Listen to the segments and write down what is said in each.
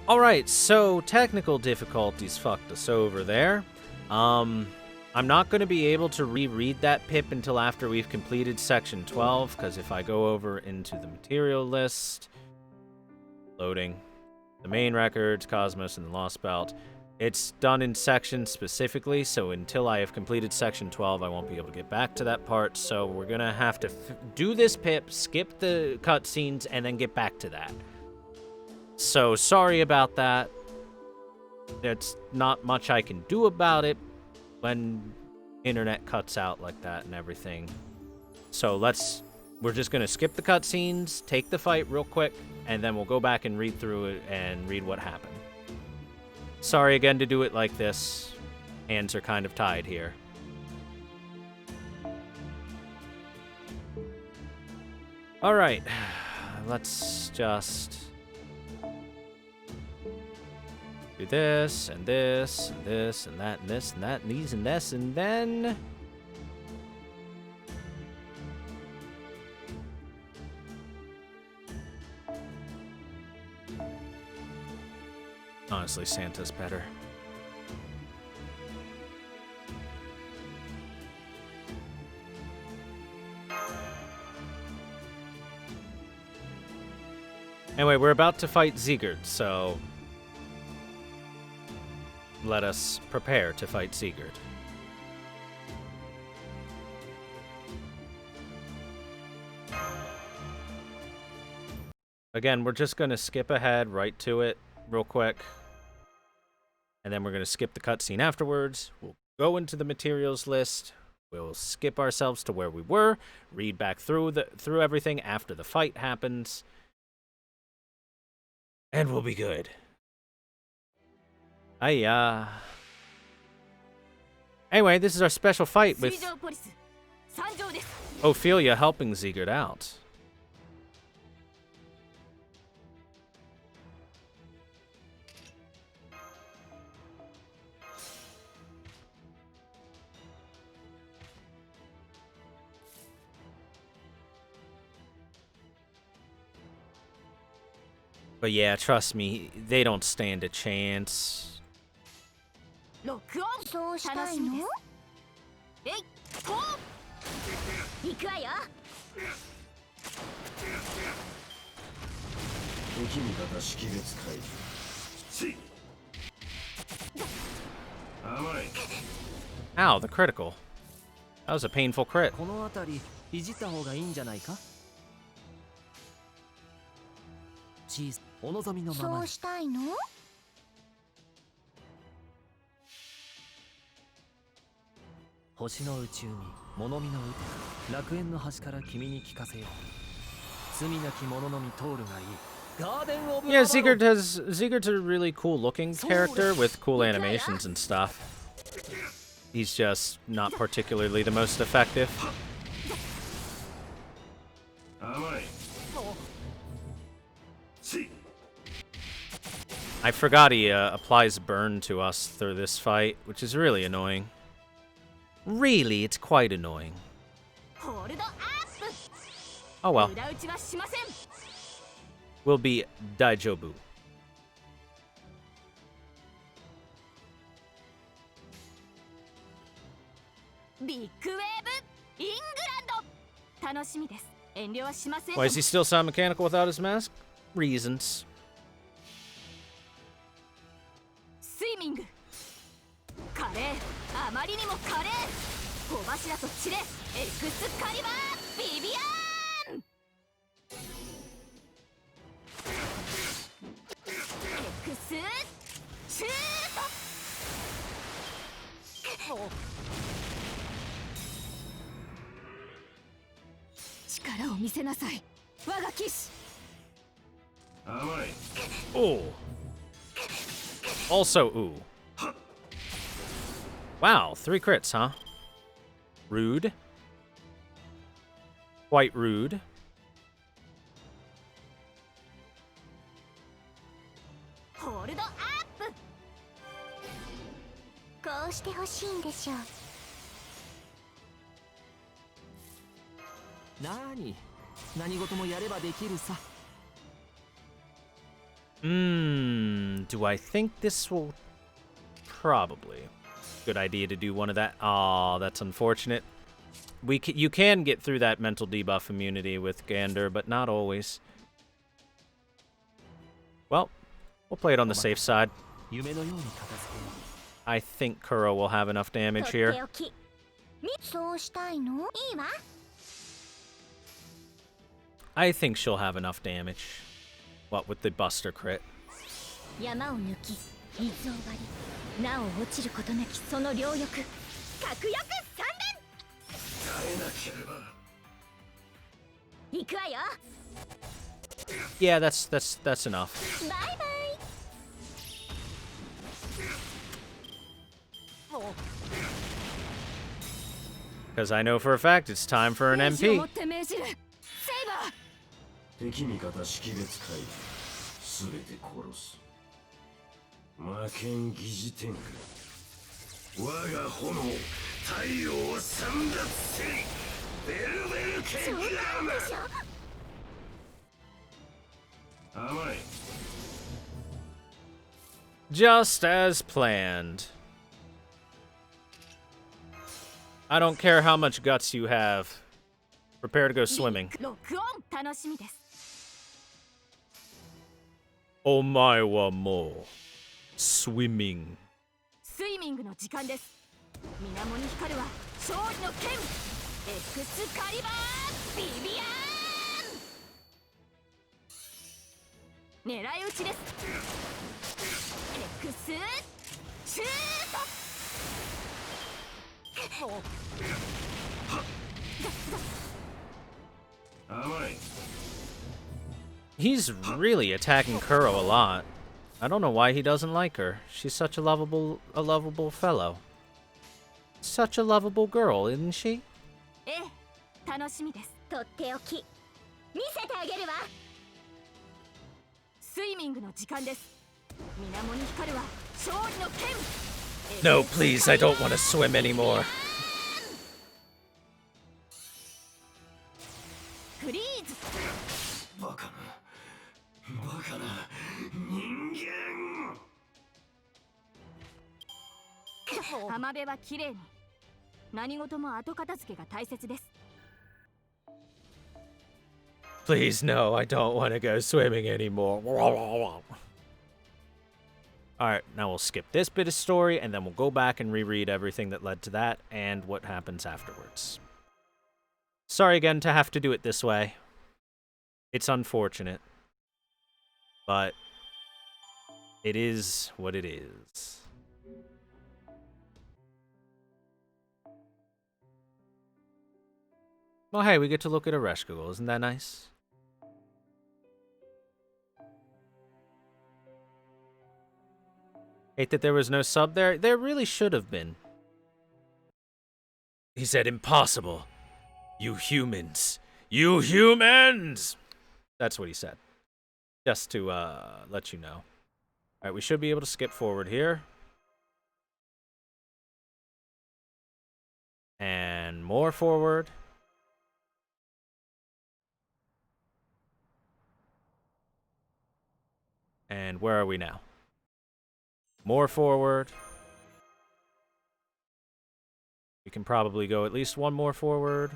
Alright, so technical difficulties fucked us over there. I'm not going to be able to reread that pip until after we've completed section 12, because if I go over into the material list, loading, the main records, Cosmos, and the Lostbelt, it's done in sections specifically, so until I have completed section 12, I won't be able to get back to that part, so we're going to have to do this pip, skip the cutscenes, and then get back to that. So, sorry about that. There's not much I can do about it when internet cuts out like that and everything. So, we're just going to skip the cutscenes, take the fight real quick, and then we'll go back and read through it and read what happened. Sorry again to do it like this. Hands are kind of tied here. Alright, let's just do this, and this, and this, and that, and this, and that, and these, and this, and then... Honestly, Santa's better. Anyway, we're about to fight Sigurd, so... let us prepare to fight Sigurd. Again, we're just going to skip ahead right to it real quick. And then we're going to skip the cutscene afterwards. We'll go into the materials list. We'll skip ourselves to where we were, read back through everything after the fight happens. And we'll be good. Anyway, this is our special fight with Ophelia helping Sigurd out. But yeah, trust me, they don't stand a chance. Ow, the critical. That was a painful crit. お望みのままに。そうしたいの？星の宇宙に物見の打て楽園の端から君に聞かせよう。罪なき者のみ通るがいい。Yeah, Sigurd's a really cool looking character with cool animations and stuff. He's just not particularly the most effective. I forgot he applies burn to us through this fight, which is really annoying. Really, it's quite annoying. Oh well. We'll be Daijobu. Why is he still sound mechanical without his mask? Reasons. Swimming. 華麗、あまりにも華麗。小柱と散れ、エクスカリバー、ビビアン。エクスシュート。力を見せなさい。我が騎士。甘い。Oh. Also, ooh. Wow, 3 crits, huh? Rude. Quite rude. Hold up. こうしてほしいんでしょう。何事もやればできるさ。Do I think this will... Probably. Good idea to do one of that. Aw, that's unfortunate. You can get through that mental debuff immunity with Gander, but not always. Well, we'll play it on the safe side. I think Kuro will have enough damage here. I think she'll have enough damage. What, with the Buster crit? Yeah, that's enough. Because I know for a fact it's time for an MP. Just as planned. I don't care how much guts you have. Prepare to go swimming. Omae wa mo swimming. He's really attacking Kuro a lot. I don't know why he doesn't like her. She's such a lovable fellow. Such a lovable girl, isn't she? No, please, I don't want to swim anymore. Please, no, I don't want to go swimming anymore. Alright, now we'll skip this bit of story, and then we'll go back and reread everything that led to that, and what happens afterwards. Sorry again to have to do it this way. It's unfortunate. But it is what it is. Well, hey, we get to look at a Reshkagul. Isn't that nice? Hate that there was no sub there. There really should have been. He said, impossible. You humans. You humans! That's what he said. Just to let you know. Alright, we should be able to skip forward here. And more forward. And where are we now? More forward. We can probably go at least one more forward.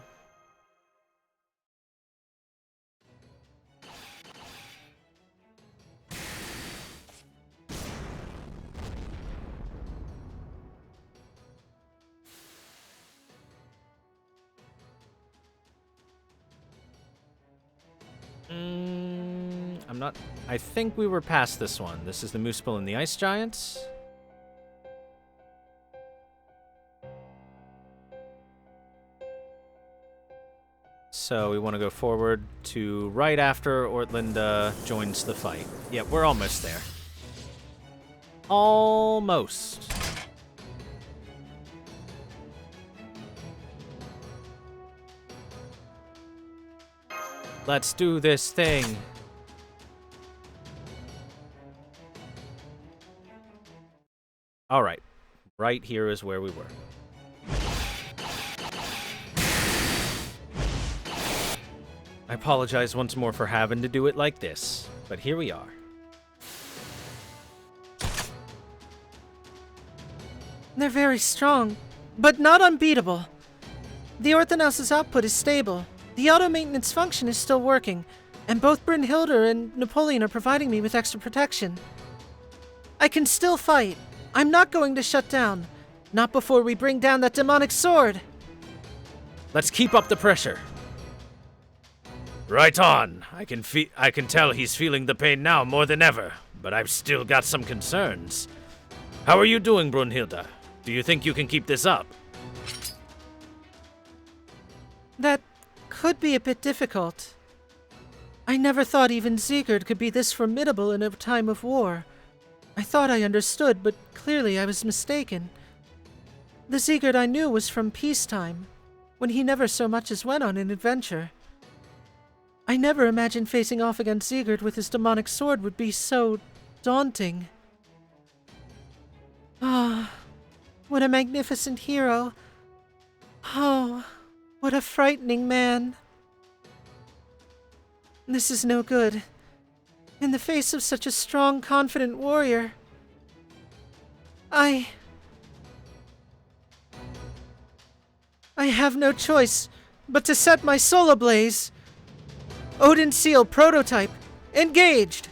I'm not... I think we were past this one. This is the Moosepil and the Ice Giants. So we want to go forward to right after Ortlinda joins the fight. Yep, we're almost there. Almost. Let's do this thing. All right. Right here is where we were. I apologize once more for having to do it like this, but here we are. They're very strong, but not unbeatable. The Orthonaus's output is stable. The auto-maintenance function is still working, and both Brynhilde and Napoleon are providing me with extra protection. I can still fight. I'm not going to shut down. Not before we bring down that demonic sword. Let's keep up the pressure. Right on. I can tell he's feeling the pain now more than ever, but I've still got some concerns. How are you doing, Brunhilde? Do you think you can keep this up? That could be a bit difficult. I never thought even Sigurd could be this formidable in a time of war. I thought I understood, but clearly I was mistaken. The Sigurd I knew was from peacetime, when he never so much as went on an adventure. I never imagined facing off against Sigurd with his demonic sword would be so daunting. Ah, what a magnificent hero. Oh, what a frightening man. This is no good. In the face of such a strong, confident warrior, I have no choice but to set my soul ablaze. Odin Seal prototype engaged.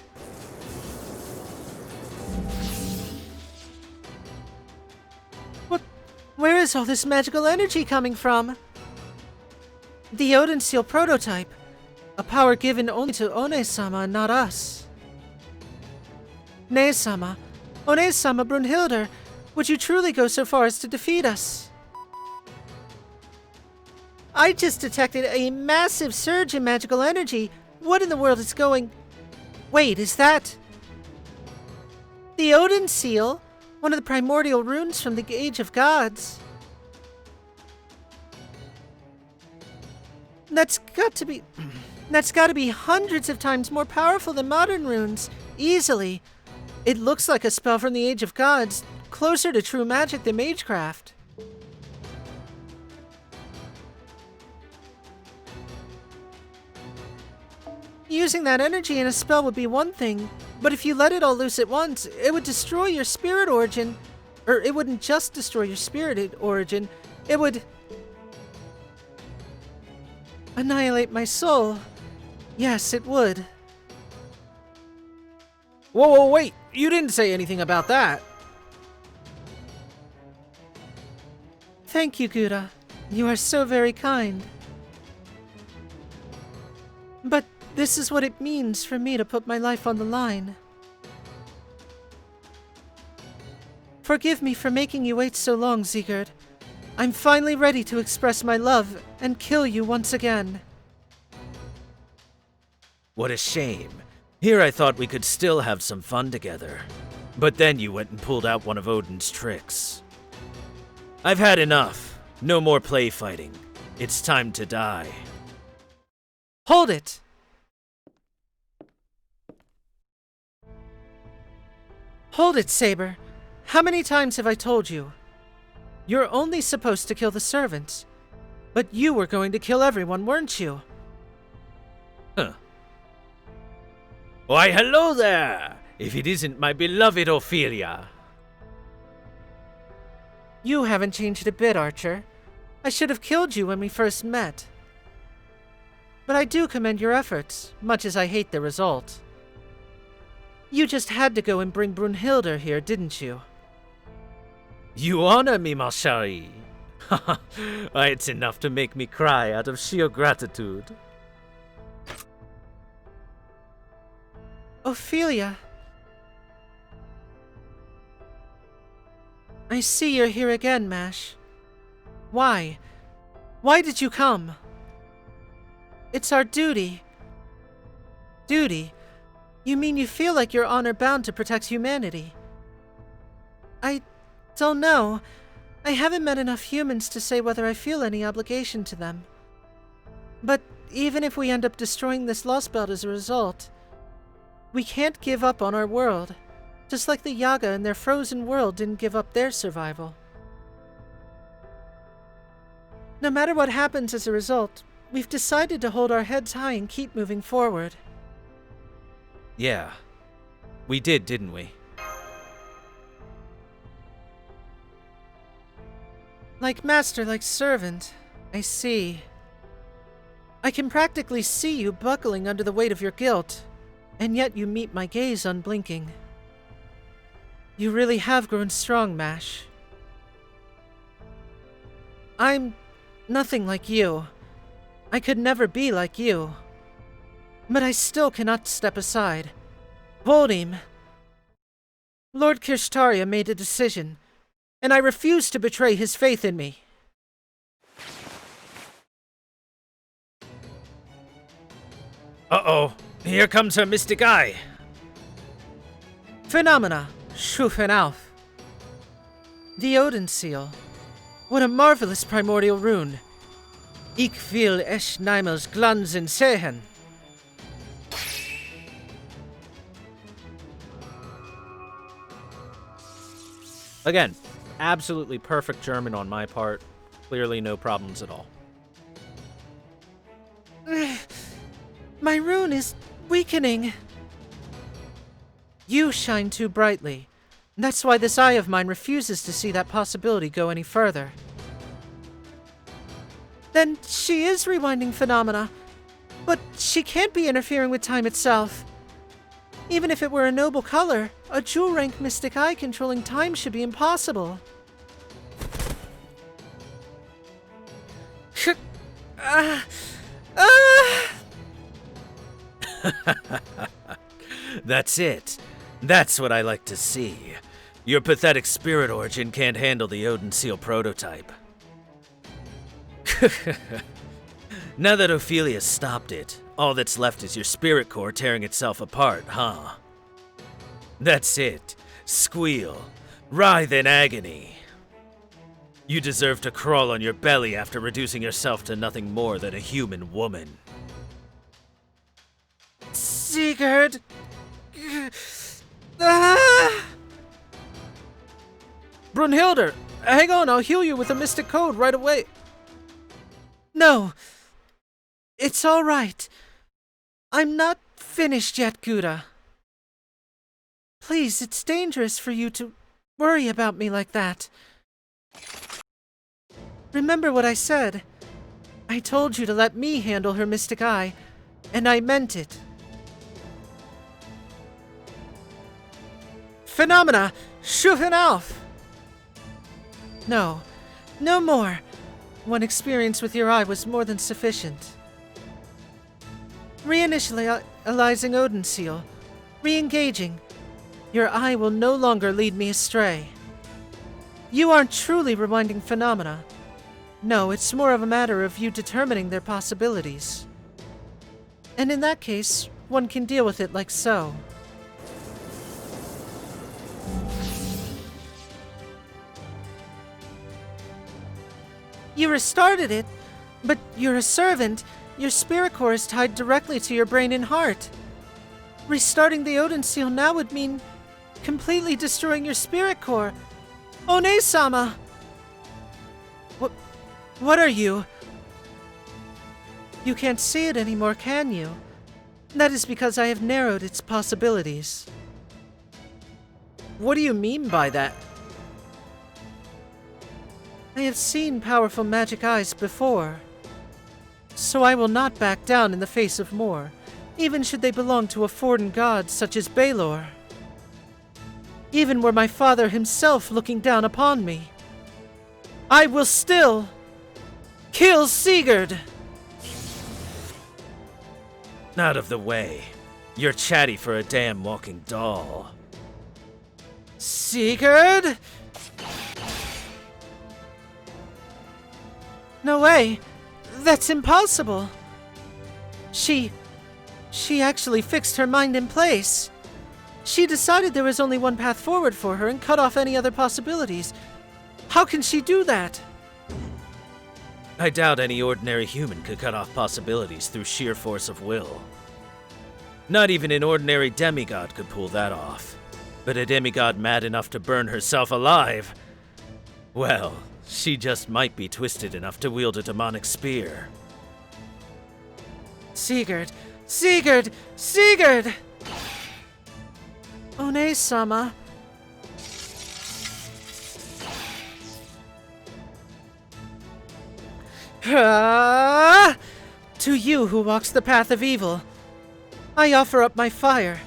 Where is all this magical energy coming from? The Odin Seal prototype, a power given only to One-sama and not us. Ne-sama, One-sama, Brunhilde, would you truly go so far as to defeat us? I just detected a massive surge in magical energy. What in the world is going... Wait, is that... The Odin Seal? One of the primordial runes from the Age of Gods. That's got to be hundreds of times more powerful than modern runes. Easily. It looks like a spell from the Age of Gods, closer to true magic than magecraft. Using that energy in a spell would be one thing, but if you let it all loose at once, it would destroy your spirit origin. Or it wouldn't just destroy your spirit origin, it would... annihilate my soul. Yes, it would. Whoa, wait! You didn't say anything about that! Thank you, Gura. You are so very kind. But this is what it means for me to put my life on the line. Forgive me for making you wait so long, Sigurd. I'm finally ready to express my love and kill you once again. What a shame. Here I thought we could still have some fun together. But then you went and pulled out one of Odin's tricks. I've had enough. No more play fighting. It's time to die. Hold it! Hold it, Saber. How many times have I told you? You're only supposed to kill the servants. But you were going to kill everyone, weren't you? Huh. Why, hello there! If it isn't my beloved Ophelia. You haven't changed a bit, Archer. I should have killed you when we first met. But I do commend your efforts, much as I hate the result. You just had to go and bring Brunhilde here, didn't you? You honor me, ma chérie. Why, it's enough to make me cry out of sheer gratitude. Ophelia. I see you're here again, Mash. Why? Why did you come? It's our duty. Duty? You mean you feel like you're honor-bound to protect humanity? I don't know. I haven't met enough humans to say whether I feel any obligation to them. But even if we end up destroying this Lostbelt as a result, we can't give up on our world, just like the Yaga and their frozen world didn't give up their survival. No matter what happens as a result, we've decided to hold our heads high and keep moving forward. Yeah. We did, didn't we? Like master, like servant. I see. I can practically see you buckling under the weight of your guilt, and yet you meet my gaze unblinking. You really have grown strong, Mash. I'm nothing like you. I could never be like you. But I still cannot step aside. Voldim. Lord Kirshtaria made a decision, and I refuse to betray his faith in me. Uh-oh, here comes her mystic eye. Phenomena, Schufen auf. The Odin Seal. What a marvelous primordial rune. Ich will es niemals glanzen sehen. Again, absolutely perfect German on my part. Clearly no problems at all. My rune is weakening. You shine too brightly. That's why this eye of mine refuses to see that possibility go any further. Then she is rewinding phenomena, but she can't be interfering with time itself. Even if it were a noble color, a jewel-rank mystic eye controlling time should be impossible. That's it. That's what I like to see. Your pathetic spirit origin can't handle the Odin Seal prototype. Now that Ophelia's stopped it, all that's left is your spirit core tearing itself apart, huh? That's it. Squeal. Writhe in agony. You deserve to crawl on your belly after reducing yourself to nothing more than a human woman. Sigurd! Ah! Brunhilde, hang on, I'll heal you with a mystic code right away. No. It's all right. I'm not finished yet, Gouda. Please, it's dangerous for you to worry about me like that. Remember what I said. I told you to let me handle her mystic eye, and I meant it. Phenomena, Schufen auf! No, no more. One experience with your eye was more than sufficient. Reinitializing Odin Seal. Re-engaging. Your eye will no longer lead me astray. You aren't truly rewinding phenomena. No, it's more of a matter of you determining their possibilities. And in that case, one can deal with it like so. You restarted it, but you're a servant. Your spirit core is tied directly to your brain and heart. Restarting the Odin Seal now would mean completely destroying your spirit core. One-sama! What are you? You can't see it anymore, can you? That is because I have narrowed its possibilities. What do you mean by that? I have seen powerful magic eyes before. So I will not back down in the face of more, even should they belong to a foreign god such as Balor. Even were my father himself looking down upon me, I will still kill Sigurd! Out of the way. You're chatty for a damn walking doll. Sigurd? No way. That's impossible. She actually fixed her mind in place. She decided there was only one path forward for her and cut off any other possibilities. How can she do that? I doubt any ordinary human could cut off possibilities through sheer force of will. Not even an ordinary demigod could pull that off. But a demigod mad enough to burn herself alive? Well, she just might be twisted enough to wield a demonic spear. Sigurd! Sigurd! Sigurd! Ah! To you who walks the path of evil, I offer up my fire,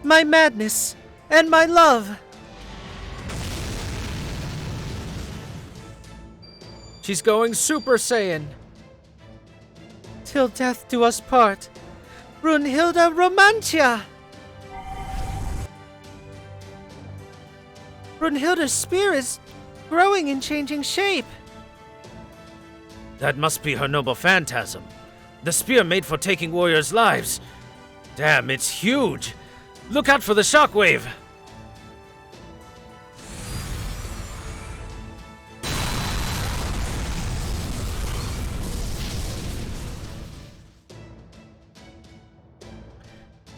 my madness, and my love. She's going Super Saiyan. Till death do us part. Brunhilde Romantia! Brunhilde's spear is growing and changing shape. That must be her noble phantasm. The spear made for taking warriors' lives. Damn, it's huge. Look out for the shockwave.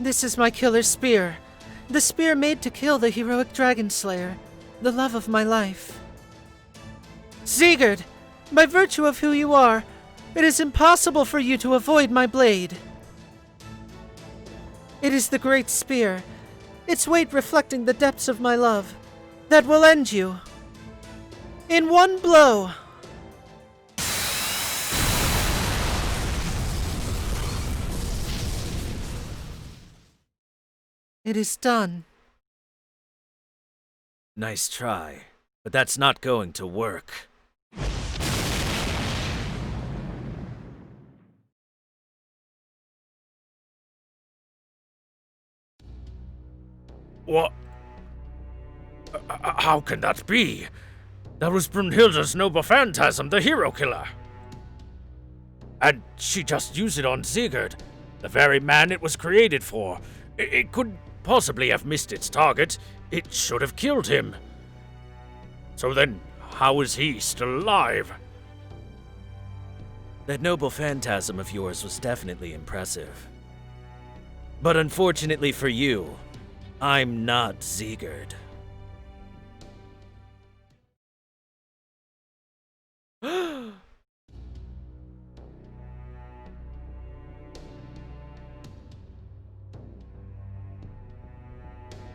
This is my killer spear. The spear made to kill the heroic dragon slayer, the love of my life. Sigurd, by virtue of who you are, it is impossible for you to avoid my blade. It is the great spear, its weight reflecting the depths of my love, that will end you. In one blow. It is done. Nice try, but that's not going to work. What? How can that be? That was Brunhilde's noble phantasm, the hero killer. And she just used it on Sigurd, the very man it was created for. It couldn't possibly have missed its target. It should have killed him. So then, how is he still alive? That noble phantasm of yours was definitely impressive. But unfortunately for you, I'm not Sigurd.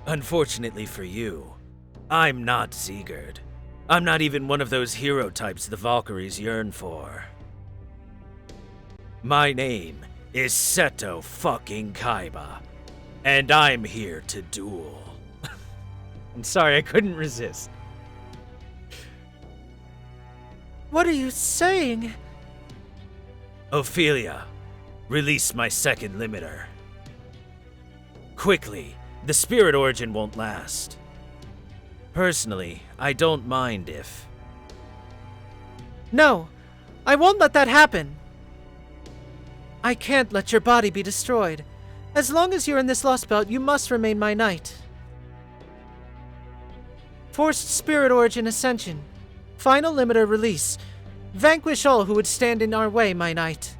Unfortunately for you, I'm not Sigurd. I'm not even one of those hero types the Valkyries yearn for. My name is Seto fucking Kaiba, and I'm here to duel. I'm sorry, I couldn't resist. What are you saying? Ophelia, release my second limiter. Quickly, the spirit origin won't last. Personally, I don't mind if... No, I won't let that happen. I can't let your body be destroyed. As long as you're in this Lostbelt, you must remain my knight. Forced spirit origin ascension. Final limiter release. Vanquish all who would stand in our way, my knight.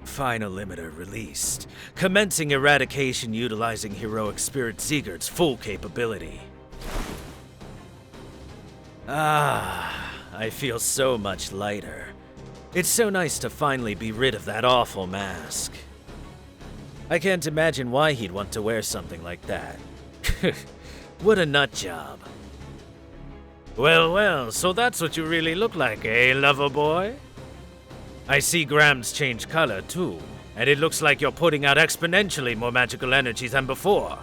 Final limiter released. Commencing eradication utilizing heroic spirit Sigurd's full capability. Ah, I feel so much lighter. It's so nice to finally be rid of that awful mask. I can't imagine why he'd want to wear something like that. What a nut job. Well, well, so that's what you really look like, eh, lover boy? I see Graham's change color, too, and it looks like you're putting out exponentially more magical energy than before.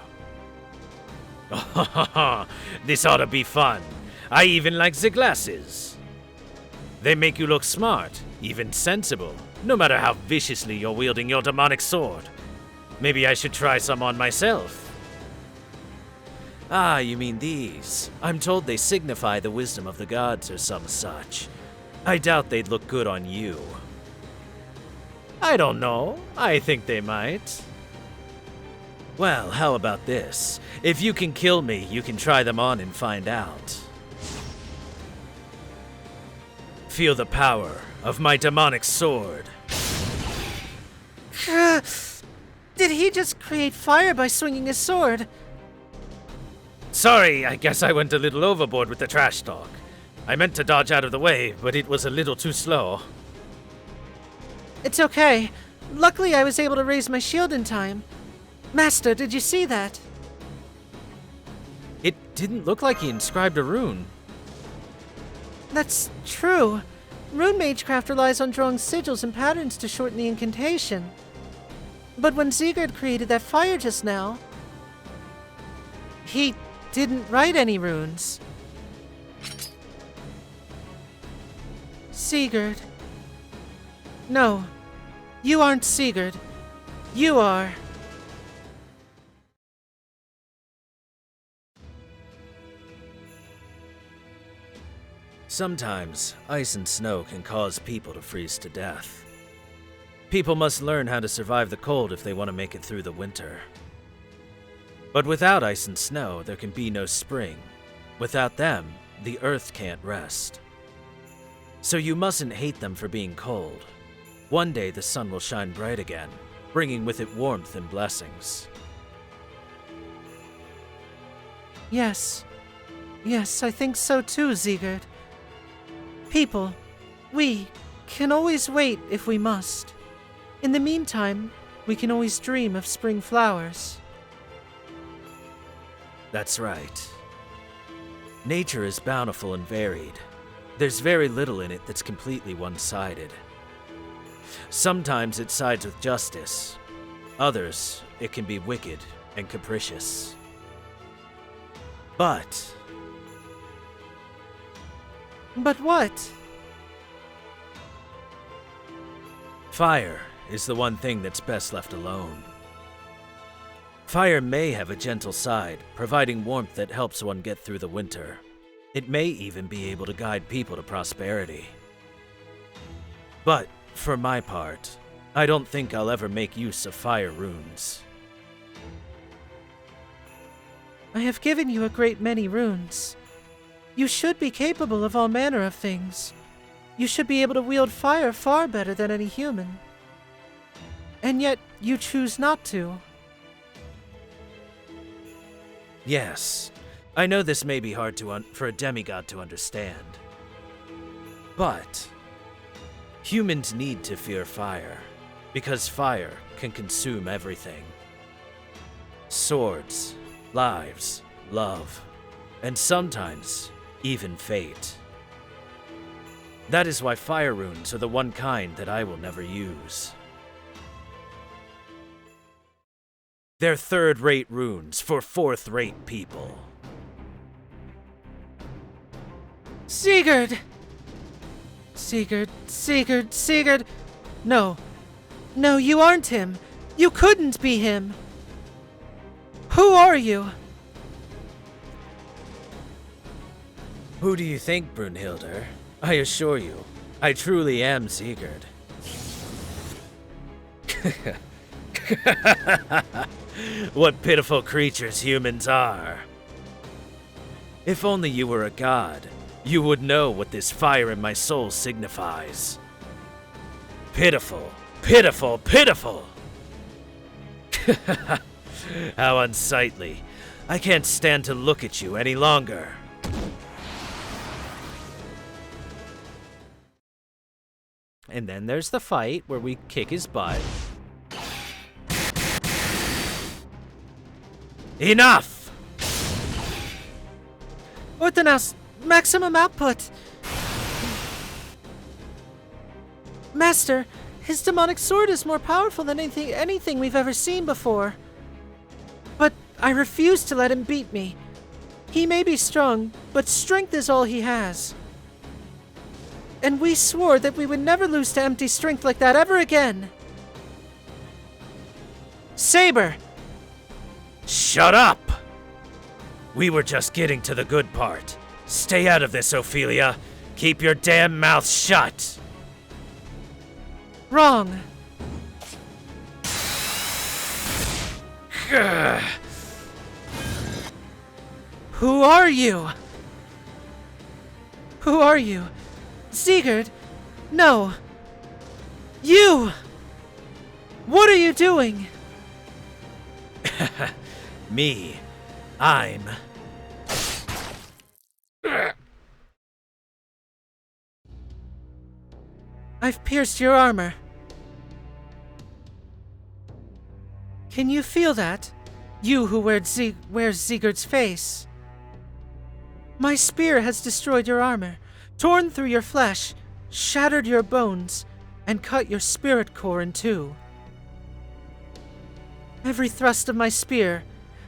This ought to be fun. I even like the glasses. They make you look smart, even sensible, no matter how viciously you're wielding your demonic sword. Maybe I should try some on myself. Ah, you mean these. I'm told they signify the wisdom of the gods or some such. I doubt they'd look good on you. I don't know. I think they might. Well, how about this? If you can kill me, you can try them on and find out. Feel the power of my demonic sword. Did he just create fire by swinging his sword? Sorry, I guess I went a little overboard with the trash talk. I meant to dodge out of the way, but it was a little too slow. It's okay. Luckily, I was able to raise my shield in time. Master, did you see that? didn't look like he inscribed a rune. That's true. Rune Magecraft relies on drawing sigils and patterns to shorten the incantation. But when Sigurd created that fire just now, he didn't write any runes. Sigurd. No, you aren't Sigurd. You are... Sometimes, ice and snow can cause people to freeze to death. People must learn how to survive the cold if they want to make it through the winter. But without ice and snow, there can be no spring. Without them, the earth can't rest. So you mustn't hate them for being cold. One day the sun will shine bright again, bringing with it warmth and blessings. Yes. Yes, I think so too, Sigurd. People, we can always wait if we must. In the meantime, we can always dream of spring flowers. That's right. Nature is bountiful and varied. There's very little in it that's completely one-sided. Sometimes it sides with justice. Others, it can be wicked and capricious. But what? Fire is the one thing that's best left alone. Fire may have a gentle side, providing warmth that helps one get through the winter. It may even be able to guide people to prosperity. But, for my part, I don't think I'll ever make use of fire runes. I have given you a great many runes. You should be capable of all manner of things. You should be able to wield fire far better than any human. And yet, you choose not to. Yes, I know this may be hard for a demigod to understand. But humans need to fear fire, because fire can consume everything. Swords, lives, love, and sometimes even fate. That is why fire runes are the one kind that I will never use. They're third-rate runes for fourth-rate people. Sigurd! Sigurd! No. No, you aren't him. You couldn't be him. Who are you? Who do you think, Brunhilde? I assure you, I truly am Sigurd. What pitiful creatures humans are. If only you were a god, you would know what this fire in my soul signifies. Pitiful, pitiful, pitiful! How unsightly. I can't stand to look at you any longer. And then there's the fight where we kick his butt. Enough! Orthonaus, maximum output! Master, his demonic sword is more powerful than anything we've ever seen before. But I refuse to let him beat me. He may be strong, but strength is all he has. And we swore that we would never lose to empty strength like that ever again. Saber! Shut up! We were just getting to the good part. Stay out of this, Ophelia. Keep your damn mouth shut. Wrong. Who are you? Who are you? Sigurd? No. You! What are you doing? Me. I'm... I've pierced your armor. Can you feel that? You who wears Sigurd's face. My spear has destroyed your armor, torn through your flesh, shattered your bones, and cut your spirit core in two. Every thrust of my spear,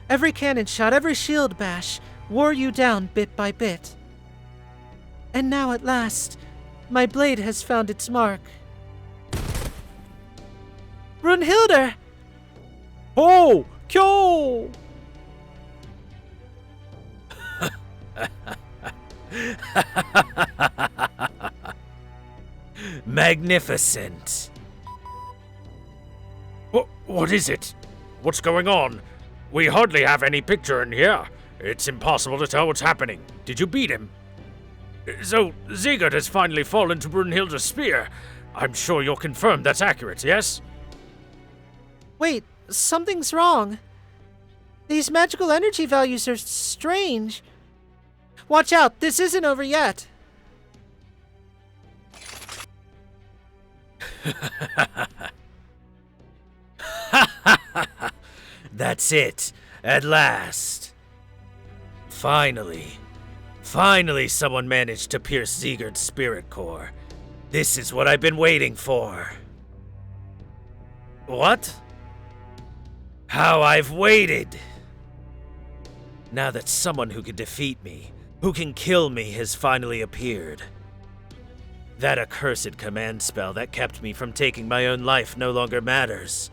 every cannon shot, every shield bash wore you down bit by bit. And now at last, my blade has found its mark. Brunhilde! Oh! Kyo! Magnificent. What is it? What's going on? We hardly have any picture in here. It's impossible to tell what's happening. Did you beat him? So, Sigurd has finally fallen to Brunhilde's spear. I'm sure you'll confirm that's accurate, yes? Wait, something's wrong. These magical energy values are strange. Watch out, this isn't over yet. That's it. At last. Finally someone managed to pierce Sigurd's spirit core. This is what I've been waiting for. What? How I've waited! Now that someone who can defeat me, who can kill me, has finally appeared. That accursed command spell that kept me from taking my own life no longer matters.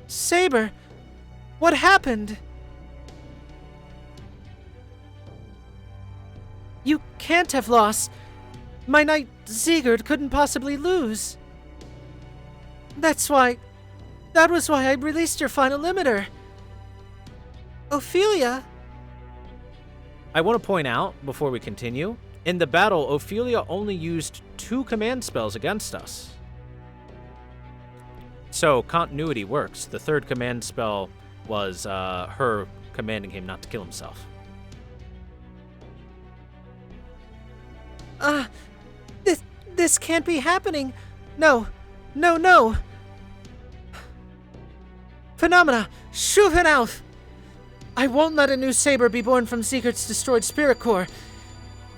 Saber, what happened? You can't have lost. My knight Sigurd couldn't possibly lose. That was why I released your final limiter. Ophelia? I want to point out, before we continue, in the battle, Ophelia only used 2 command spells against us. So, continuity works. The 3rd command spell was her commanding him not to kill himself. This can't be happening. No. Phenomena, schuven auf! I won't let a new saber be born from Sigurd's destroyed spirit core.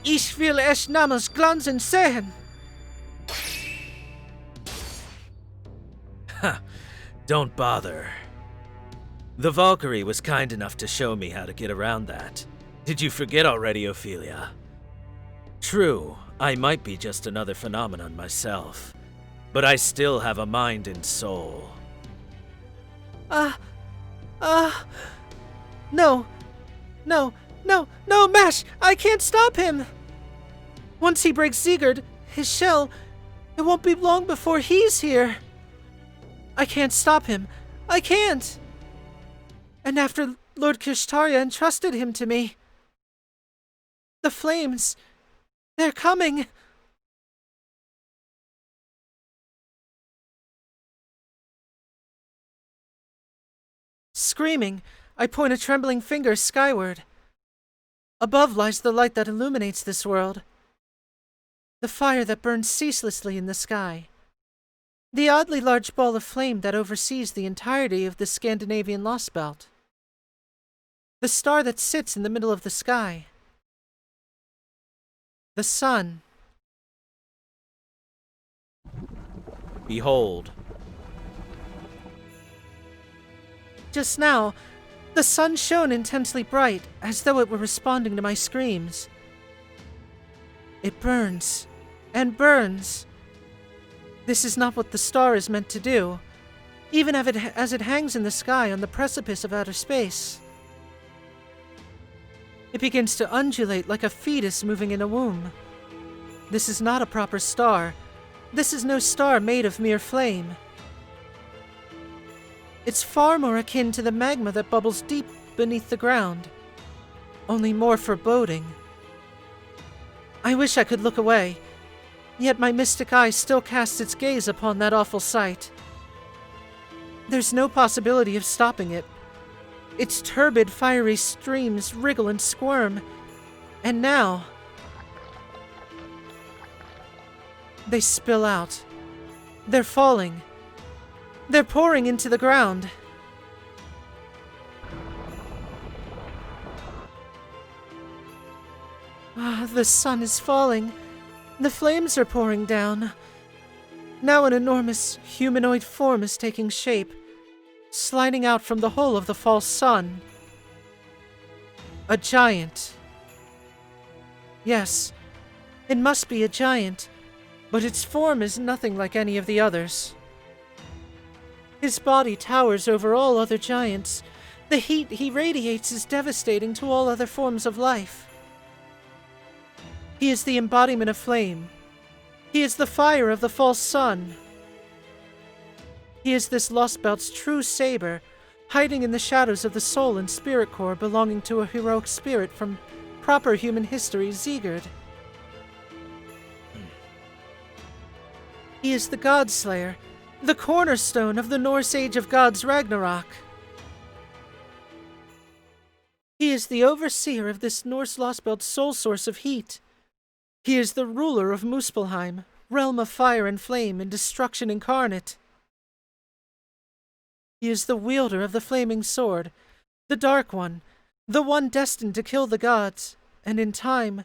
Ich will es namens Glanzen sehen! Don't bother. The Valkyrie was kind enough to show me how to get around that. Did you forget already, Ophelia? True, I might be just another phenomenon myself, but I still have a mind and soul. No, Mash! I can't stop him! Once he breaks Sigurd, his shell, it won't be long before he's here. I can't stop him. I can't! And after Lord Kishtaria entrusted him to me, the flames, they're coming! Screaming, I point a trembling finger skyward. Above lies the light that illuminates this world. The fire that burns ceaselessly in the sky. The oddly large ball of flame that oversees the entirety of the Scandinavian Lostbelt. The star that sits in the middle of the sky. The sun. Behold. Just now, the sun shone intensely bright, as though it were responding to my screams. It burns, and burns. This is not what the star is meant to do, even as it hangs in the sky on the precipice of outer space. It begins to undulate like a fetus moving in a womb. This is not a proper star. This is no star made of mere flame. It's far more akin to the magma that bubbles deep beneath the ground, only more foreboding. I wish I could look away, yet my mystic eye still casts its gaze upon that awful sight. There's no possibility of stopping it. Its turbid, fiery streams wriggle and squirm, and now... They spill out. They're falling. They're pouring into the ground. The sun is falling. The flames are pouring down. Now an enormous humanoid form is taking shape, sliding out from the hole of the false sun. A giant. Yes, it must be a giant, but its form is nothing like any of the others. His body towers over all other giants. The heat he radiates is devastating to all other forms of life. He is the embodiment of flame. He is the fire of the false sun. He is this Lostbelt's true saber, hiding in the shadows of the soul and spirit core belonging to a heroic spirit from proper human history, Sigurd. He is the Godslayer, the cornerstone of the Norse Age of Gods Ragnarok. He is the overseer of this Norse Lostbelt's sole source of heat. He is the ruler of Muspelheim, realm of fire and flame and destruction incarnate. He is the wielder of the flaming sword, the Dark One, the one destined to kill the gods, and in time,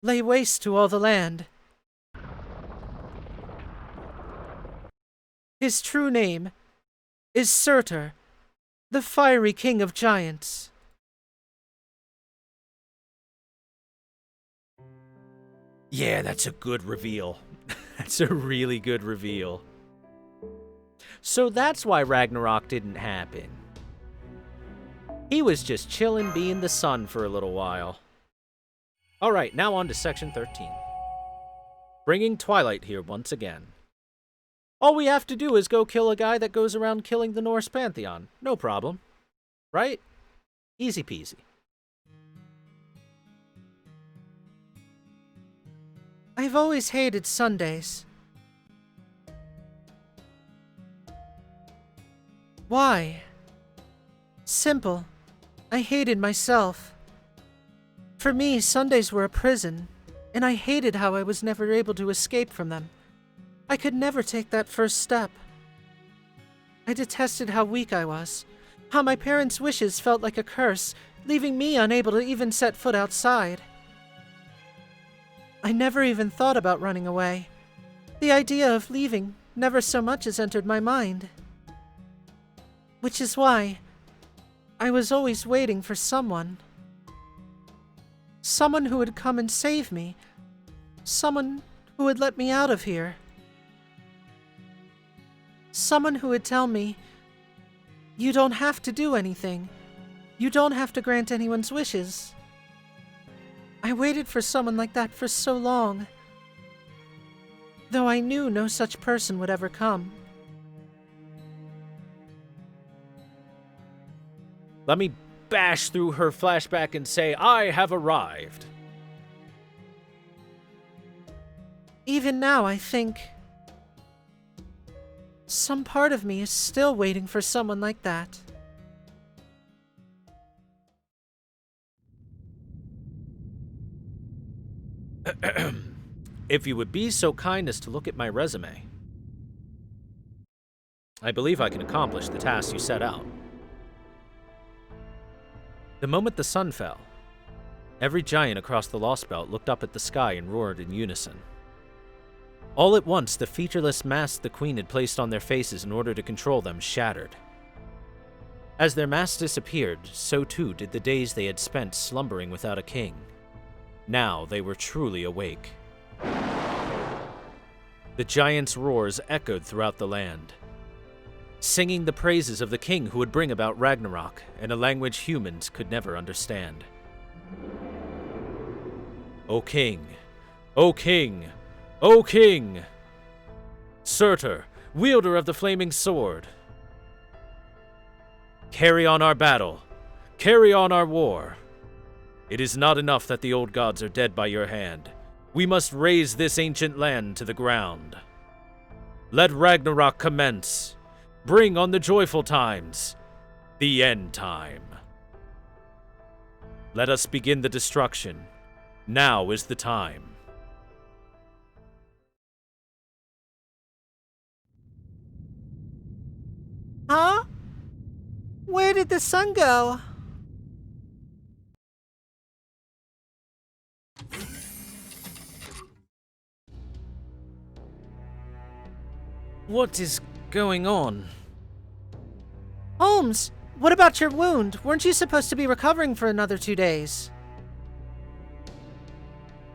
lay waste to all the land. His true name is Surtur, the fiery king of giants. Yeah, that's a good reveal. That's a really good reveal. So that's why Ragnarok didn't happen. He was just chillin' being the sun for a little while. Alright, now on to section 13. Bringing Twilight here once again. All we have to do is go kill a guy that goes around killing the Norse pantheon. No problem. Right? Easy peasy. I've always hated Sundays. Why? Simple. I hated myself. For me, Sundays were a prison, and I hated how I was never able to escape from them. I could never take that first step. I detested how weak I was, how my parents' wishes felt like a curse, leaving me unable to even set foot outside. I never even thought about running away. The idea of leaving never so much as entered my mind. Which is why I was always waiting for someone. Someone who would come and save me. Someone who would let me out of here. Someone who would tell me, "You don't have to do anything. You don't have to grant anyone's wishes." I waited for someone like that for so long, though I knew no such person would ever come. Let me bash through her flashback and say, I have arrived. Even now, I think some part of me is still waiting for someone like that. If you would be so kind as to look at my resume, I believe I can accomplish the task you set out. The moment the sun fell, every giant across the Lostbelt looked up at the sky and roared in unison. All at once, the featureless mask the Queen had placed on their faces in order to control them shattered. As their masks disappeared, so too did the days they had spent slumbering without a king. Now they were truly awake. The giants' roars echoed throughout the land, singing the praises of the king who would bring about Ragnarok in a language humans could never understand. O king! O king! O king! Surtur, wielder of the flaming sword! Carry on our battle! Carry on our war! It is not enough that the old gods are dead by your hand. We must raze this ancient land to the ground. Let Ragnarok commence. Bring on the joyful times, the end time. Let us begin the destruction. Now is the time. Huh? Where did the sun go? What is going on? Holmes, what about your wound? Weren't you supposed to be recovering for another 2 days?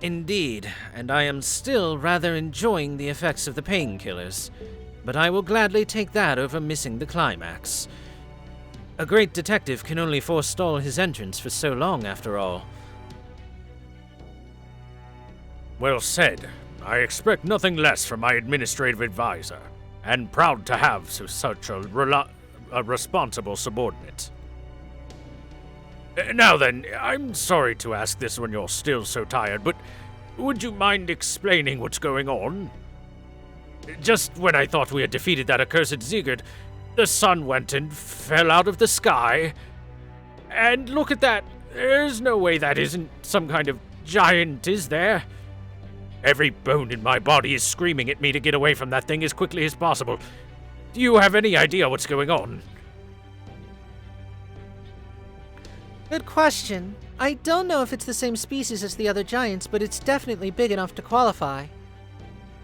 Indeed, and I am still rather enjoying the effects of the painkillers, but I will gladly take that over missing the climax. A great detective can only forestall his entrance for so long, after all. Well said. I expect nothing less from my administrative advisor, and proud to have such a responsible subordinate. Now then, I'm sorry to ask this when you're still so tired, but would you mind explaining what's going on? Just when I thought we had defeated that accursed Sigurd, the sun went and fell out of the sky. And look at that. There's no way that isn't some kind of giant, is there? Every bone in my body is screaming at me to get away from that thing as quickly as possible. Do you have any idea what's going on? Good question. I don't know if it's the same species as the other giants, but it's definitely big enough to qualify.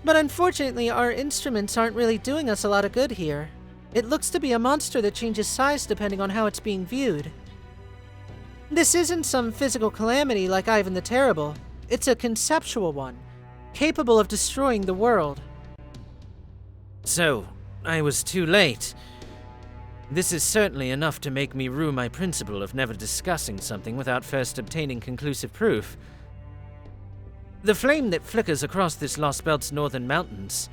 But unfortunately, our instruments aren't really doing us a lot of good here. It looks to be a monster that changes size depending on how it's being viewed. This isn't some physical calamity like Ivan the Terrible. It's a conceptual one, capable of destroying the world. So, I was too late. This is certainly enough to make me rue my principle of never discussing something without first obtaining conclusive proof. The flame that flickers across this Lost Belt's northern mountains,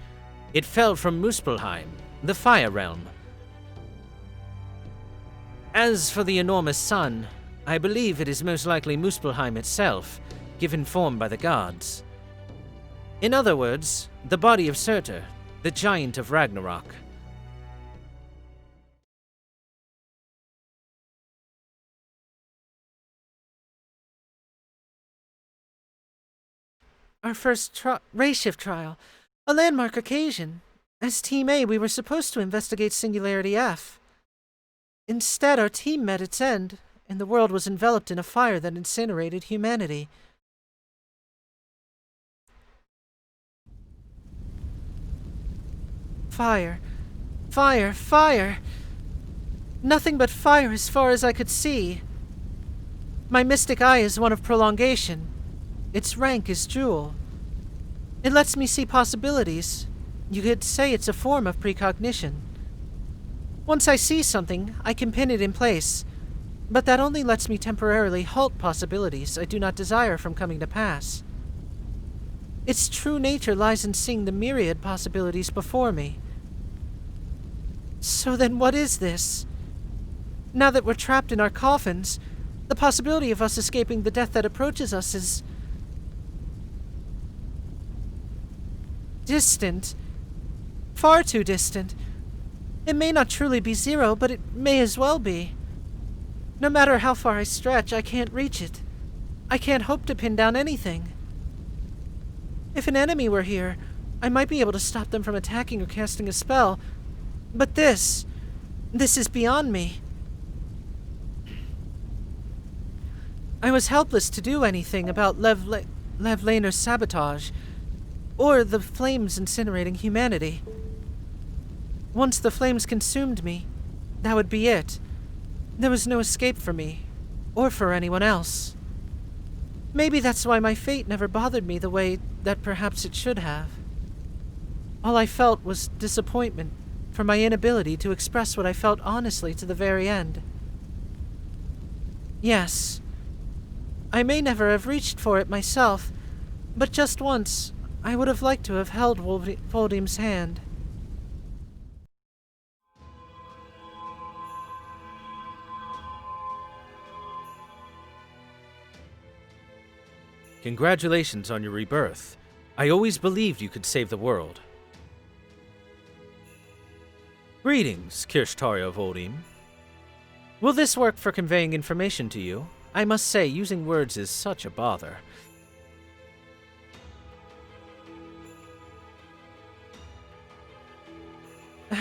it fell from Muspelheim, the Fire Realm. As for the enormous sun, I believe it is most likely Muspelheim itself, given form by the gods. In other words, the body of Surtur, the giant of Ragnarok. Our first race shift trial. A landmark occasion. As Team A, we were supposed to investigate Singularity F. Instead, our team met its end, and the world was enveloped in a fire that incinerated humanity. Fire. Fire. Fire. Nothing but fire as far as I could see. My mystic eye is one of prolongation. Its rank is Jewel. It lets me see possibilities. You could say it's a form of precognition. Once I see something, I can pin it in place, but that only lets me temporarily halt possibilities I do not desire from coming to pass. Its true nature lies in seeing the myriad possibilities before me. So then what is this? Now that we're trapped in our coffins, the possibility of us escaping the death that approaches us is distant. Far too distant. It may not truly be zero, but it may as well be. No matter how far I stretch, I can't reach it. I can't hope to pin down anything. If an enemy were here, I might be able to stop them from attacking or casting a spell. But this is beyond me. I was helpless to do anything about Levlaner's sabotage, or the flames incinerating humanity. Once the flames consumed me, that would be it. There was no escape for me, or for anyone else. Maybe that's why my fate never bothered me the way that perhaps it should have. All I felt was disappointment for my inability to express what I felt honestly to the very end. Yes, I may never have reached for it myself, but just once, I would have liked to have held Voldim's hand. Congratulations on your rebirth. I always believed you could save the world. Greetings, Kirshtaria Voldim. Will this work for conveying information to you? I must say, using words is such a bother.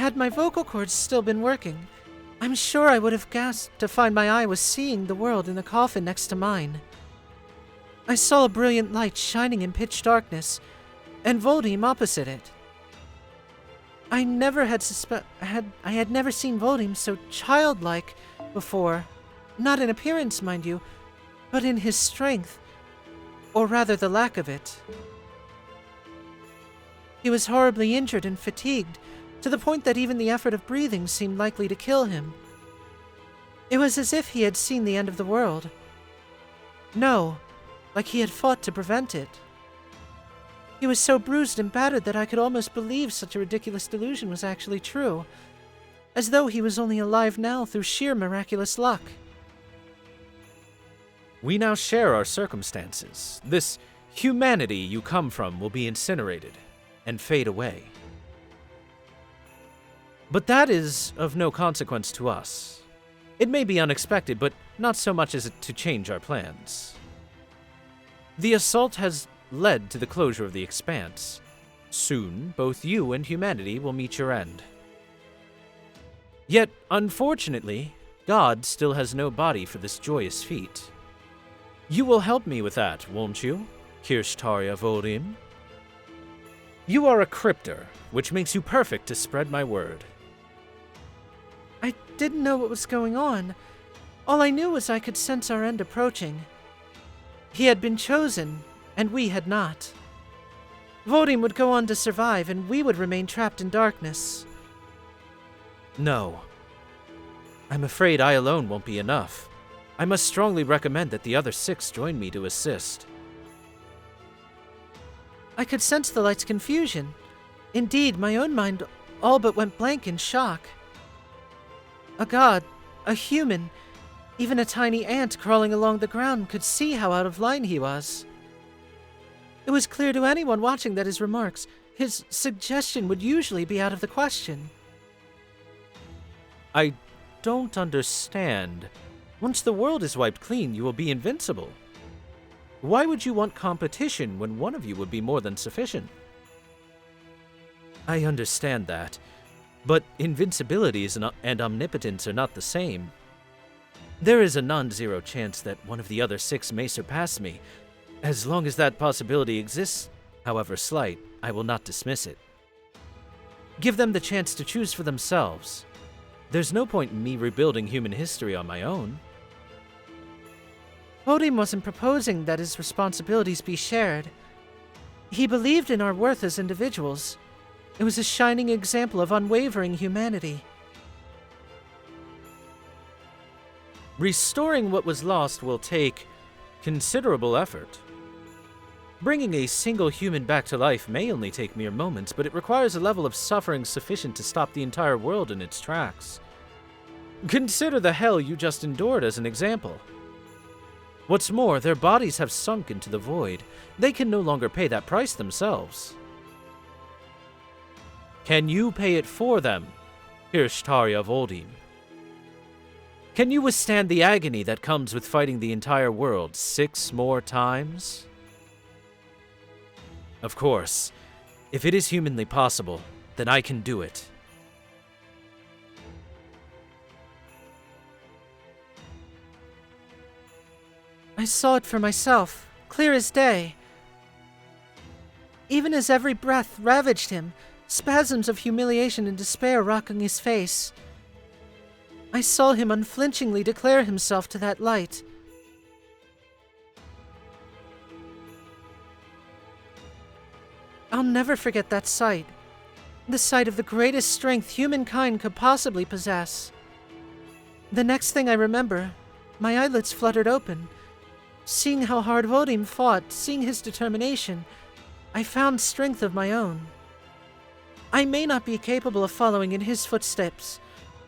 Had my vocal cords still been working, I'm sure I would have gasped to find my eye was seeing the world in the coffin next to mine. I saw a brilliant light shining in pitch darkness, and Voldem opposite it. I had never seen Voldem so childlike before, not in appearance, mind you, but in his strength, or rather the lack of it. He was horribly injured and fatigued, to the point that even the effort of breathing seemed likely to kill him. It was as if he had seen the end of the world. No, like he had fought to prevent it. He was so bruised and battered that I could almost believe such a ridiculous delusion was actually true, as though he was only alive now through sheer miraculous luck. We now share our circumstances. This humanity you come from will be incinerated and fade away. But that is of no consequence to us. It may be unexpected, but not so much as to change our plans. The assault has led to the closure of the Expanse. Soon, both you and humanity will meet your end. Yet, unfortunately, God still has no body for this joyous feat. You will help me with that, won't you, Kirshtaria Voldem? You are a crypter, which makes you perfect to spread my word. I didn't know what was going on. All I knew was I could sense our end approaching. He had been chosen, and we had not. Voldem would go on to survive, and we would remain trapped in darkness. No. I'm afraid I alone won't be enough. I must strongly recommend that the other 6 join me to assist. I could sense the light's confusion. Indeed, my own mind all but went blank in shock. A god, a human, even a tiny ant crawling along the ground could see how out of line he was. It was clear to anyone watching that his remarks, his suggestion would usually be out of the question. I don't understand. Once the world is wiped clean, you will be invincible. Why would you want competition when one of you would be more than sufficient? I understand that, but invincibility and omnipotence are not the same. There is a non-zero chance that one of the other 6 may surpass me. As long as that possibility exists, however slight, I will not dismiss it. Give them the chance to choose for themselves. There's no point in me rebuilding human history on my own. Voldem wasn't proposing that his responsibilities be shared. He believed in our worth as individuals. It was a shining example of unwavering humanity. Restoring what was lost will take considerable effort. Bringing a single human back to life may only take mere moments, but it requires a level of suffering sufficient to stop the entire world in its tracks. Consider the hell you just endured as an example. What's more, their bodies have sunk into the void. They can no longer pay that price themselves. Can you pay it for them, Kirshtaria Voldem? Can you withstand the agony that comes with fighting the entire world 6 more times? Of course, if it is humanly possible, then I can do it. I saw it for myself, clear as day. Even as every breath ravaged him, spasms of humiliation and despair rocking his face. I saw him unflinchingly declare himself to that light. I'll never forget that sight. The sight of the greatest strength humankind could possibly possess. The next thing I remember, my eyelids fluttered open. Seeing how hard Voldem fought, seeing his determination, I found strength of my own. I may not be capable of following in his footsteps,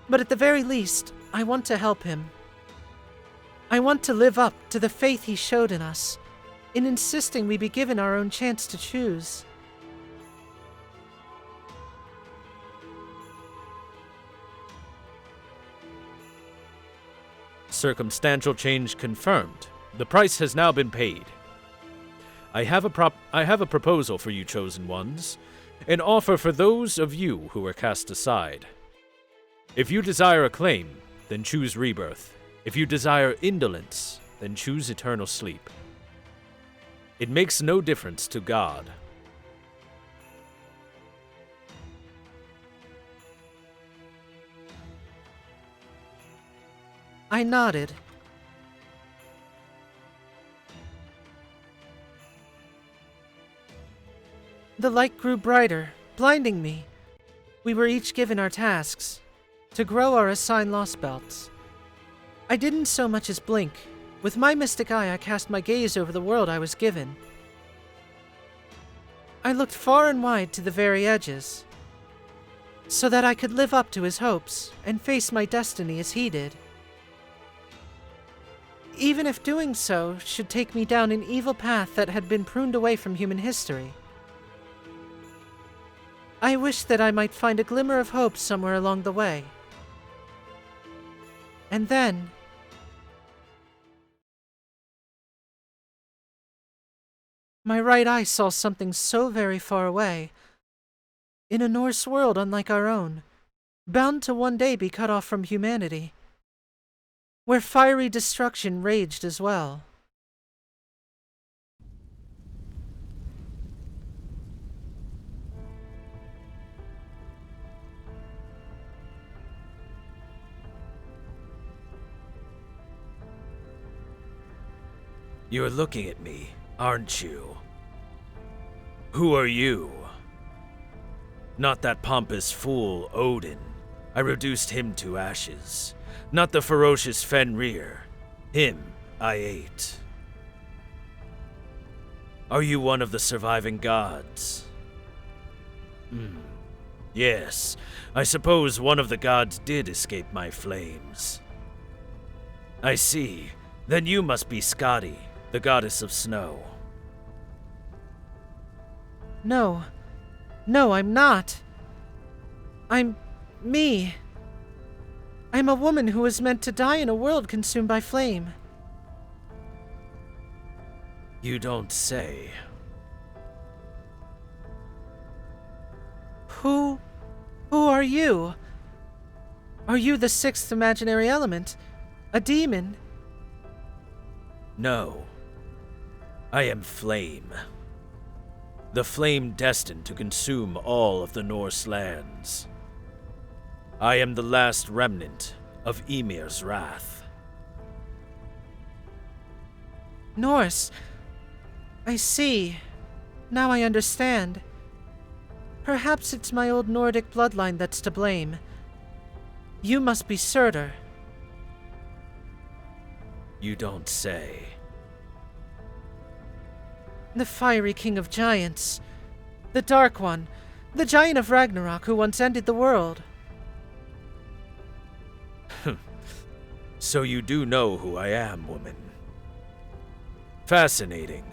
but at the very least, I want to help him. I want to live up to the faith he showed in us, in insisting we be given our own chance to choose. Circumstantial change confirmed. The price has now been paid. I have a proposal for you chosen ones. An offer for those of you who were cast aside. If you desire acclaim, then choose rebirth. If you desire indolence, then choose eternal sleep. It makes no difference to God. I nodded. The light grew brighter, blinding me. We were each given our tasks, to grow our assigned Lostbelts. I didn't so much as blink. With my mystic eye, I cast my gaze over the world I was given. I looked far and wide to the very edges, so that I could live up to his hopes and face my destiny as he did. Even if doing so should take me down an evil path that had been pruned away from human history. I wished that I might find a glimmer of hope somewhere along the way. And then, my right eye saw something so very far away, in a Norse world unlike our own, bound to one day be cut off from humanity, where fiery destruction raged as well. You're looking at me, aren't you? Who are you? Not that pompous fool, Odin. I reduced him to ashes. Not the ferocious Fenrir. Him I ate. Are you one of the surviving gods? Yes, I suppose one of the gods did escape my flames. I see. Then you must be Skadi, the goddess of snow. No, I'm not. I'm me. I'm a woman who was meant to die in a world consumed by flame. You don't say. Who are you? Are you the sixth imaginary element? A demon? No. I am flame. The flame destined to consume all of the Norse lands. I am the last remnant of Ymir's wrath. Norse. I see. Now I understand. Perhaps it's my old Nordic bloodline that's to blame. You must be Surtur. You don't say. The fiery king of giants. The Dark One. The giant of Ragnarok who once ended the world. So you do know who I am, woman. Fascinating.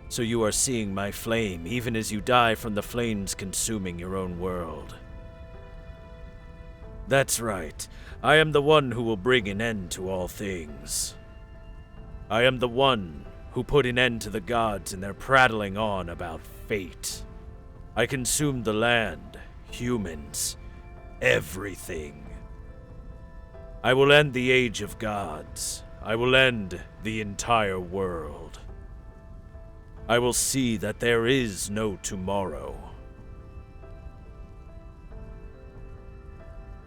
So you are seeing my flame even as you die from the flames consuming your own world. That's right. I am the one who will bring an end to all things. I am the one who put an end to the gods and their prattling on about fate. I consumed the land, humans, everything. I will end the age of gods. I will end the entire world. I will see that there is no tomorrow.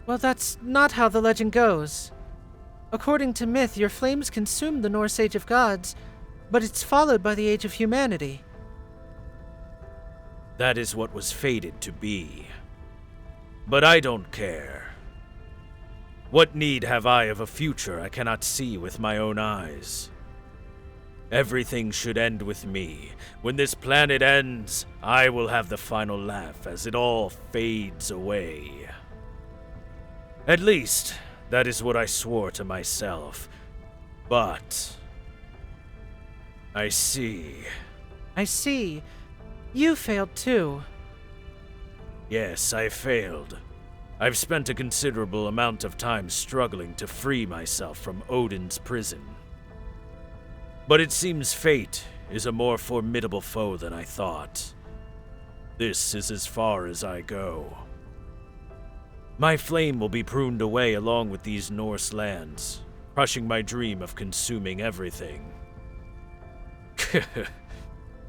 Well, that's not how the legend goes. According to myth, your flames consumed the Norse Age of Gods, but it's followed by the Age of Humanity. That is what was fated to be. But I don't care. What need have I of a future I cannot see with my own eyes? Everything should end with me. When this planet ends, I will have the final laugh as it all fades away. At least, that is what I swore to myself. But I see. I see. You failed too. Yes, I failed. I've spent a considerable amount of time struggling to free myself from Odin's prison. But it seems fate is a more formidable foe than I thought. This is as far as I go. My flame will be pruned away along with these Norse lands, crushing my dream of consuming everything.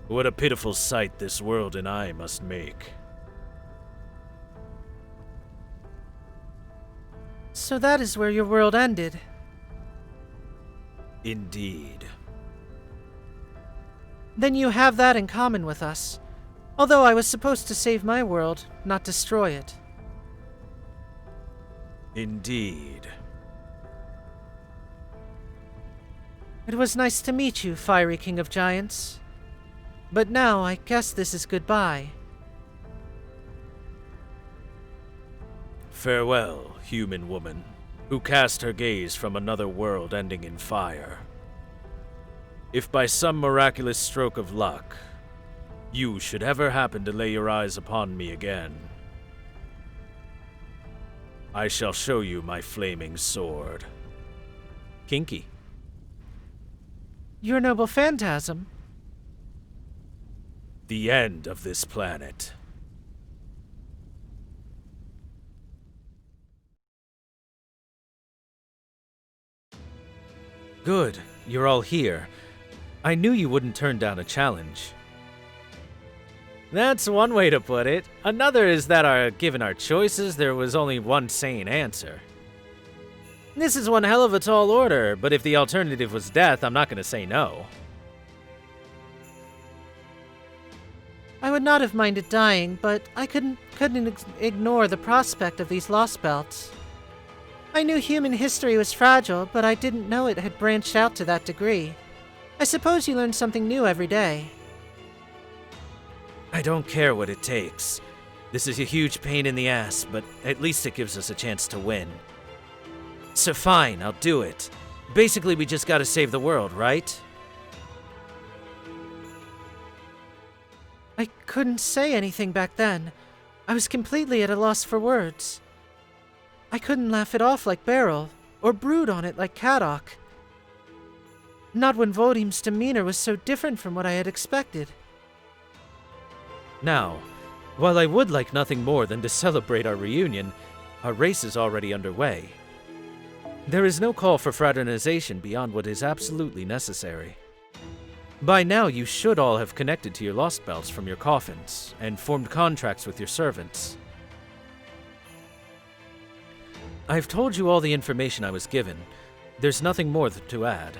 What a pitiful sight this world and I must make. So that is where your world ended. Indeed. Then you have that in common with us. Although I was supposed to save my world, not destroy it. Indeed. It was nice to meet you, Fiery King of Giants. But now, I guess this is goodbye. Farewell, human woman, who cast her gaze from another world ending in fire. If by some miraculous stroke of luck, you should ever happen to lay your eyes upon me again, I shall show you my flaming sword. Kinky. Your noble phantasm. The end of this planet. Good, you're all here. I knew you wouldn't turn down a challenge. That's one way to put it. Another is that given our choices, there was only one sane answer. This is one hell of a tall order, but if the alternative was death, I'm not going to say no. I would not have minded dying, but I couldn't ignore the prospect of these Lostbelts. I knew human history was fragile, but I didn't know it had branched out to that degree. I suppose you learn something new every day. I don't care what it takes. This is a huge pain in the ass, but at least it gives us a chance to win. So fine, I'll do it. Basically, we just gotta save the world, right? I couldn't say anything back then. I was completely at a loss for words. I couldn't laugh it off like Beryl, or brood on it like Kadok. Not when Vodim's demeanor was so different from what I had expected. Now, while I would like nothing more than to celebrate our reunion, our race is already underway. There is no call for fraternization beyond what is absolutely necessary. By now, you should all have connected to your Lostbelts from your coffins, and formed contracts with your servants. I've told you all the information I was given. There's nothing more to add.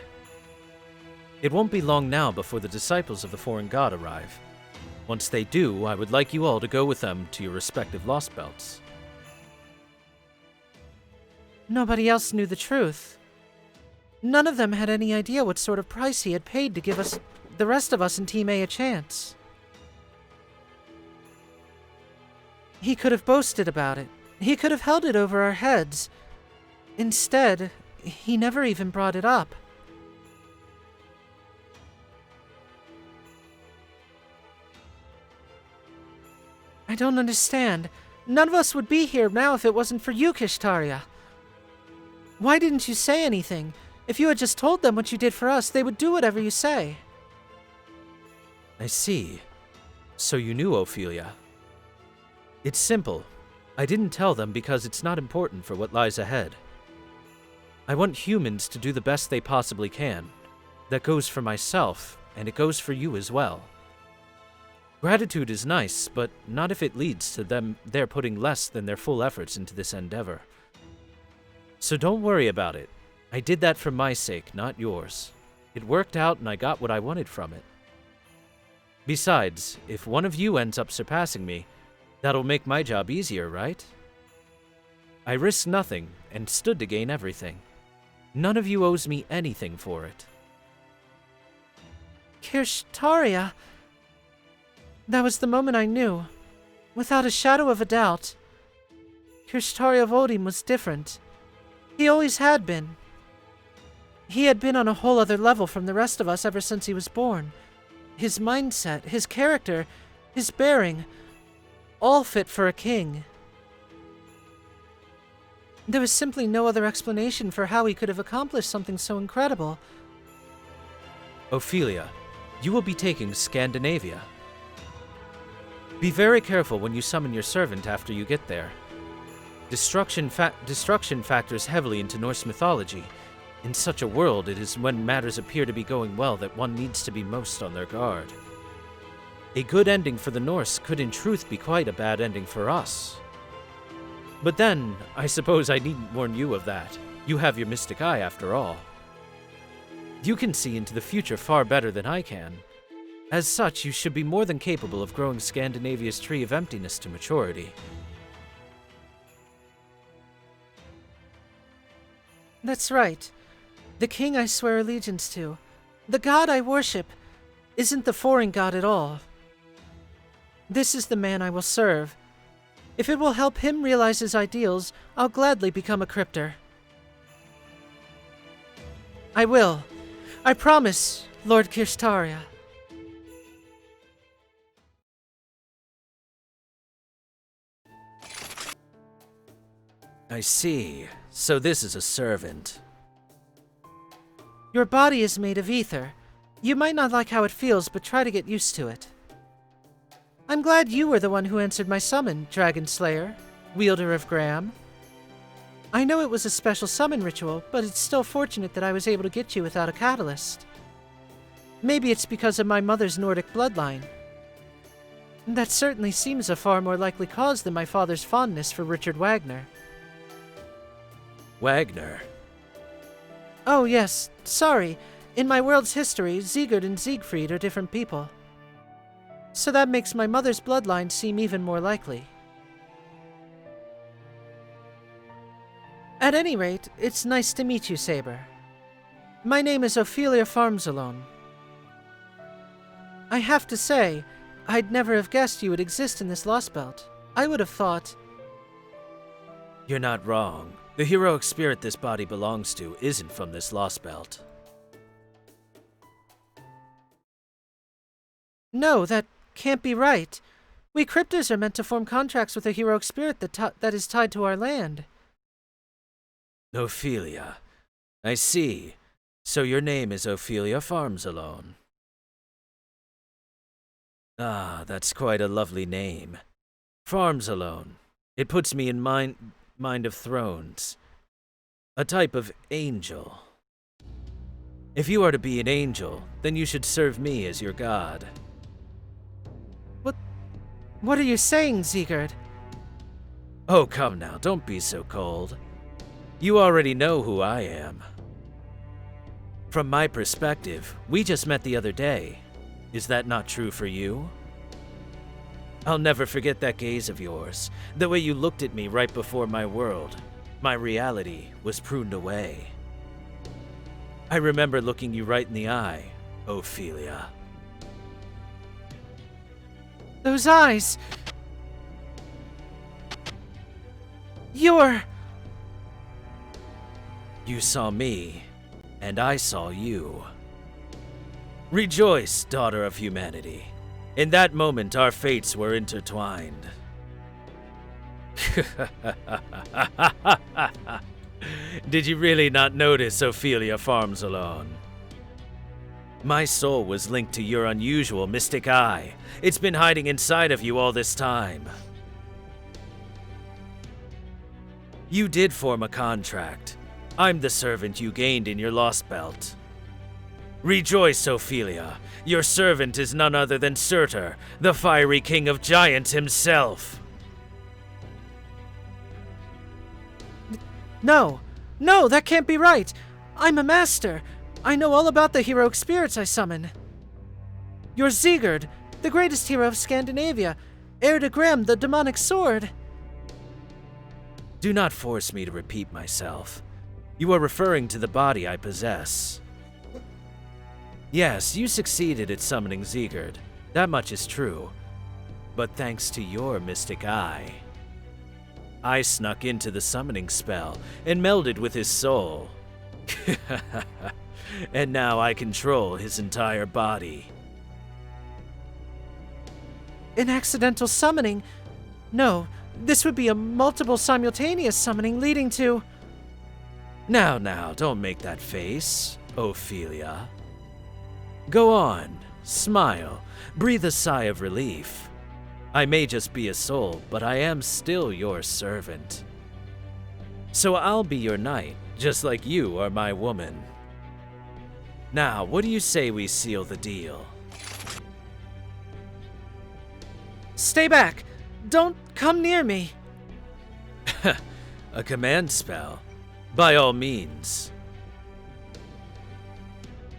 It won't be long now before the disciples of the foreign god arrive. Once they do, I would like you all to go with them to your respective Lostbelts. Nobody else knew the truth. None of them had any idea what sort of price he had paid to give us, the rest of us in Team A, a chance. He could have boasted about it. He could have held it over our heads. Instead, he never even brought it up. I don't understand. None of us would be here now if it wasn't for you, Kishtaria. Why didn't you say anything? If you had just told them what you did for us, they would do whatever you say. I see. So you knew Ophelia. It's simple. I didn't tell them because it's not important for what lies ahead. I want humans to do the best they possibly can. That goes for myself, and it goes for you as well. Gratitude is nice, but not if it leads to their putting less than their full efforts into this endeavor. So don't worry about it. I did that for my sake, not yours. It worked out and I got what I wanted from it. Besides, if one of you ends up surpassing me, that'll make my job easier, right? I risked nothing and stood to gain everything. None of you owes me anything for it. Kishtaria. That was the moment I knew. Without a shadow of a doubt. Kishtaria Vodim was different. He always had been. He had been on a whole other level from the rest of us ever since he was born. His mindset, his character, his bearing, all fit for a king. There was simply no other explanation for how he could have accomplished something so incredible. Ophelia, you will be taking Scandinavia. Be very careful when you summon your servant after you get there. Destruction factors heavily into Norse mythology. In such a world, it is when matters appear to be going well that one needs to be most on their guard. A good ending for the Norse could in truth be quite a bad ending for us. But then, I suppose I needn't warn you of that. You have your mystic eye after all. You can see into the future far better than I can. As such, you should be more than capable of growing Scandinavia's tree of emptiness to maturity. That's right. The king I swear allegiance to, the god I worship, isn't the foreign god at all. This is the man I will serve. If it will help him realize his ideals, I'll gladly become a cryptor. I will. I promise, Lord Kirstaria. I see. So this is a servant. Your body is made of ether. You might not like how it feels, but try to get used to it. I'm glad you were the one who answered my summon, Dragon Slayer, wielder of Graham. I know it was a special summon ritual, but it's still fortunate that I was able to get you without a catalyst. Maybe it's because of my mother's Nordic bloodline. That certainly seems a far more likely cause than my father's fondness for Richard Wagner. Wagner? Oh yes, sorry. In my world's history, Sigurd and Siegfried are different people. So that makes my mother's bloodline seem even more likely. At any rate, it's nice to meet you, Saber. My name is Ophelia Farmsalone. I have to say, I'd never have guessed you would exist in this Lostbelt. I would have thought... You're not wrong. The heroic spirit this body belongs to isn't from this Lostbelt. No, that can't be right. We cryptors are meant to form contracts with a heroic spirit that is tied to our land. Ophelia. I see. So your name is Ophelia Farmsalone. Ah, that's quite a lovely name. Farmsalone. It puts me in mind of thrones. A type of angel. If you are to be an angel, then you should serve me as your god. What are you saying, Sigurd? Oh, come now, don't be so cold. You already know who I am. From my perspective, we just met the other day. Is that not true for you? I'll never forget that gaze of yours, the way you looked at me right before my world. My reality was pruned away. I remember looking you right in the eye, Ophelia. Those eyes! You're... You saw me, and I saw you. Rejoice, daughter of humanity. In that moment, our fates were intertwined. Did you really not notice Ophelia Farmsalone? My soul was linked to your unusual mystic eye. It's been hiding inside of you all this time. You did form a contract. I'm the servant you gained in your Lostbelt. Rejoice, Ophelia. Your servant is none other than Surtur, the fiery king of giants himself. No, that can't be right. I'm a master. I know all about the heroic spirits I summon. You're Sigurd, the greatest hero of Scandinavia, heir to Graham, the demonic sword. Do not force me to repeat myself. You are referring to the body I possess. Yes, you succeeded at summoning Sigurd. That much is true. But thanks to your mystic eye, I snuck into the summoning spell and melded with his soul. And now I control his entire body. An accidental summoning? No, this would be a multiple simultaneous summoning leading to... Now, don't make that face, Ophelia. Go on, smile, breathe a sigh of relief. I may just be a soul, but I am still your servant. So I'll be your knight, just like you are my woman. Now, what do you say we seal the deal? Stay back! Don't come near me! A command spell? By all means.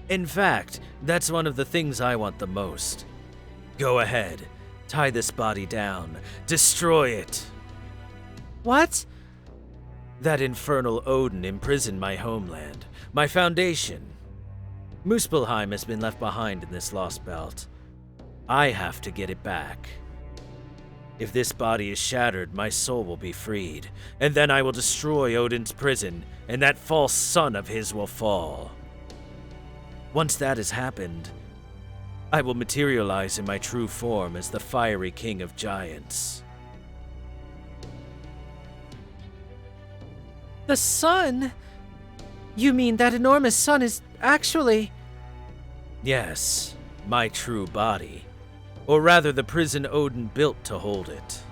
In fact, that's one of the things I want the most. Go ahead, tie this body down, destroy it. What? That infernal Odin imprisoned my homeland, my foundation. Muspelheim has been left behind in this lost belt. I have to get it back. If this body is shattered, my soul will be freed, and then I will destroy Odin's prison, and that false son of his will fall. Once that has happened, I will materialize in my true form as the fiery king of giants. The sun? You mean that enormous sun is actually... Yes, my true body. Or rather, the prison Odin built to hold it.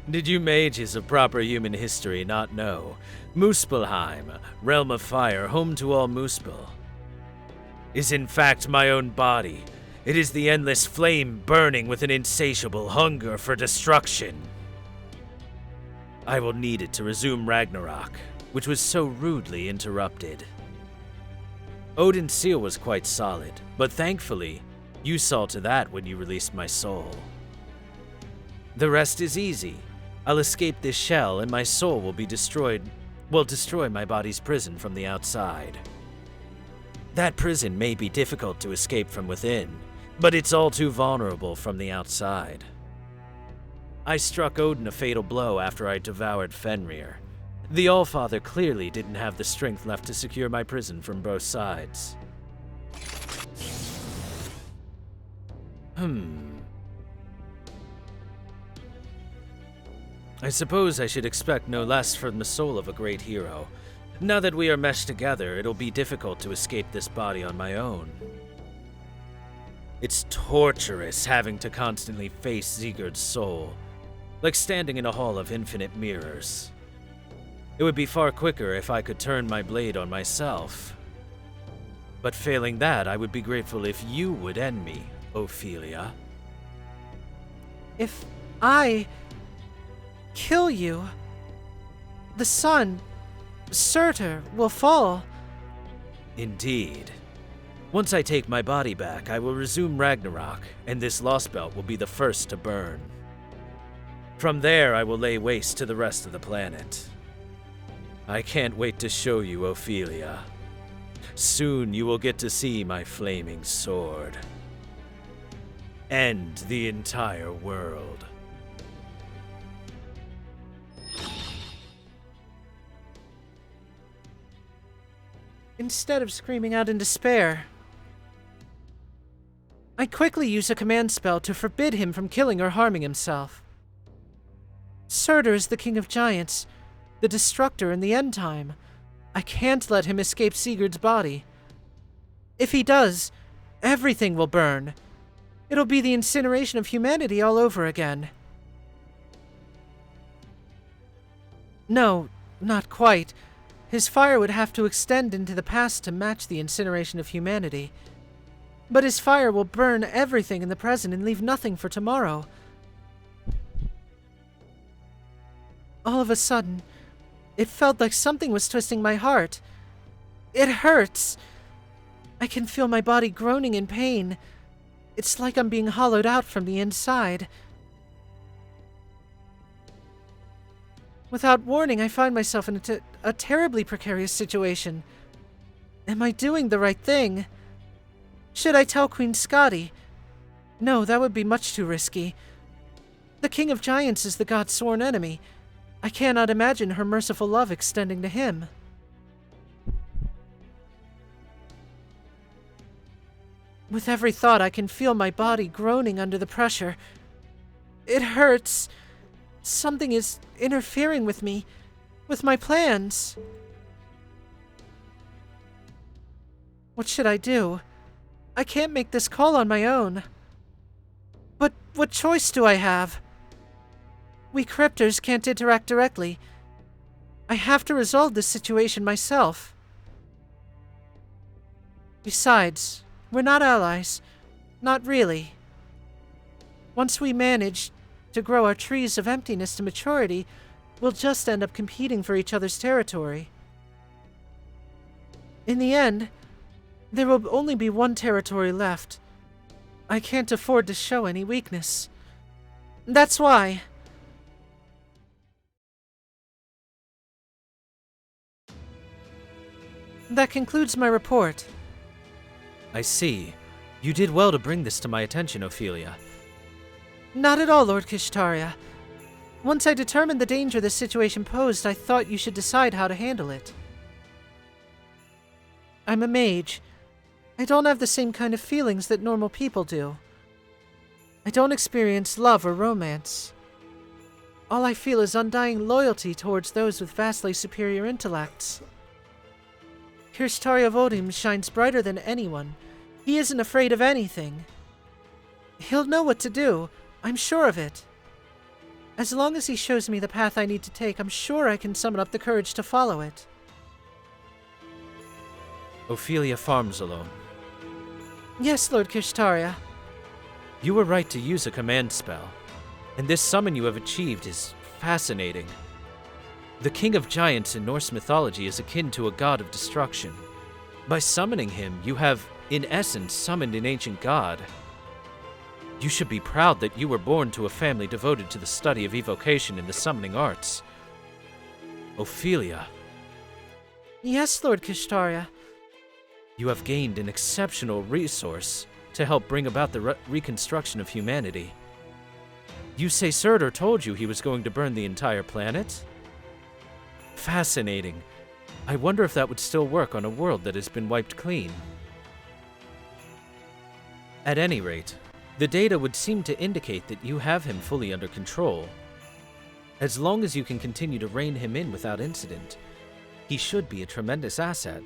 Did you mages of proper human history not know? Muspelheim, realm of fire, home to all Muspel, is in fact my own body. It is the endless flame burning with an insatiable hunger for destruction. I will need it to resume Ragnarok, which was so rudely interrupted. Odin's seal was quite solid, but thankfully, you saw to that when you released my soul. The rest is easy. I'll escape this shell and my soul will be destroyed, will destroy my body's prison from the outside. That prison may be difficult to escape from within, but it's all too vulnerable from the outside. I struck Odin a fatal blow after I devoured Fenrir. The Allfather clearly didn't have the strength left to secure my prison from both sides. I suppose I should expect no less from the soul of a great hero. Now that we are meshed together, it'll be difficult to escape this body on my own. It's torturous having to constantly face Sigurd's soul, like standing in a hall of infinite mirrors. It would be far quicker if I could turn my blade on myself. But failing that, I would be grateful if you would end me, Ophelia. If I kill you, the sun, Surtur, will fall. Indeed. Once I take my body back, I will resume Ragnarok, and this lost belt will be the first to burn. From there, I will lay waste to the rest of the planet. I can't wait to show you, Ophelia. Soon you will get to see my flaming sword. End the entire world. Instead of screaming out in despair, I quickly use a command spell to forbid him from killing or harming himself. Surtur is the king of giants, the destructor in the end time. I can't let him escape Sigurd's body. If he does, everything will burn. It'll be the incineration of humanity all over again. No, not quite. His fire would have to extend into the past to match the incineration of humanity. But his fire will burn everything in the present and leave nothing for tomorrow. All of a sudden, it felt like something was twisting my heart. It hurts. I can feel my body groaning in pain. It's like I'm being hollowed out from the inside. Without warning, I find myself in a terribly precarious situation. Am I doing the right thing? Should I tell Queen Skadi? No, that would be much too risky. The King of Giants is the god's sworn enemy. I cannot imagine her merciful love extending to him. With every thought, I can feel my body groaning under the pressure. It hurts. Something is interfering with me, with my plans. What should I do? I can't make this call on my own. But what choice do I have? We cryptors can't interact directly. I have to resolve this situation myself. Besides, we're not allies. Not really. Once we manage to grow our trees of emptiness to maturity, we'll just end up competing for each other's territory. In the end, there will only be one territory left. I can't afford to show any weakness. That's why. That concludes my report. I see. You did well to bring this to my attention, Ophelia. Not at all, Lord Kishtaria. Once I determined the danger this situation posed, I thought you should decide how to handle it. I'm a mage. I don't have the same kind of feelings that normal people do. I don't experience love or romance. All I feel is undying loyalty towards those with vastly superior intellects. Kishtaria Vodim shines brighter than anyone. He isn't afraid of anything. He'll know what to do. I'm sure of it. As long as he shows me the path I need to take, I'm sure I can summon up the courage to follow it. Ophelia farms alone. Yes, Lord Kishtaria. You were right to use a command spell, and this summon you have achieved is fascinating. The King of Giants in Norse mythology is akin to a god of destruction. By summoning him, you have, in essence, summoned an ancient god. You should be proud that you were born to a family devoted to the study of evocation and the summoning arts. Ophelia. Yes, Lord Kishtaria. You have gained an exceptional resource to help bring about the reconstruction of humanity. You say Surtur told you he was going to burn the entire planet? Fascinating. I wonder if that would still work on a world that has been wiped clean. At any rate, the data would seem to indicate that you have him fully under control. As long as you can continue to rein him in without incident, he should be a tremendous asset.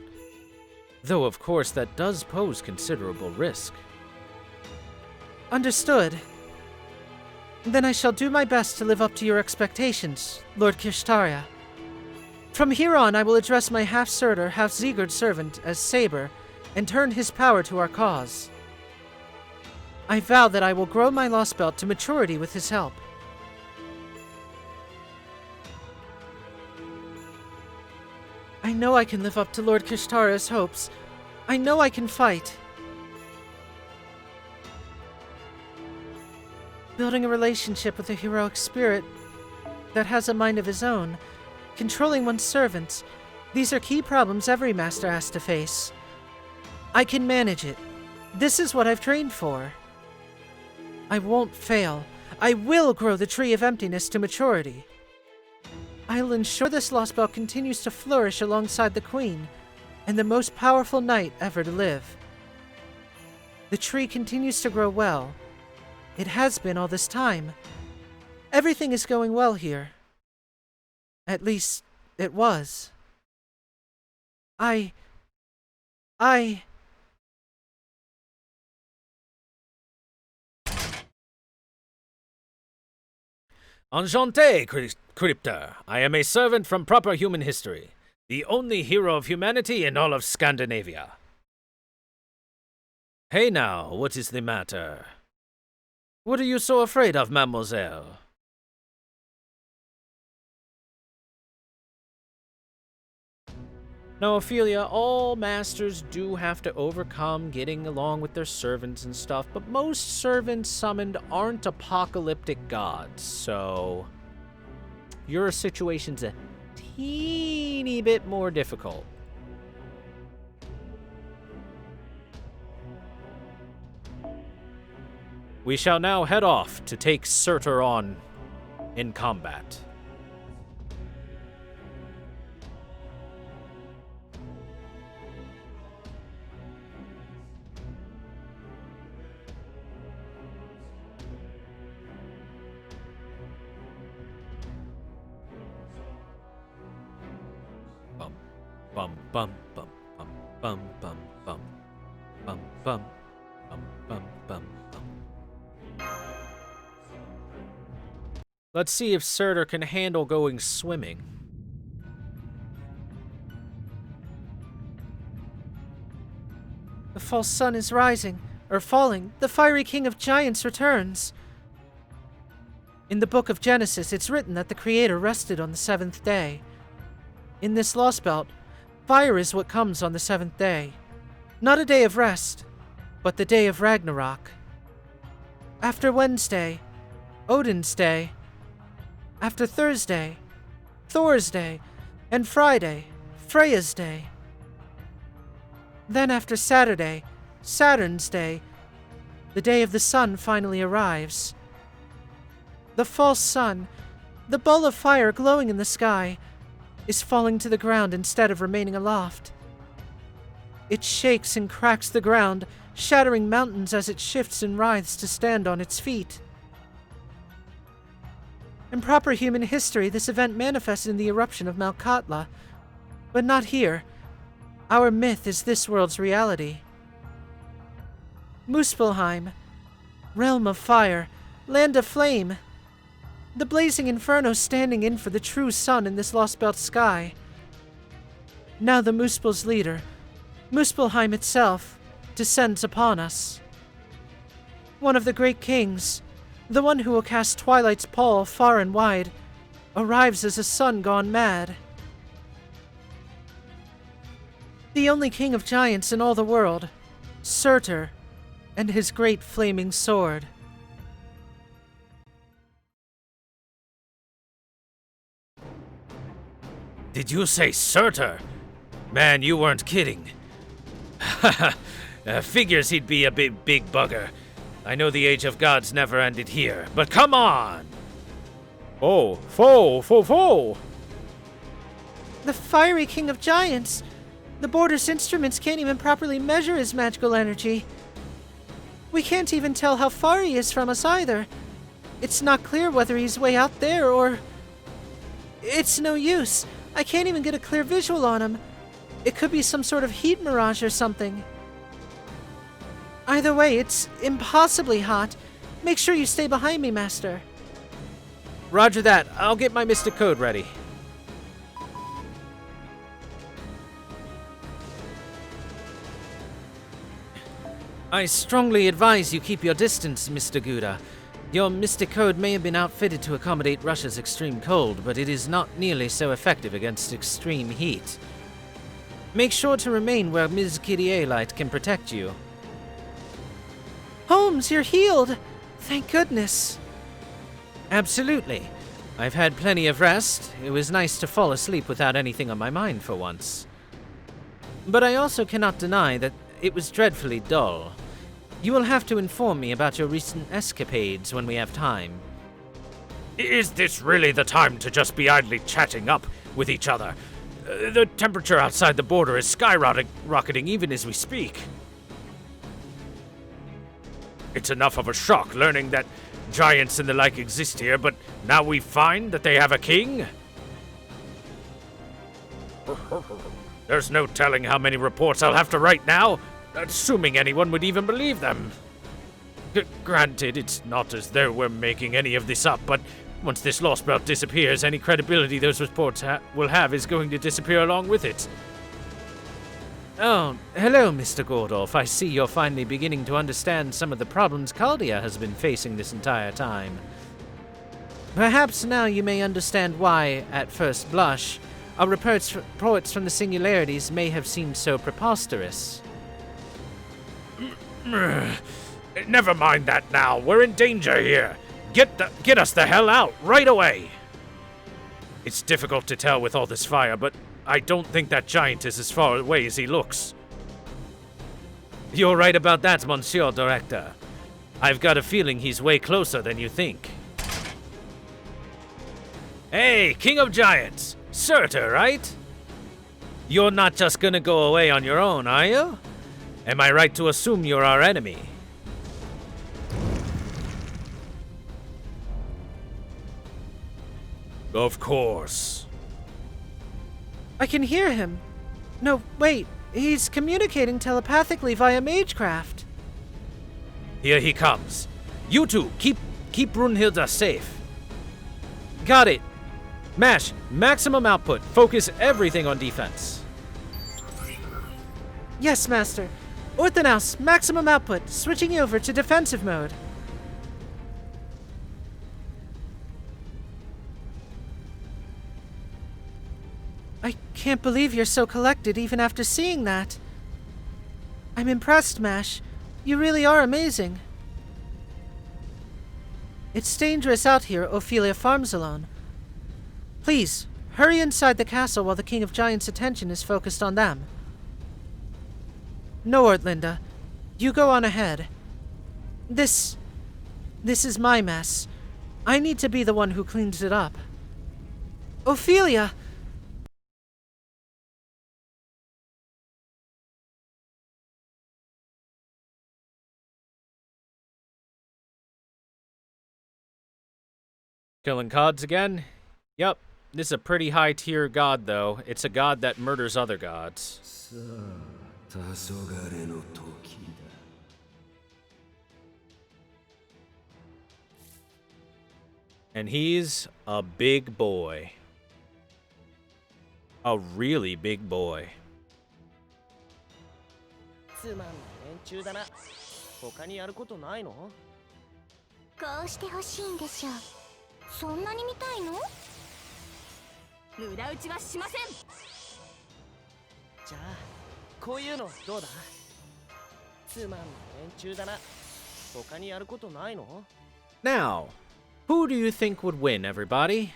Though, of course, that does pose considerable risk. Understood. Then I shall do my best to live up to your expectations, Lord Kishtaria. From here on, I will address my half-Surtur, half-Sigurd servant as Saber, and turn his power to our cause. I vow that I will grow my Lostbelt to maturity with his help. I know I can live up to Lord Kishtaria's hopes. I know I can fight. Building a relationship with a heroic spirit that has a mind of his own, controlling one's servants, these are key problems every master has to face. I can manage it. This is what I've trained for. I won't fail. I will grow the Tree of Emptiness to maturity. I'll ensure this Lostbelt continues to flourish alongside the Queen and the most powerful knight ever to live. The tree continues to grow well. It has been all this time. Everything is going well here. At least, it was. Enchanté, Cryptor. I am a servant from proper human history, the only hero of humanity in all of Scandinavia. Hey now, what is the matter? What are you so afraid of, mademoiselle? Now, Ophelia, all masters do have to overcome getting along with their servants and stuff, but most servants summoned aren't apocalyptic gods, so your situation's a teeny bit more difficult. We shall now head off to take Surtur on in combat. Bum bum bum bum bum bum bum bum bum bum bum bum bum. Let's see if Surtur can handle going swimming. The false sun is rising, or falling. The fiery king of giants returns. In the book of Genesis, it's written that the Creator rested on the seventh day. In this Lostbelt, fire is what comes on the seventh day. Not a day of rest, but the day of Ragnarok. After Wednesday, Odin's day. After Thursday, Thor's day. And Friday, Freya's day. Then after Saturday, Saturn's day, the day of the sun finally arrives. The false sun, the ball of fire glowing in the sky, is falling to the ground instead of remaining aloft. It shakes and cracks the ground, shattering mountains as it shifts and writhes to stand on its feet. In proper human history, this event manifested in the eruption of Mount Katla, but not here. Our myth is this world's reality. Muspelheim, realm of fire, land of flame. The blazing inferno standing in for the true sun in this Lostbelt sky. Now the Muspel's leader, Muspelheim itself, descends upon us. One of the great kings, the one who will cast Twilight's pall far and wide, arrives as a sun gone mad. The only king of giants in all the world, Surtur, and his great flaming sword. Did you say Surtur? Man, you weren't kidding. Figures he'd be a big bugger. I know the Age of Gods never ended here, but come on! Oh, foe! The fiery king of giants! The Border's instruments can't even properly measure his magical energy. We can't even tell how far he is from us either. It's not clear whether he's way out there or... It's no use. I can't even get a clear visual on him. It could be some sort of heat mirage or something. Either way, it's impossibly hot. Make sure you stay behind me, Master. Roger that. I'll get my Mystic Code ready. I strongly advise you keep your distance, Mr. Gouda. Your Mystic Code may have been outfitted to accommodate Russia's extreme cold, but it is not nearly so effective against extreme heat. Make sure to remain where Ms. Kyrielite can protect you. Holmes, you're healed! Thank goodness. Absolutely. I've had plenty of rest. It was nice to fall asleep without anything on my mind for once. But I also cannot deny that it was dreadfully dull. You will have to inform me about your recent escapades when we have time. Is this really the time to just be idly chatting up with each other? The temperature outside the border is skyrocketing even as we speak. It's enough of a shock learning that giants and the like exist here, but now we find that they have a king? There's no telling how many reports I'll have to write now, assuming anyone would even believe them. Granted, it's not as though we're making any of this up, but once this Lostbelt disappears, any credibility those reports will have is going to disappear along with it. Oh, hello, Mr. Gordolf. I see you're finally beginning to understand some of the problems Caldia has been facing this entire time. Perhaps now you may understand why, at first blush, our reports from the singularities may have seemed so preposterous. Never mind that now. We're in danger here. Get us the hell out, right away. It's difficult to tell with all this fire, but I don't think that giant is as far away as he looks. You're right about that, Monsieur Director. I've got a feeling he's way closer than you think. Hey, King of Giants! Surtur, right? You're not just gonna go away on your own, are you? Am I right to assume you're our enemy? Of course. I can hear him. No, wait. He's communicating telepathically via magecraft. Here he comes. You two, keep Brunhilde safe. Got it. Mash, maximum output. Focus everything on defense. Yes, Master. Orthonaus, maximum output. Switching over to defensive mode. I can't believe you're so collected even after seeing that. I'm impressed, Mash. You really are amazing. It's dangerous out here, Ophelia farms alone. Please, hurry inside the castle while the King of Giants' attention is focused on them. No, Ortlinda. You go on ahead. This is my mess. I need to be the one who cleans it up. Ophelia! Killing gods again? Yep. This is a pretty high tier god, though. It's a god that murders other gods. And he's a big boy. A really big boy. つまんない連中だな。他にやることないの？こうしてほしいんでしょう。そんなに見たいの？無駄打ちはしません。じゃあこういうのどうだ？つまんない連中だな。他にやることないの？ Now, who do you think would win, everybody?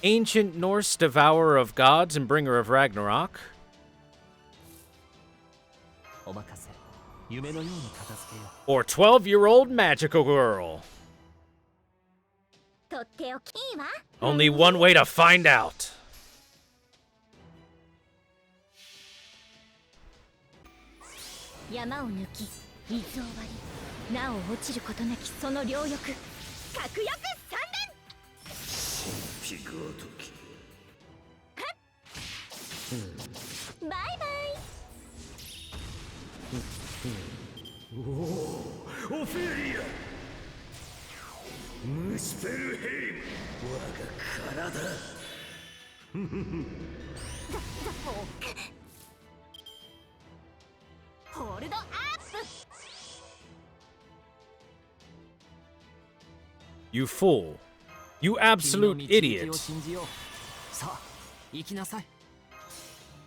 Ancient Norse devourer of gods and bringer of Ragnarok? お任せ。夢のように片付けよう。 Or 12-year-old magical girl? とっておきいいわ。 Only one way to find out. 山を抜き、水を割り、なお落ちることなきその両翼、格翼三連。バイバイ。オフェリアムスペルヘイム我が体ホールドアップ。 You fool. You absolute 君の導き idiot. を信じよう。さあ、行きなさい。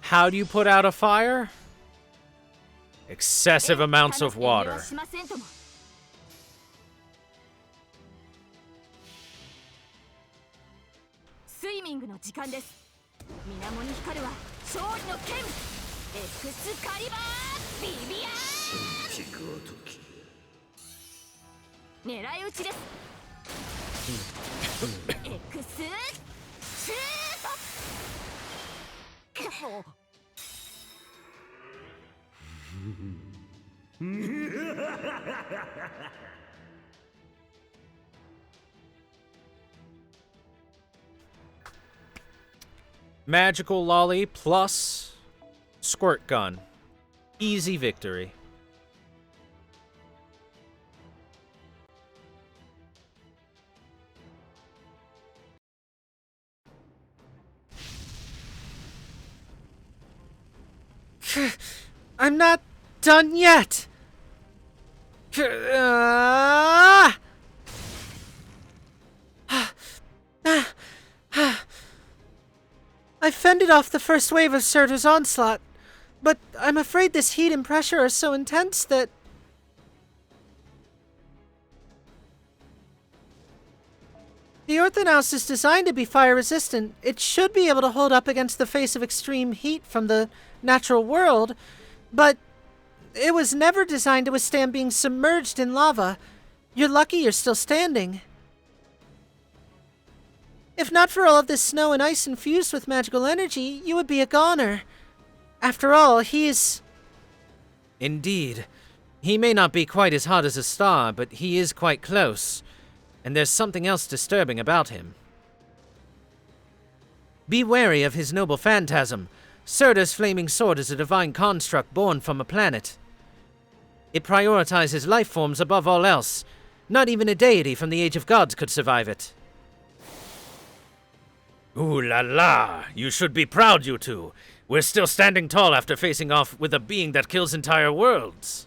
How do you put out a fire? Excessive amounts of water. しませんとも。スイミングの時間です。水面に光るは勝利の剣。エクスカリバービビアー。狙い撃ちです。エクスシュート。 Magical lolly plus squirt gun. Easy victory. I'm not done yet. I fended off the first wave of Surtur's onslaught, but I'm afraid this heat and pressure are so intense that... The Orthonaus is designed to be fire-resistant. It should be able to hold up against the face of extreme heat from the natural world, but it was never designed to withstand being submerged in lava. You're lucky you're still standing. If not for all of this snow and ice infused with magical energy, you would be a goner. After all, he's... Indeed. He may not be quite as hot as a star, but he is quite close. And there's something else disturbing about him. Be wary of his noble phantasm. Surtur's flaming sword is a divine construct born from a planet. It prioritizes life forms above all else, Not even a deity from the Age of Gods could survive it. Ooh la la! You should be proud, you two. We're still standing tall after facing off with a being that kills entire worlds.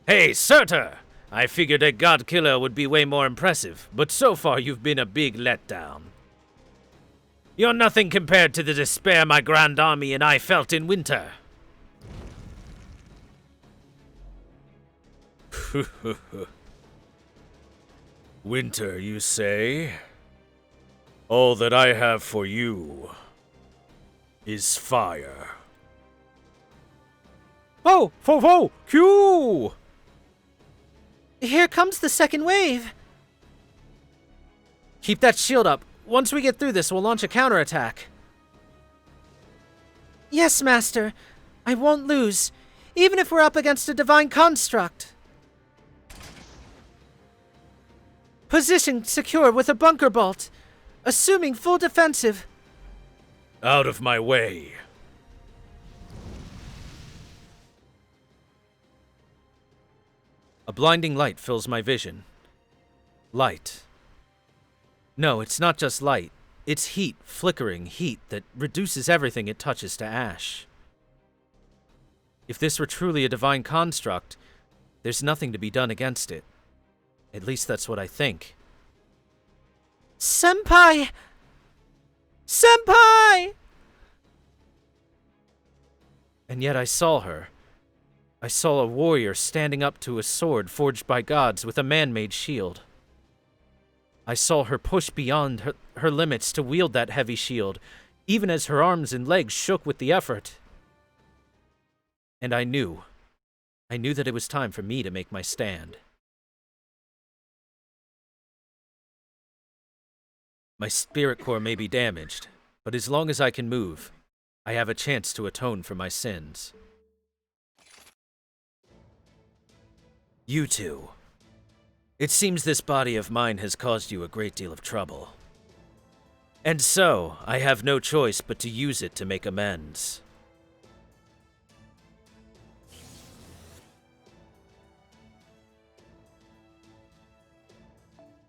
Hey, Surtur! I figured a god killer would be way more impressive, but so far you've been a big letdown. You're nothing compared to the despair my grand army and I felt in winter. Winter, you say? All that I have for you is fire. Oh, whoa, Q! Here comes the second wave. Keep that shield up. Once we get through this, we'll launch a counterattack. Yes, Master. I won't lose, even if we're up against a divine construct. Position secure with a bunker bolt. Assuming full defensive. Out of my way. A blinding light fills my vision. Light. No, it's not just light. It's heat, flickering heat that reduces everything it touches to ash. If this were truly a divine construct, there's nothing to be done against it. At least that's what I think. Senpai! Senpai! And yet I saw her. I saw a warrior standing up to a sword forged by gods with a man-made shield. I saw her push beyond her limits to wield that heavy shield, even as her arms and legs shook with the effort. And I knew that it was time for me to make my stand. My spirit core may be damaged, but as long as I can move, I have a chance to atone for my sins. You two. It seems this body of mine has caused you a great deal of trouble. And so, I have no choice but to use it to make amends.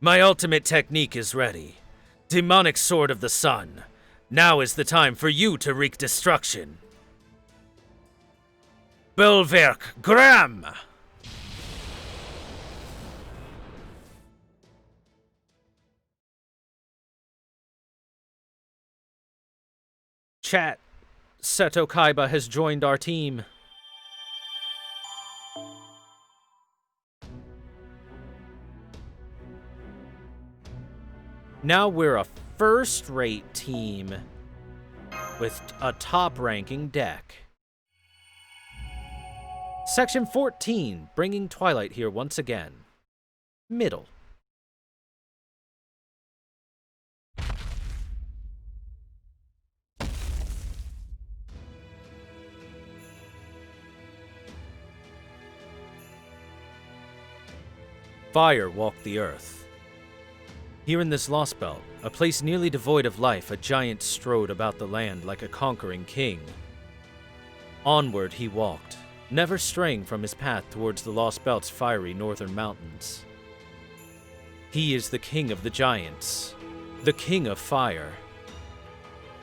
My ultimate technique is ready. Demonic Sword of the Sun. Now is the time for you to wreak destruction. Belwerk Gram! Chat, Seto Kaiba has joined our team. Now we're a first-rate team with a top-ranking deck. Section 14, bringing Twilight here once again. Middle. Fire walked the earth. Here in this Lostbelt, a place nearly devoid of life, a giant strode about the land like a conquering king. Onward he walked, never straying from his path towards the Lostbelt's fiery northern mountains. He is the king of the giants, the king of fire.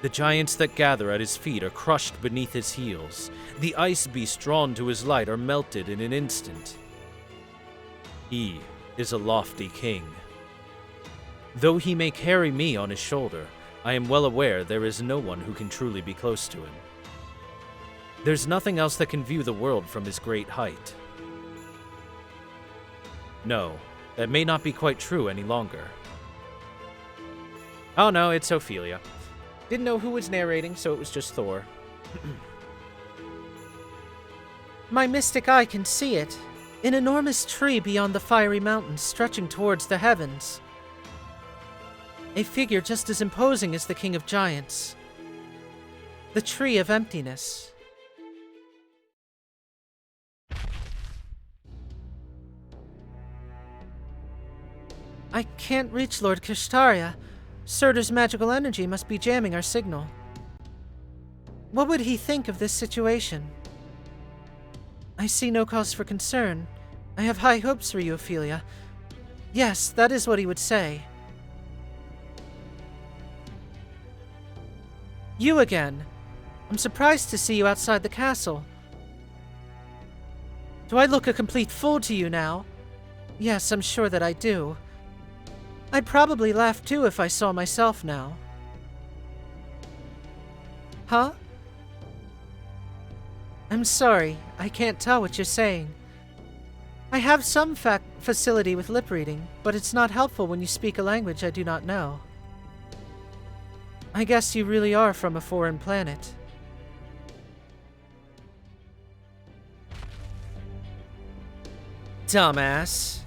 The giants that gather at his feet are crushed beneath his heels. The ice beasts drawn to his light are melted in an instant. He is a lofty king. Though he may carry me on his shoulder, I am well aware there is no one who can truly be close to him. There's nothing else that can view the world from his great height. No, that may not be quite true any longer. Oh no, it's Ophelia. Didn't know who was narrating, so it was just Thor. My mystic eye can see it. An enormous tree beyond the fiery mountains stretching towards the heavens. A figure just as imposing as the King of Giants. The Tree of Emptiness. I can't reach Lord Kishtaria. Surtur's magical energy must be jamming our signal. What would he think of this situation? I see no cause for concern. I have high hopes for you, Ophelia. Yes, that is what he would say. You again. I'm surprised to see you outside the castle. Do I look a complete fool to you now? Yes, I'm sure that I do. I'd probably laugh too if I saw myself now. Huh? I'm sorry, I can't tell what you're saying. I have some facility with lip reading, but it's not helpful when you speak a language I do not know. I guess you really are from a foreign planet. Dumbass.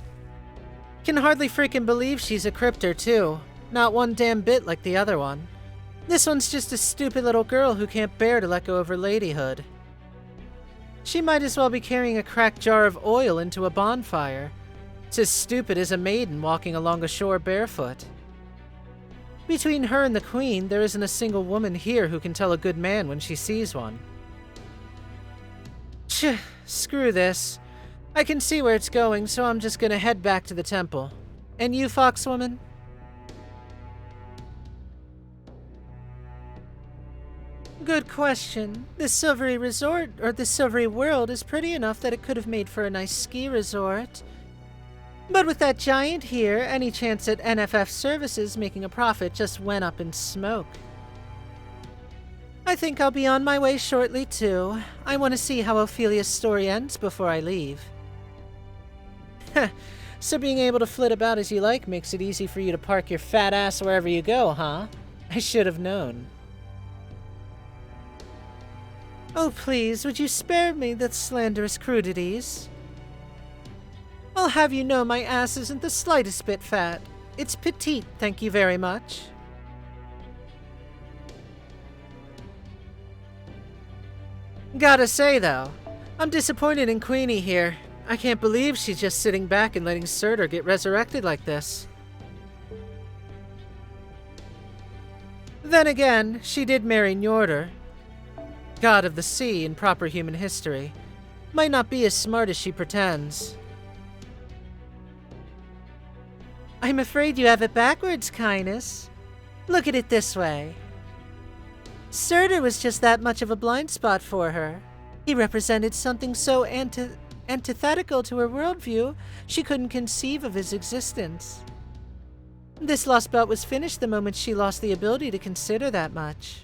Can hardly freaking believe she's a crypter, too. Not one damn bit like the other one. This one's just a stupid little girl who can't bear to let go of her ladyhood. She might as well be carrying a cracked jar of oil into a bonfire. It's as stupid as a maiden walking along a shore barefoot. Between her and the Queen, there isn't a single woman here who can tell a good man when she sees one. Screw this. I can see where it's going, so I'm just gonna head back to the temple. And you, Foxwoman? Good question. This silvery resort, or this silvery world, is pretty enough that it could have made for a nice ski resort. But with that giant here, any chance at NFF services making a profit just went up in smoke. I think I'll be on my way shortly, too. I want to see how Ophelia's story ends before I leave. So being able to flit about as you like makes it easy for you to park your fat ass wherever you go, huh? I should have known. Oh, please, would you spare me the slanderous crudities? I'll have you know my ass isn't the slightest bit fat. It's petite, thank you very much. Gotta say, though, I'm disappointed in Queenie here. I can't believe she's just sitting back and letting Surtur get resurrected like this. Then again, she did marry Njordur, god of the sea in proper human history. Might not be as smart as she pretends. I'm afraid you have it backwards, Kindness. Look at it this way. Surtur was just that much of a blind spot for her. He represented something so antithetical to her worldview, she couldn't conceive of his existence. This lost belt was finished the moment she lost the ability to consider that much.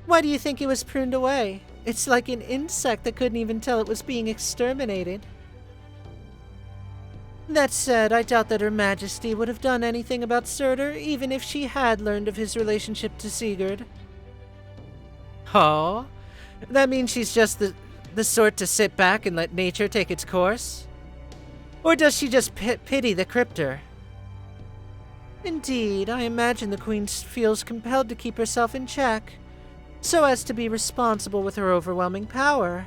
Why do you think it was pruned away? It's like an insect that couldn't even tell it was being exterminated. That said, I doubt that Her Majesty would have done anything about Surtur, even if she had learned of his relationship to Sigurd. Oh? That means she's just the sort to sit back and let nature take its course? Or does she just pity the crypter? Indeed, I imagine the Queen feels compelled to keep herself in check, so as to be responsible with her overwhelming power.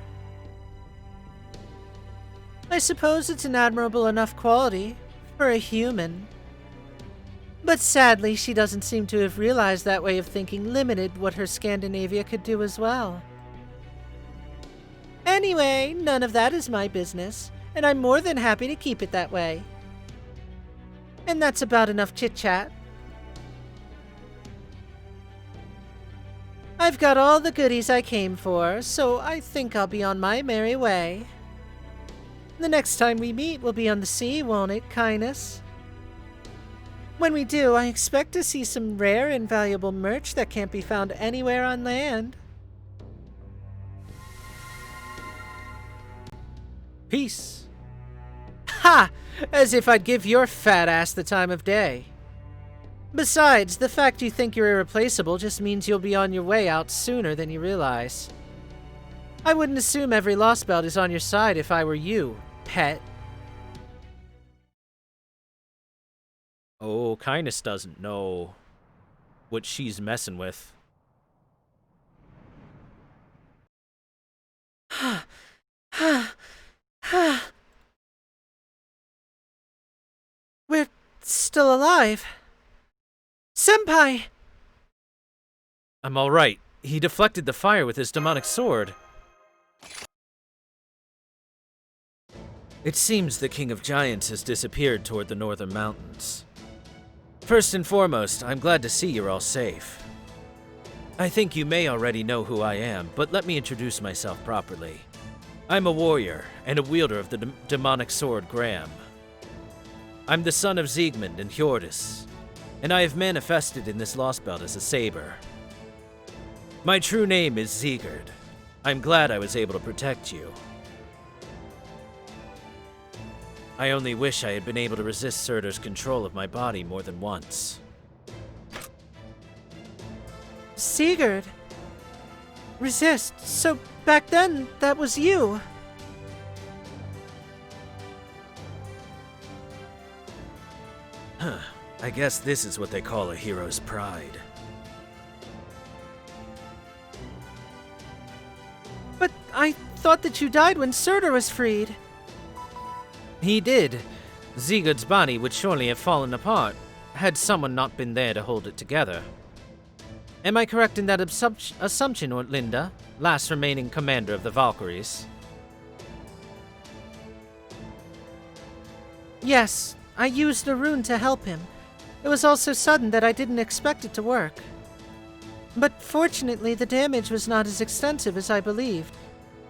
I suppose it's an admirable enough quality for a human. But sadly, she doesn't seem to have realized that way of thinking limited what her Scandinavia could do as well. Anyway, none of that is my business, and I'm more than happy to keep it that way. And that's about enough chit-chat. I've got all the goodies I came for, so I think I'll be on my merry way. The next time we meet will be on the sea, won't it, Kindness? When we do, I expect to see some rare and valuable merch that can't be found anywhere on land. Peace. Ha! As if I'd give your fat ass the time of day. Besides, the fact you think you're irreplaceable just means you'll be on your way out sooner than you realize. I wouldn't assume every lost belt is on your side if I were you, pet. Oh, Kindness doesn't know what she's messing with. We're still alive. Senpai! I'm all right. He deflected the fire with his demonic sword. It seems the King of Giants has disappeared toward the northern mountains. First and foremost, I'm glad to see you're all safe. I think you may already know who I am, but let me introduce myself properly. I'm a warrior and a wielder of the demonic sword Graham. I'm the son of Siegmund and Hjordis, and I have manifested in this Lostbelt as a saber. My true name is Sigurd. I'm glad I was able to protect you. I only wish I had been able to resist Surtur's control of my body more than once. Sigurd. Resist. So back then, that was you. I guess this is what they call a hero's pride. But I thought that you died when Surtur was freed. He did. Sigurd's body would surely have fallen apart, had someone not been there to hold it together. Am I correct in that assumption, Linda, last remaining commander of the Valkyries? Yes, I used a rune to help him. It was all so sudden that I didn't expect it to work. But fortunately, the damage was not as extensive as I believed.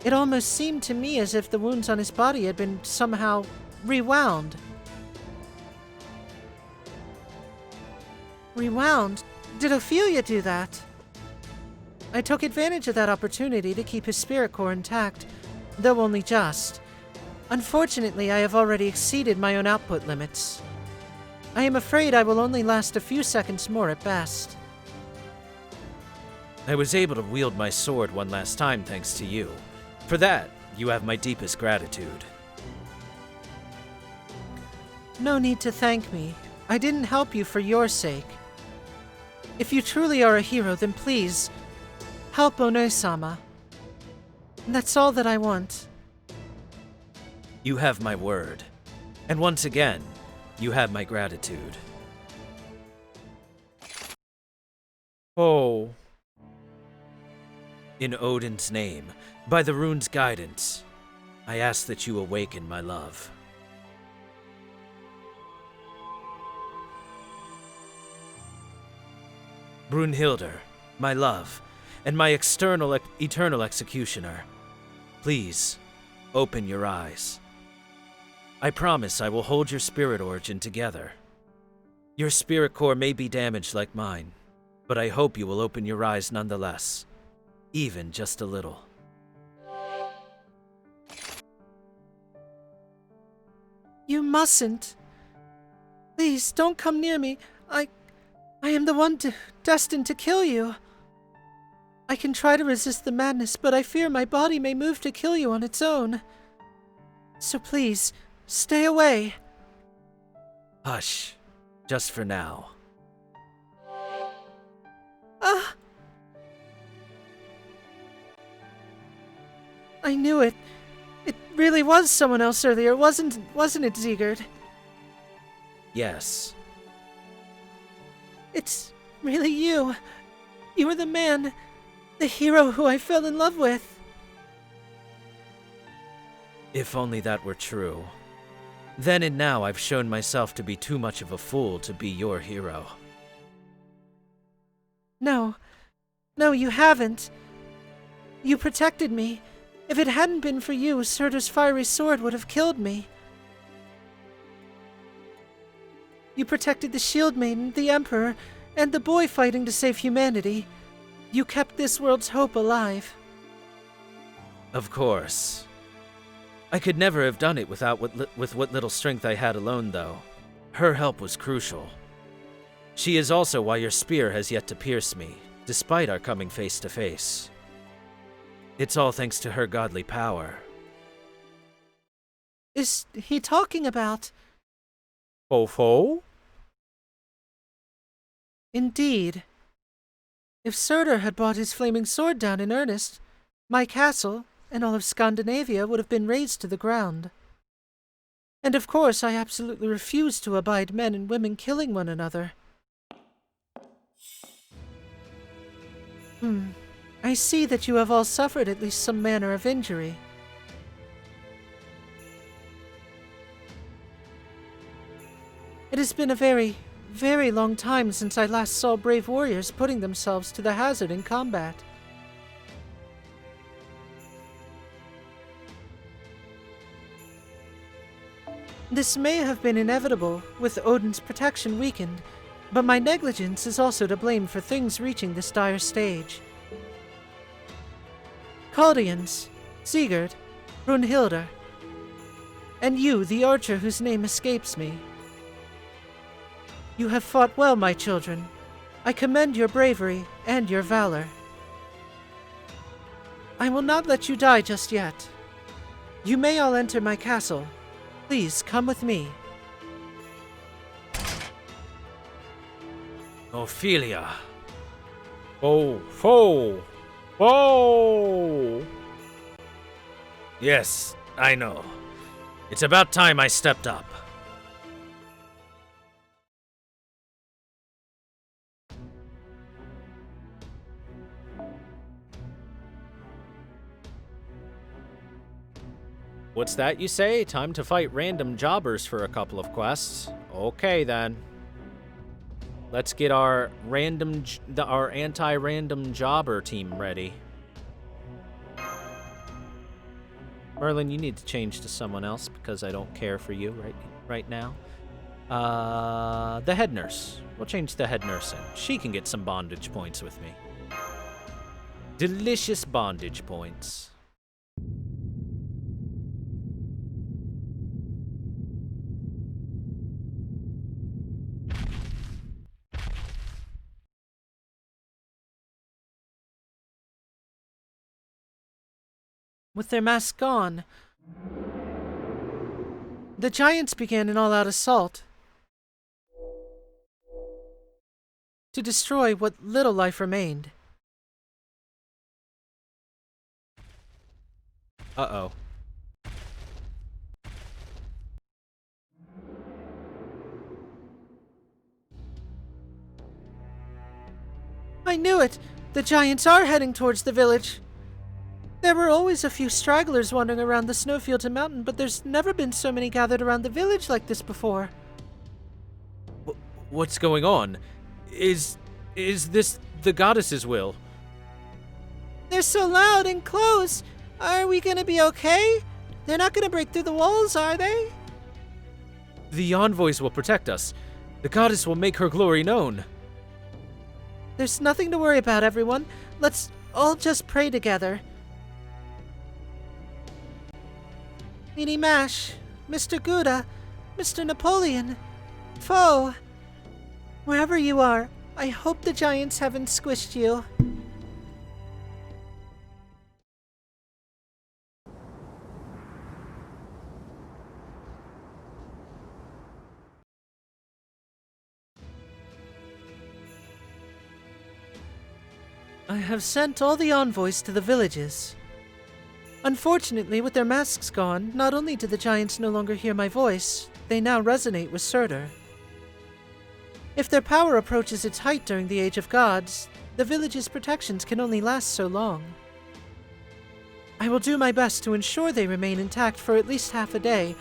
It almost seemed to me as if the wounds on his body had been somehow rewound. Rewound? Did Ophelia do that? I took advantage of that opportunity to keep his spirit core intact, though only just. Unfortunately, I have already exceeded my own output limits. I am afraid I will only last a few seconds more at best. I was able to wield my sword one last time thanks to you. For that, you have my deepest gratitude. No need to thank me. I didn't help you for your sake. If you truly are a hero, then please, help Ono-sama. That's all that I want. You have my word. And once again, you have my gratitude. Oh. In Odin's name, by the rune's guidance, I ask that you awaken my love. Brunhilder, my love, and my eternal executioner, please, open your eyes. I promise I will hold your spirit origin together. Your spirit core may be damaged like mine, but I hope you will open your eyes nonetheless, even just a little. You mustn't. Please, don't come near me. I am the one destined to kill you. I can try to resist the madness, but I fear my body may move to kill you on its own. So please, stay away. Hush, just for now. Ah! I knew it. It really was someone else earlier, wasn't it, Sigurd? Yes. It's really you. You were the man, the hero who I fell in love with. If only that were true. Then and now I've shown myself to be too much of a fool to be your hero. No, you haven't. You protected me. If it hadn't been for you, Surtur's fiery sword would have killed me. You protected the Shield Maiden, the Emperor, and the boy fighting to save humanity. You kept this world's hope alive. Of course. I could never have done it with what little strength I had alone, though. Her help was crucial. She is also why your spear has yet to pierce me, despite our coming face to face. It's all thanks to her godly power. Is he talking about... Fofo? Indeed. If Surtur had brought his flaming sword down in earnest, my castle and all of Scandinavia would have been razed to the ground. And of course I absolutely refuse to abide men and women killing one another. I see that you have all suffered at least some manner of injury. has been a very, very long time since I last saw brave warriors putting themselves to the hazard in combat. This may have been inevitable, with Odin's protection weakened, but my negligence is also to blame for things reaching this dire stage. Chaldeans, Sigurd, Brunhilde, and you, the archer whose name escapes me. You have fought well, my children. I commend your bravery and your valor. I will not let you die just yet. You may all enter my castle. Please come with me. Ophelia. Oh, foe. Whoa! Yes, I know. It's about time I stepped up. What's that you say? Time to fight random jobbers for a couple of quests. Okay then. Let's get our our anti-random jobber team ready. Merlin, you need to change to someone else because I don't care for you right now. The head nurse. We'll change the head nurse in. She can get some bondage points with me. Delicious bondage points. With their masks gone, the giants began an all-out assault to destroy what little life remained. Uh-oh. I knew it! The giants are heading towards the village. There were always a few stragglers wandering around the snowfield and mountain, but there's never been so many gathered around the village like this before. What's going on? Is this the goddess's will? They're so loud and close. Are we gonna be okay? They're not gonna break through the walls, are they? The envoys will protect us. The goddess will make her glory known. There's nothing to worry about, everyone. Let's all just pray together. Meaty Mash, Mr. Gouda, Mr. Napoleon, Foe. Wherever you are, I hope the giants haven't squished you. I have sent all the envoys to the villages. Unfortunately, with their masks gone, not only do the giants no longer hear my voice, they now resonate with Surtur. If their power approaches its height during the Age of Gods, the village's protections can only last so long. I will do my best to ensure they remain intact for at least half a day,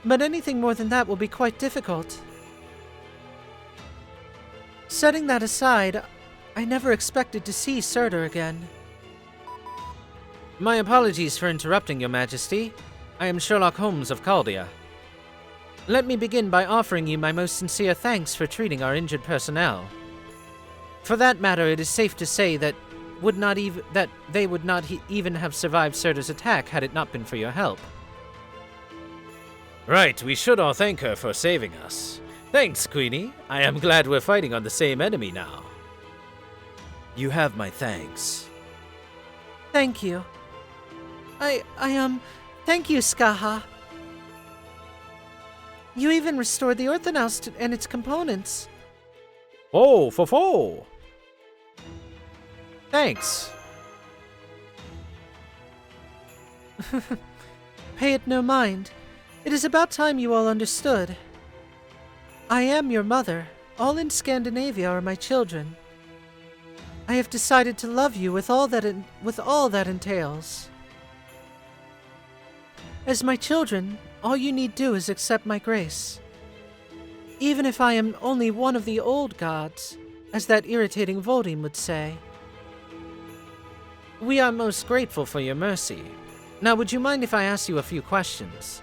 but anything more than that will be quite difficult. Setting that aside, I never expected to see Surtur again. My apologies for interrupting, Your Majesty. I am Sherlock Holmes of Chaldea. Let me begin by offering you my most sincere thanks for treating our injured personnel. For that matter, it is safe to say that they would not even have survived Surtur's attack had it not been for your help. Right, we should all thank her for saving us. Thanks, Queenie. I am glad we're fighting on the same enemy now. You have my thanks. Thank you. Thank you, Skaha. You even restored the Orthonaus and its components. Oh, fo. Thanks. Pay it no mind. It is about time you all understood. I am your mother. All in Scandinavia are my children. I have decided to love you with all that entails. As my children, all you need do is accept my grace. even if I am only one of the old gods, as that irritating Volding would say. We are most grateful for your mercy. Now, would you mind if I ask you a few questions?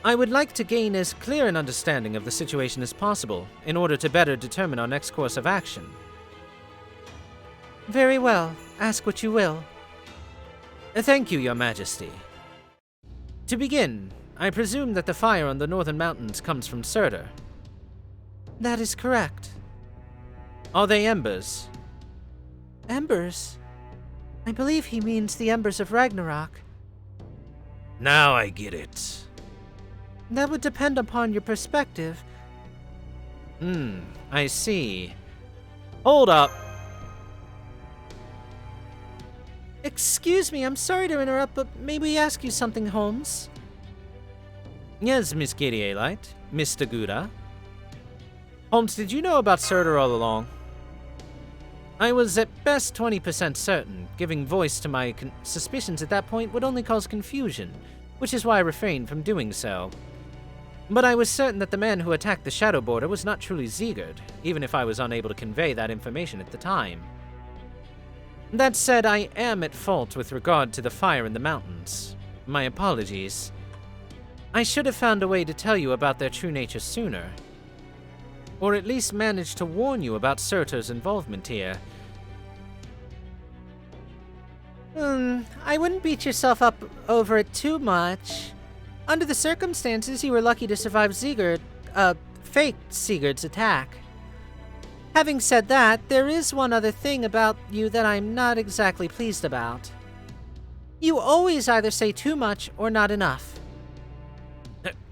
I would like to gain as clear an understanding of the situation as possible, in order to better determine our next course of action. Very well. Ask what you will. Thank you, Your Majesty. To begin, I presume that the fire on the northern mountains comes from Surtur. That is correct. Are they embers? Embers? I believe he means the embers of Ragnarok. Now I get it. That would depend upon your perspective. I see. Hold up. Excuse me, I'm sorry to interrupt, but may we ask you something, Holmes? Yes, Miss Gidealite, Mr. Gouda. Holmes, did you know about Surtur all along? I was at best 20% certain. Giving voice to my suspicions at that point would only cause confusion, which is why I refrained from doing so. But I was certain that the man who attacked the Shadow Border was not truly Sigurd, even if I was unable to convey that information at the time. That said, I am at fault with regard to the fire in the mountains. My apologies. I should have found a way to tell you about their true nature sooner. Or at least managed to warn you about Surtur's involvement here. I wouldn't beat yourself up over it too much. Under the circumstances, you were lucky to survive fake Sigurd's attack. Having said that, there is one other thing about you that I'm not exactly pleased about. You always either say too much or not enough.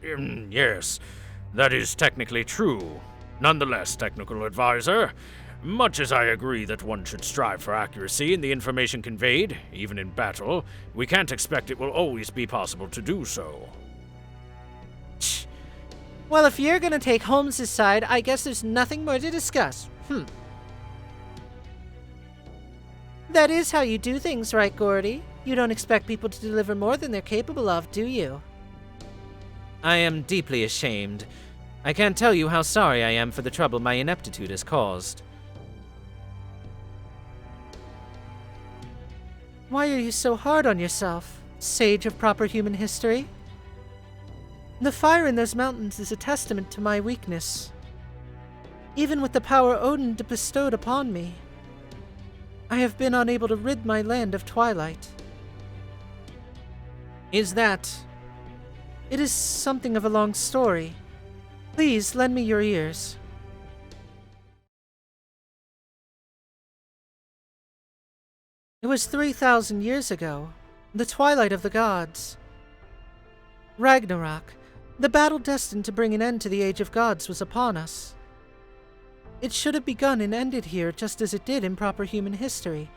Yes, that is technically true. Nonetheless, technical advisor, much as I agree that one should strive for accuracy in the information conveyed, even in battle, we can't expect it will always be possible to do so. Well, if you're gonna take Holmes' side, I guess there's nothing more to discuss. That is how you do things, right, Gordy? You don't expect people to deliver more than they're capable of, do you? I am deeply ashamed. I can't tell you how sorry I am for the trouble my ineptitude has caused. Why are you so hard on yourself, sage of proper human history? The fire in those mountains is a testament to my weakness. Even with the power Odin bestowed upon me, I have been unable to rid my land of twilight. Is that... It is something of a long story. Please lend me your ears. It was 3,000 years ago, the twilight of the gods. Ragnarok, the battle destined to bring an end to the Age of Gods, was upon us. It should have begun and ended here just as it did in proper human history.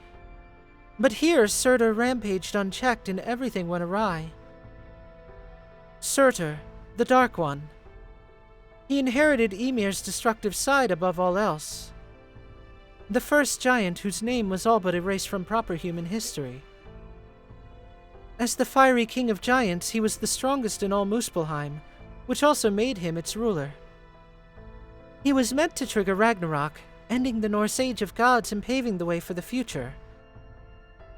But here Surtur rampaged unchecked and everything went awry. Surtur, the Dark One. He inherited Ymir's destructive side above all else. The first giant whose name was all but erased from proper human history. As the fiery king of giants, he was the strongest in all Muspelheim, which also made him its ruler. He was meant to trigger Ragnarok, ending the Norse Age of Gods and paving the way for the future.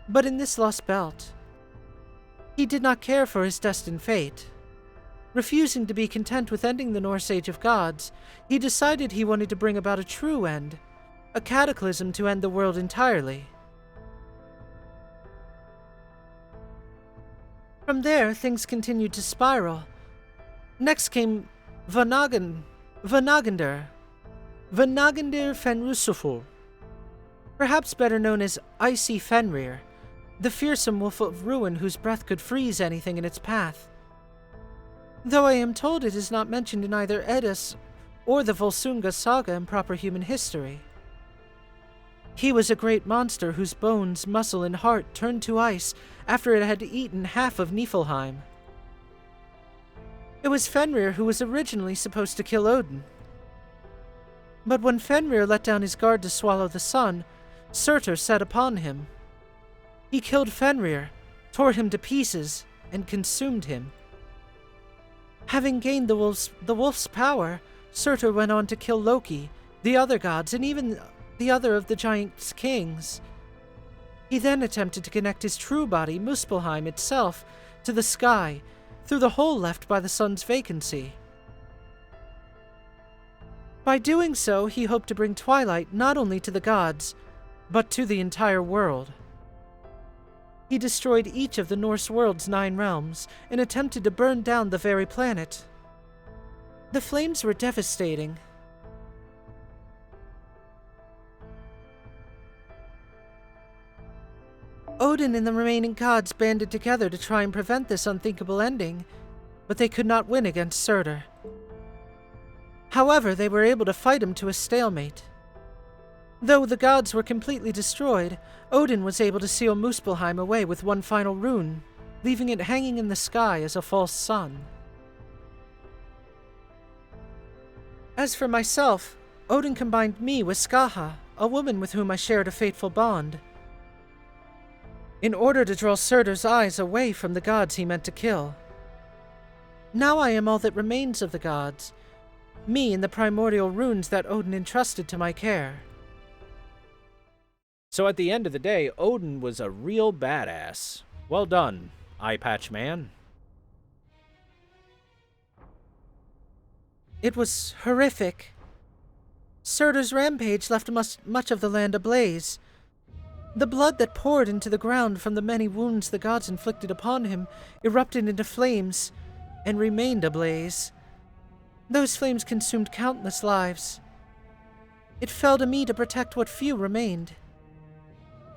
But in this lost belt, he did not care for his destined fate. Refusing to be content with ending the Norse Age of Gods, he decided he wanted to bring about a true end, a cataclysm to end the world entirely. From there, things continued to spiral. Next came Vanagender Fenrisuful, perhaps better known as Icy Fenrir, the fearsome wolf of ruin whose breath could freeze anything in its path. Though I am told it is not mentioned in either Eddas or the Volsunga saga in proper human history. He was a great monster whose bones, muscle, and heart turned to ice after it had eaten half of Niflheim. It was Fenrir who was originally supposed to kill Odin. But when Fenrir let down his guard to swallow the sun, Surtur set upon him. He killed Fenrir, tore him to pieces, and consumed him. Having gained the wolf's power, Surtur went on to kill Loki, the other gods, and even the other of the giant's kings. He then attempted to connect his true body, Muspelheim itself, to the sky, through the hole left by the sun's vacancy. By doing so, he hoped to bring twilight not only to the gods, but to the entire world. He destroyed each of the Norse world's 9 realms and attempted to burn down the very planet. The flames were devastating. Odin and the remaining gods banded together to try and prevent this unthinkable ending, but they could not win against Surtur. However, they were able to fight him to a stalemate. Though the gods were completely destroyed, Odin was able to seal Muspelheim away with one final rune, leaving it hanging in the sky as a false sun. As for myself, Odin combined me with Skaha, a woman with whom I shared a fateful bond, in order to draw Surtur's eyes away from the gods he meant to kill. Now I am all that remains of the gods, me and the primordial runes that Odin entrusted to my care. So at the end of the day, Odin was a real badass. Well done, Eye Patch Man. It was horrific. Surtur's rampage left much of the land ablaze. The blood that poured into the ground from the many wounds the gods inflicted upon him erupted into flames and remained ablaze. Those flames consumed countless lives. It fell to me to protect what few remained.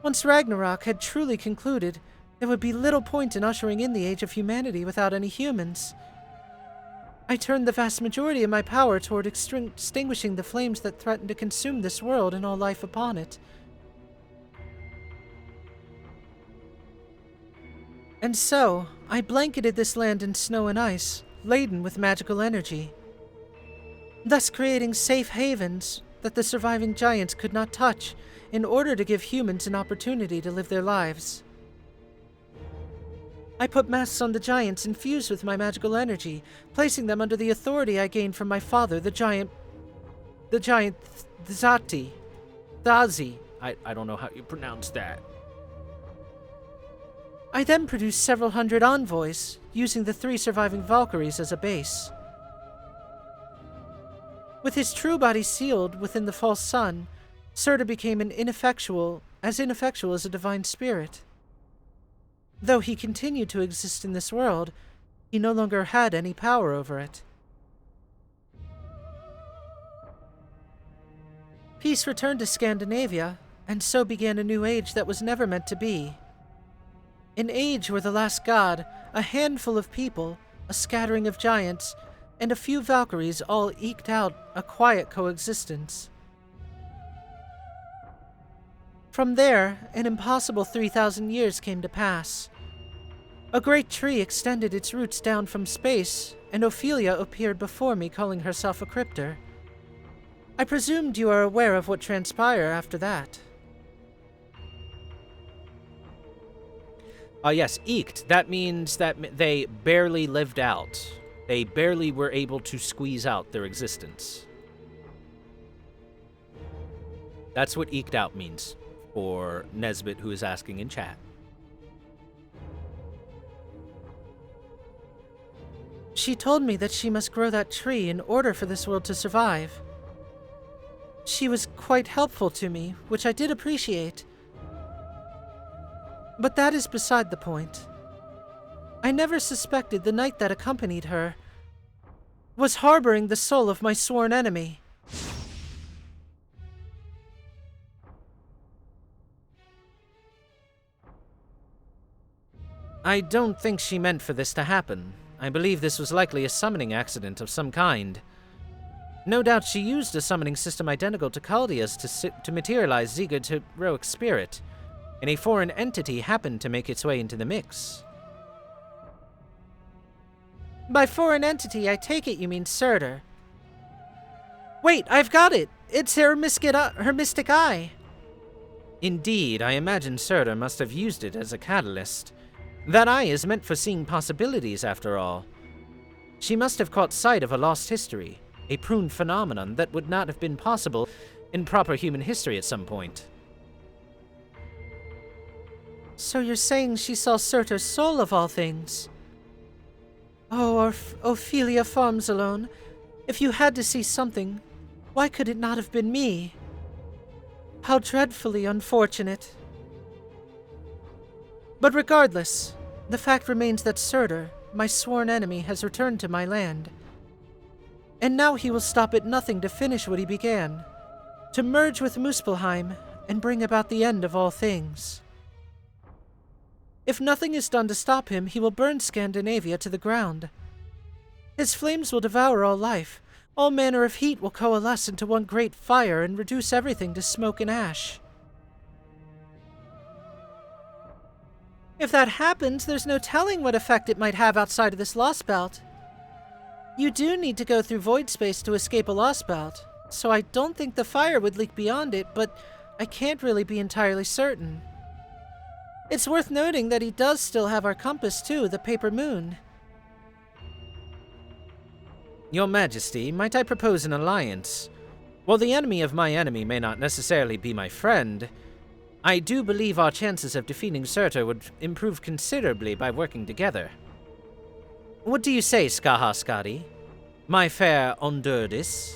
Once Ragnarok had truly concluded, there would be little point in ushering in the age of humanity without any humans. I turned the vast majority of my power toward extinguishing the flames that threatened to consume this world and all life upon it. And so, I blanketed this land in snow and ice, laden with magical energy, thus creating safe havens that the surviving giants could not touch in order to give humans an opportunity to live their lives. I put masks on the giants infused with my magical energy, placing them under the authority I gained from my father, the giant Thazi. I don't know how you pronounce that. I then produced several hundred envoys, using the 3 surviving Valkyries as a base. With his true body sealed within the false sun, Surtur became ineffectual as a divine spirit. Though he continued to exist in this world, he no longer had any power over it. Peace returned to Scandinavia, and so began a new age that was never meant to be. An age where the last god, a handful of people, a scattering of giants, and a few Valkyries all eked out a quiet coexistence. From there, an impossible 3,000 years came to pass. A great tree extended its roots down from space, and Ophelia appeared before me calling herself a cryptor. I presumed you are aware of what transpired after that. Yes, eked. That means that they barely lived out. They barely were able to squeeze out their existence. That's what eked out means, for Nesbit, who is asking in chat. She told me that she must grow that tree in order for this world to survive. She was quite helpful to me, which I did appreciate. But that is beside the point. I never suspected the knight that accompanied her was harboring the soul of my sworn enemy. I don't think she meant for this to happen. I believe this was likely a summoning accident of some kind. No doubt she used a summoning system identical to Chaldea's to materialize Sigurd's heroic spirit, and a foreign entity happened to make its way into the mix. By foreign entity, I take it you mean Surtur. Wait, I've got it! It's her mystic eye! Indeed, I imagine Surtur must have used it as a catalyst. That eye is meant for seeing possibilities, after all. She must have caught sight of a lost history, A prune phenomenon that would not have been possible in proper human history at some point. So you're saying she saw Surtur's soul of all things? Oh, Ophelia Farms alone. If you had to see something, why could it not have been me? How dreadfully unfortunate. But regardless, the fact remains that Surtur, my sworn enemy, has returned to my land. And now he will stop at nothing to finish what he began, to merge with Muspelheim and bring about the end of all things. If nothing is done to stop him, he will burn Scandinavia to the ground. His flames will devour all life. All manner of heat will coalesce into one great fire and reduce everything to smoke and ash. If that happens, there's no telling what effect it might have outside of this Lost Belt. You do need to go through void space to escape a Lost Belt, so I don't think the fire would leak beyond it, but I can't really be entirely certain. It's worth noting that he does still have our compass too, the paper moon. Your Majesty, might I propose an alliance? While the enemy of my enemy may not necessarily be my friend, I do believe our chances of defeating Surtur would improve considerably by working together. What do you say, Skaha Skadi? My fair Ondurdis?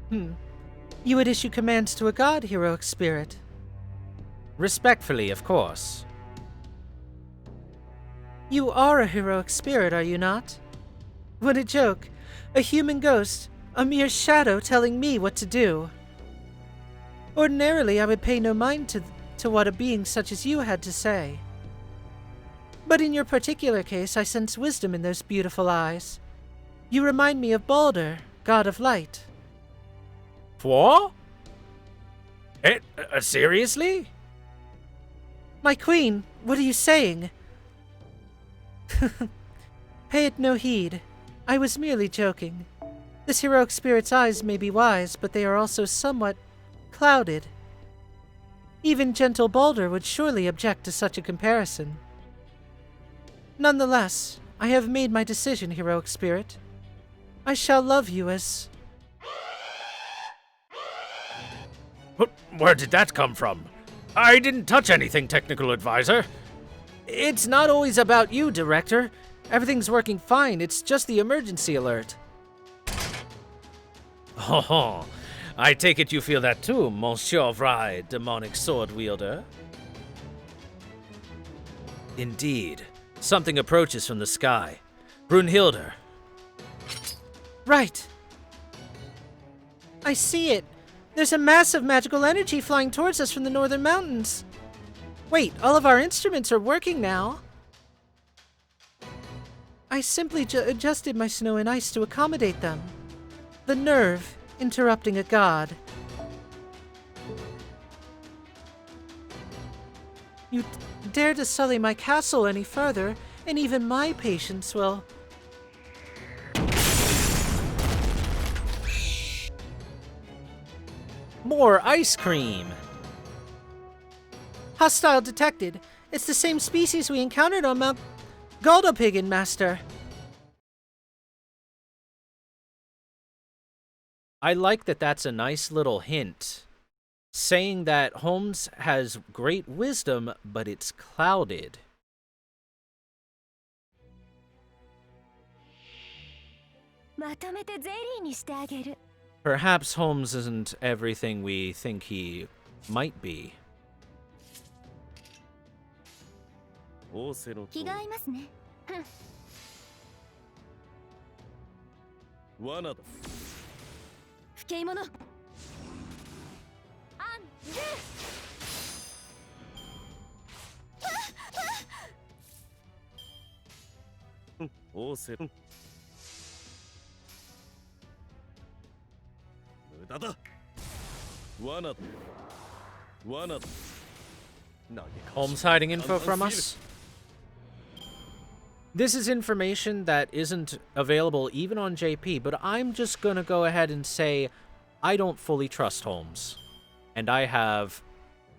You would issue commands to a god, heroic spirit. Respectfully, of course. You are a heroic spirit, are you not? What a joke. A human ghost, a mere shadow telling me what to do. Ordinarily, I would pay no mind to what a being such as you had to say. But in your particular case, I sense wisdom in those beautiful eyes. You remind me of Baldur, god of light. What? Seriously? My queen, what are you saying? Pay it no heed. I was merely joking. This heroic spirit's eyes may be wise, but they are also somewhat clouded. Even gentle Baldur would surely object to such a comparison. Nonetheless, I have made my decision, heroic spirit. I shall love you as... Where did that come from? I didn't touch anything, technical advisor. It's not always about you, Director. Everything's working fine, it's just the emergency alert. Oh, I take it you feel that too, Monsieur Vry, demonic sword wielder. Indeed. Something approaches from the sky. Brunhilde. Right. I see it. There's a massive magical energy flying towards us from the northern mountains. Wait, all of our instruments are working now. I simply adjusted my snow and ice to accommodate them. The nerve, interrupting a god. You dare to sully my castle any further, and even my patience will... More ice cream! Hostile detected. It's the same species we encountered on Mount Galdhøpiggen, Master. I like that that's a nice little hint. Saying that Holmes has great wisdom, but it's clouded. Perhaps Holmes isn't everything we think he might be. 気が合いますね。罠だ。不敬者。アンジュ。仰せ。無駄だ。罠だ。罠だ。 Holmes hiding info from us? This is information that isn't available even on JP, but I'm just gonna go ahead and say I don't fully trust Holmes. And I have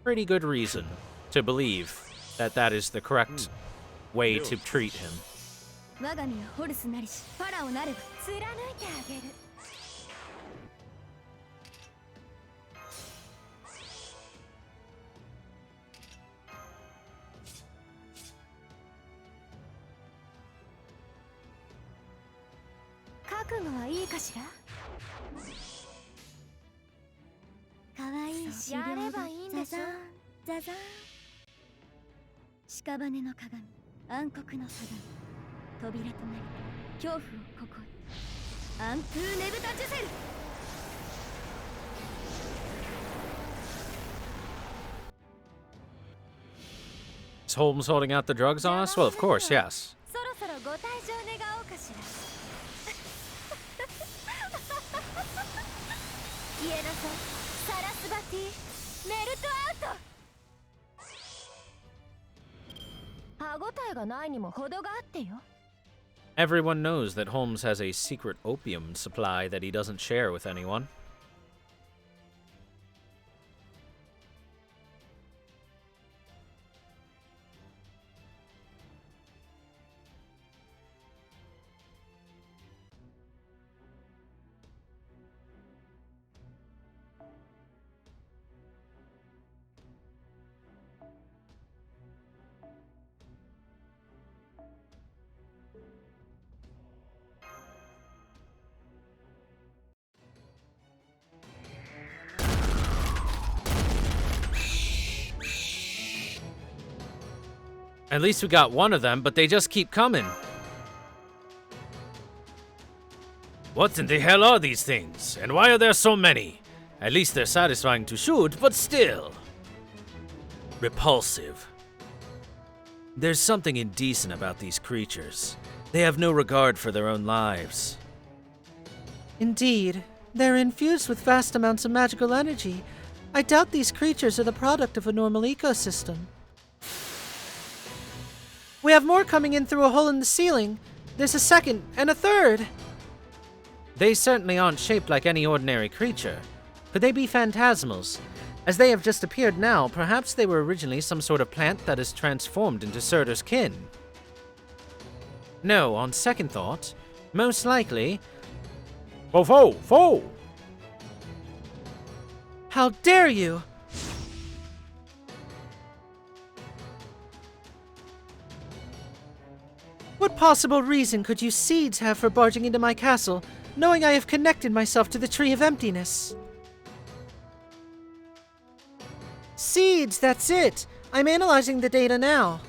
pretty good reason to believe that that is the correct way to treat him. 我が身はホルスなりしファラオなれば貫いてあげる。覚悟はいいかしら。かわいいしやればいいんでしょ。ザザン屍の鏡、暗黒の鏡、扉となり恐怖をここへ。アンプーネブタジュセル。Is Holmes holding out the drugs on us? Well, of course, yes. そろそろご退場願おうかしら。言えなさい、サラスバティ、メルトアウト。歯ごたえがないにも程があってよ。Everyone knows that Holmes has a secret opium supply that he doesn't share with anyone. At least we got one of them, but they just keep coming. What in the hell are these things? And why are there so many? At least they're satisfying to shoot, but still. Repulsive. There's something indecent about these creatures. They have no regard for their own lives. Indeed, they're infused with vast amounts of magical energy. I doubt these creatures are the product of a normal ecosystem. We have more coming in through a hole in the ceiling. There's a second and a third. They certainly aren't shaped like any ordinary creature. Could they be phantasmals? As they have just appeared now, perhaps they were originally some sort of plant that is transformed into Surtur's kin. No, on second thought, most likely... Fo! How dare you! What possible reason could you seeds have for barging into my castle, knowing I have connected myself to the Tree of Emptiness? Seeds, that's it! I'm analyzing the data now.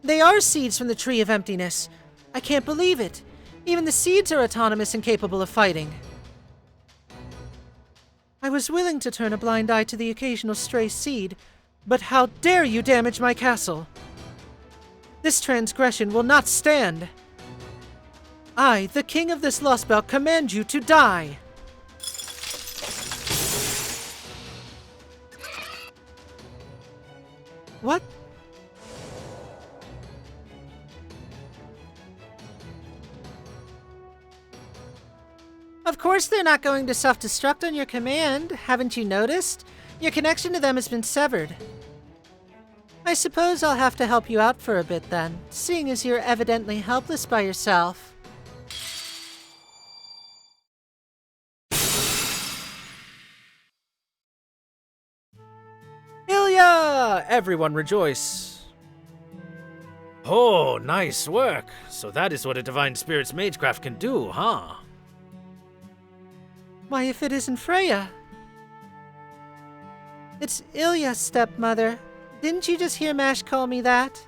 They are seeds from the Tree of Emptiness. I can't believe it. Even the seeds are autonomous and capable of fighting. I was willing to turn a blind eye to the occasional stray seed, but how dare you damage my castle? This transgression will not stand. I, the king of this Lostbelt, command you to die. What? Of course they're not going to self-destruct on your command, haven't you noticed? Your connection to them has been severed. I suppose I'll have to help you out for a bit then, seeing as you're evidently helpless by yourself. Ilya! Everyone rejoice. Oh, nice work. So that is what a Divine Spirit's magecraft can do, huh? Why, if it isn't Freya? It's Ilya's stepmother. Didn't you just hear Mash call me that?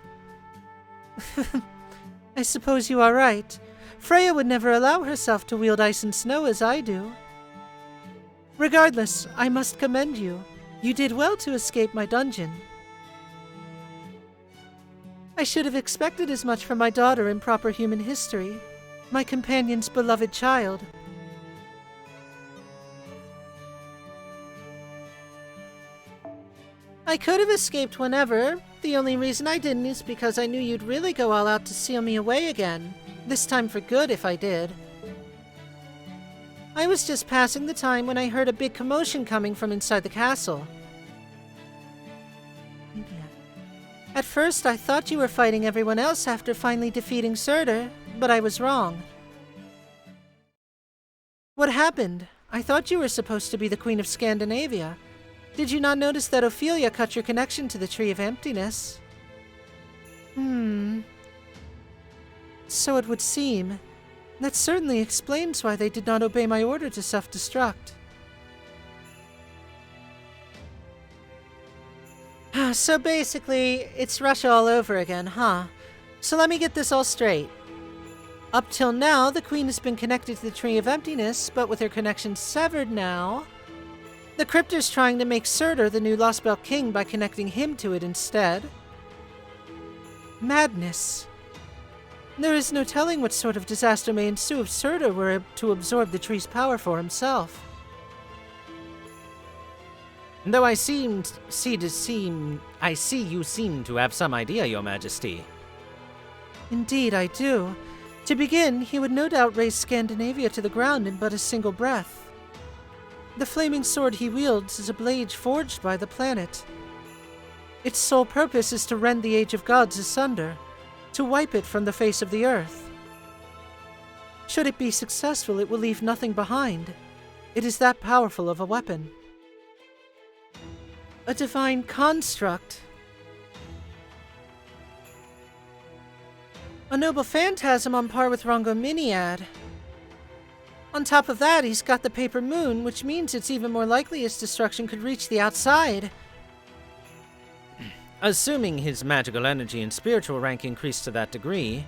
I suppose you are right. Freya would never allow herself to wield ice and snow as I do. Regardless, I must commend you. You did well to escape my dungeon. I should have expected as much from my daughter in proper human history, my companion's beloved child. I could have escaped whenever. The only reason I didn't is because I knew you'd really go all out to seal me away again. This time for good, if I did. I was just passing the time when I heard a big commotion coming from inside the castle. At first, I thought you were fighting everyone else after finally defeating Surtur, but I was wrong. What happened? I thought you were supposed to be the Queen of Scandinavia. Did you not notice that Ophelia cut your connection to the Tree of Emptiness? So it would seem. That certainly explains why they did not obey my order to self-destruct. So basically, it's Russia all over again, huh? So let me get this all straight. Up till now, the Queen has been connected to the Tree of Emptiness, but with her connection severed now, the Cryptor's trying to make Surtur the new Lostbelt King by connecting him to it instead. Madness. There is no telling what sort of disaster may ensue if Surtur were to absorb the tree's power for himself. Though I see you seem to have some idea, Your Majesty. Indeed, I do. To begin, he would no doubt raise Scandinavia to the ground in but a single breath. The flaming sword he wields is a blade forged by the planet. Its sole purpose is to rend the Age of Gods asunder, to wipe it from the face of the earth. Should it be successful, it will leave nothing behind. It is that powerful of a weapon. A divine construct. A noble phantasm on par with Rongominiad. On top of that, he's got the paper moon, which means it's even more likely his destruction could reach the outside. Assuming his magical energy and spiritual rank increased to that degree,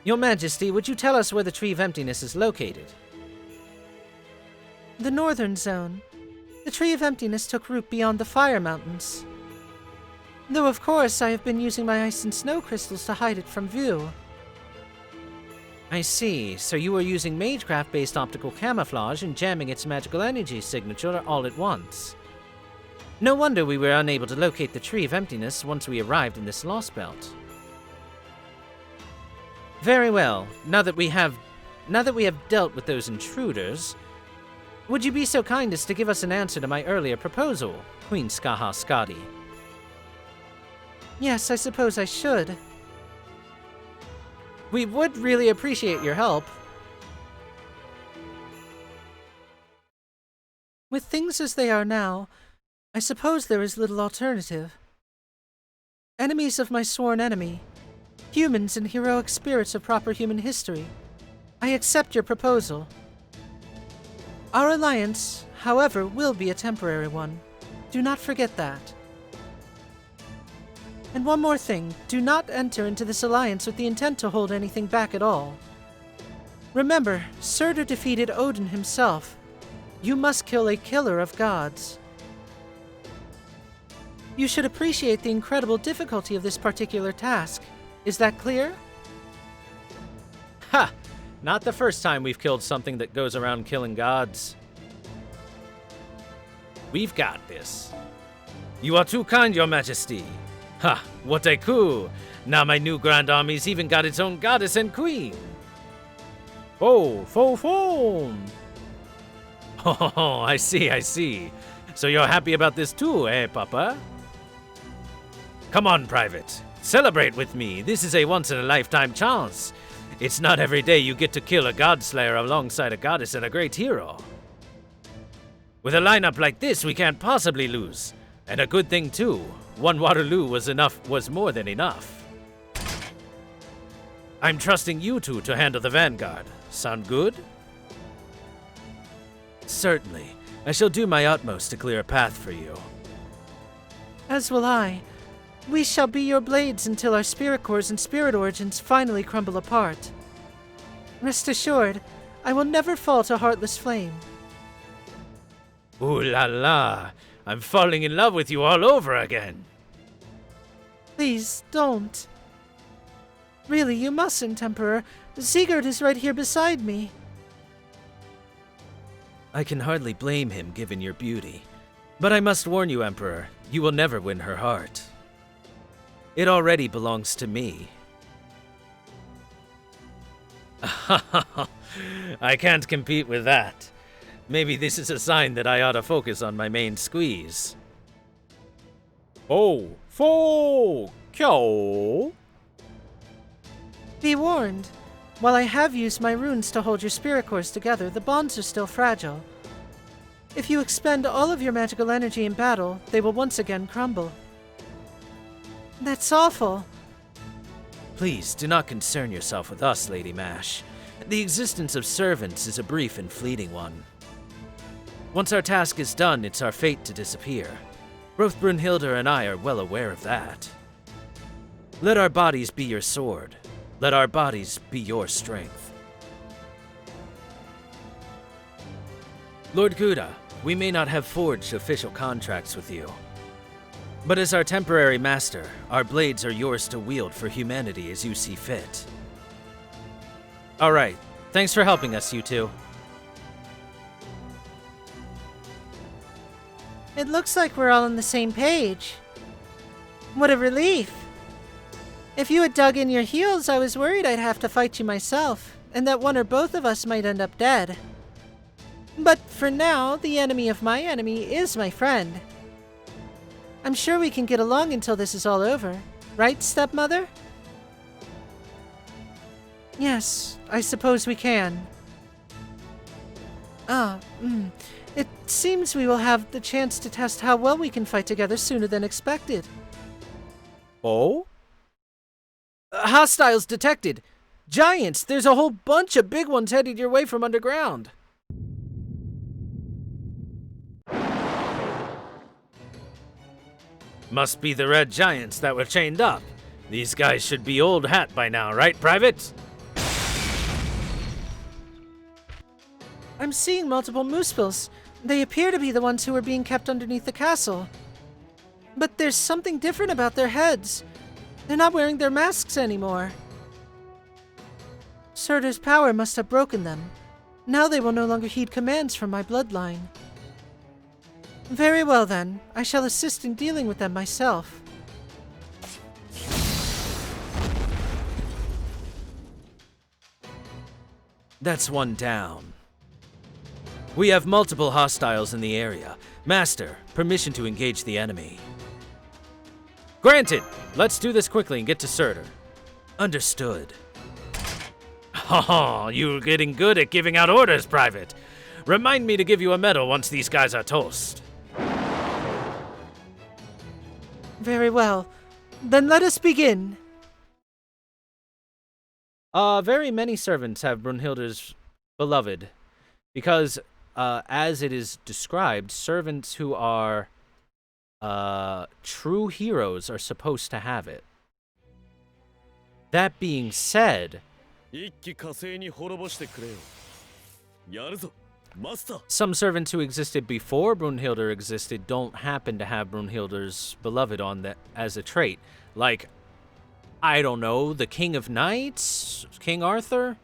Your Majesty, would you tell us where the Tree of Emptiness is located? The northern zone. The Tree of Emptiness took root beyond the Fire Mountains. Though of course I have been using my ice and snow crystals to hide it from view. I see, so you are using Magecraft-based optical camouflage and jamming its magical energy signature all at once. No wonder we were unable to locate the Tree of Emptiness once we arrived in this Lostbelt. Very well, now that we have dealt with those intruders, would you be so kind as to give us an answer to my earlier proposal, Queen Skaha Skadi? Yes, I suppose I should. We would really appreciate your help. With things as they are now, I suppose there is little alternative. Enemies of my sworn enemy, humans and heroic spirits of proper human history, I accept your proposal. Our alliance, however, will be a temporary one. Do not forget that. And one more thing, do not enter into this alliance with the intent to hold anything back at all. Remember, Surtur defeated Odin himself. You must kill a killer of gods. You should appreciate the incredible difficulty of this particular task. Is that clear? Ha! Not the first time we've killed something that goes around killing gods. We've got this. You are too kind, Your Majesty. Ha! What a coup! Now my new grand army's even got its own goddess and queen. Oh, foam! Oh, I see. So you're happy about this too, eh, Papa? Come on, Private. Celebrate with me. This is a once-in-a-lifetime chance. It's not every day you get to kill a godslayer alongside a goddess and a great hero. With a lineup like this, we can't possibly lose. And a good thing, too. One Waterloo was more than enough. I'm trusting you two to handle the vanguard. Sound good? Certainly. I shall do my utmost to clear a path for you. As will I. We shall be your blades until our spirit cores and spirit origins finally crumble apart. Rest assured, I will never fall to heartless flame. Ooh la la! I'm falling in love with you all over again. Please, don't. Really, you mustn't, Emperor. Sigurd is right here beside me. I can hardly blame him given your beauty. But I must warn you, Emperor, you will never win her heart. It already belongs to me. I can't compete with that. Maybe this is a sign that I ought to focus on my main squeeze. Oh, fo, kyo. Be warned. While I have used my runes to hold your spirit cores together, the bonds are still fragile. If you expend all of your magical energy in battle, they will once again crumble. That's awful. Please, do not concern yourself with us, Lady Mash. The existence of servants is a brief and fleeting one. Once our task is done, it's our fate to disappear. Both Brunhilde and I are well aware of that. Let our bodies be your sword. Let our bodies be your strength. Lord Gouda, we may not have forged official contracts with you. But as our temporary master, our blades are yours to wield for humanity as you see fit. Alright, thanks for helping us, you two. It looks like we're all on the same page. What a relief. If you had dug in your heels, I was worried I'd have to fight you myself, and that one or both of us might end up dead. But for now, the enemy of my enemy is my friend. I'm sure we can get along until this is all over. Right, stepmother? Yes, I suppose we can. It seems we will have the chance to test how well we can fight together sooner than expected. Oh? Hostiles detected! Giants! There's a whole bunch of big ones headed your way from underground! Must be the red giants that were chained up. These guys should be old hat by now, right, Private? I'm seeing multiple moosepills. They appear to be the ones who are being kept underneath the castle. But there's something different about their heads. They're not wearing their masks anymore. Surtur's power must have broken them. Now they will no longer heed commands from my bloodline. Very well then. I shall assist in dealing with them myself. That's one down. We have multiple hostiles in the area. Master, permission to engage the enemy. Granted! Let's do this quickly and get to Surtur. Understood. Oh, you're getting good at giving out orders, Private. Remind me to give you a medal once these guys are toast. Very well. Then let us begin. Very many servants have Brunhilde's beloved, because, as it is described, servants who are, true heroes are supposed to have it. That being said, some servants who existed before Brunhilde existed don't happen to have Brunhilde's beloved on that as a trait. Like, I don't know, the King of Knights? King Arthur?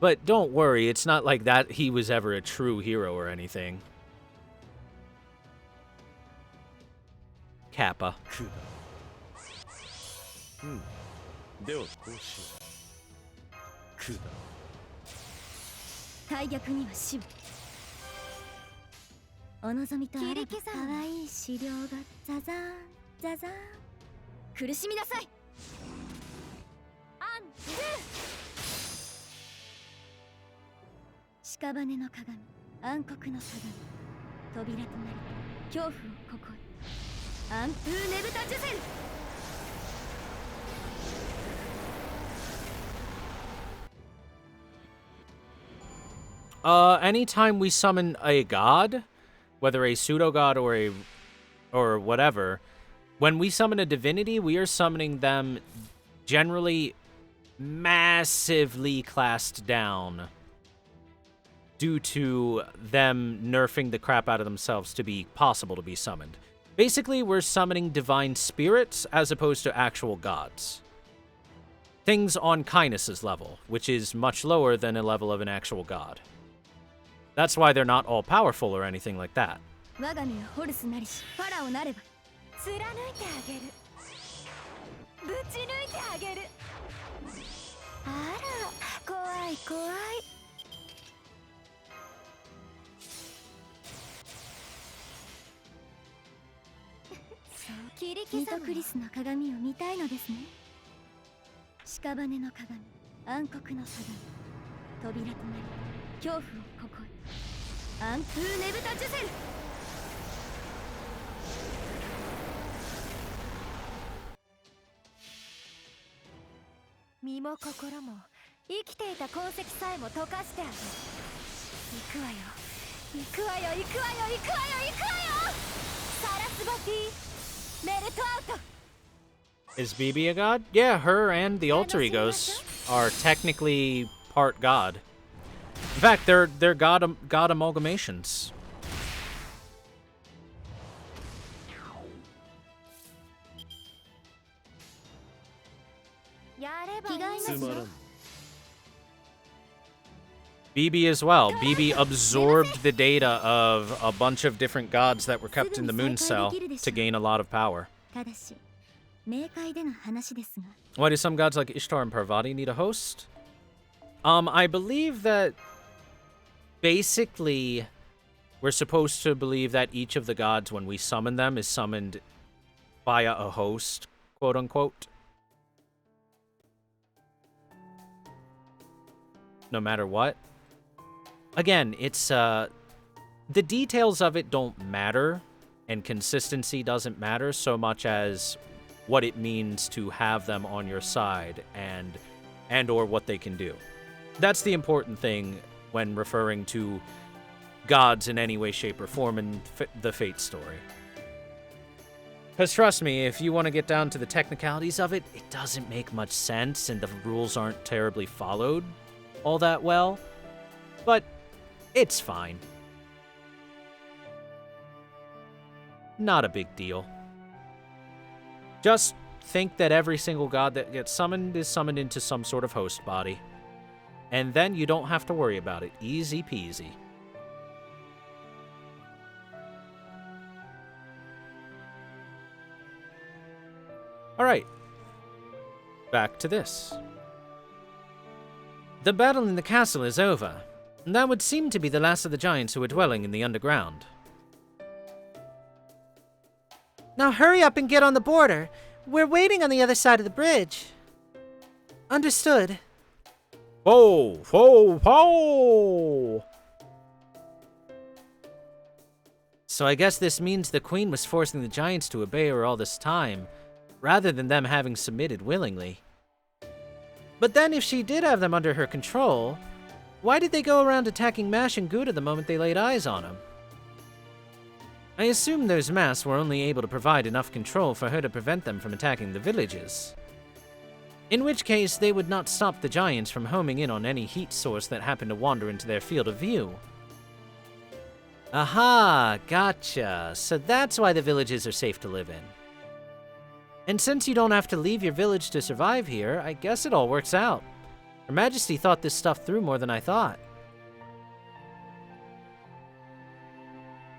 But don't worry, it's not like that he was ever a true hero or anything. Kappa. 大逆には死をお望みとあらばかわいい資料がザザーンザザーン苦しみなさいアンドゥ屍の鏡暗黒の鏡扉となり恐怖をここへアントゥーネブタジュゼルAnytime we summon a god, whether a pseudo-god or whatever, when we summon a divinity, we are summoning them generally massively classed down due to them nerfing the crap out of themselves to be possible to be summoned. Basically, we're summoning divine spirits as opposed to actual gods. Things on Kindness's level, which is much lower than a level of an actual god. That's why they're not all powerful or anything like that. 我が身はホルスなりしファラオなれば貫いてあげるぶち抜いてあげるあら怖い怖いそうミトクリスの鏡を見たいのですね屍の鏡暗黒の差が扉となり恐怖をここへ暗空ねぶたジュセル身も心も生きていた痕跡さえも溶かしてあげる行くわよ行くわよ行くわよ行くわよ行くわよサラスバティメルトアウト Is BB a god? Yeah, her and the alter egos are technically part god. In fact, they're god amalgamations. BB as well. BB absorbed the data of a bunch of different gods that were kept in the moon cell to gain a lot of power. Why do some gods like Ishtar and Parvati need a host? I believe that basically we're supposed to believe that each of the gods, when we summon them, is summoned via a host, quote unquote. No matter what. Again, it's, the details of it don't matter, and consistency doesn't matter so much as what it means to have them on your side and or what they can do. That's the important thing when referring to gods in any way, shape, or form in the Fate story. Because trust me, if you want to get down to the technicalities of it, it doesn't make much sense, and the rules aren't terribly followed all that well. But it's fine. Not a big deal. Just think that every single god that gets summoned is summoned into some sort of host body. And then you don't have to worry about it. Easy peasy. Alright. Back to this. The battle in the castle is over. That would seem to be the last of the giants who were dwelling in the underground. Now hurry up and get on the border. We're waiting on the other side of the bridge. Understood. Whoa! Whoa! Whoa! So I guess this means the queen was forcing the giants to obey her all this time, rather than them having submitted willingly. But then if she did have them under her control, why did they go around attacking Mash and Gouda the moment they laid eyes on him? I assume those masks were only able to provide enough control for her to prevent them from attacking the villages. In which case, they would not stop the giants from homing in on any heat source that happened to wander into their field of view. Aha, gotcha. So that's why the villages are safe to live in. And since you don't have to leave your village to survive here, I guess it all works out. Her Majesty thought this stuff through more than I thought.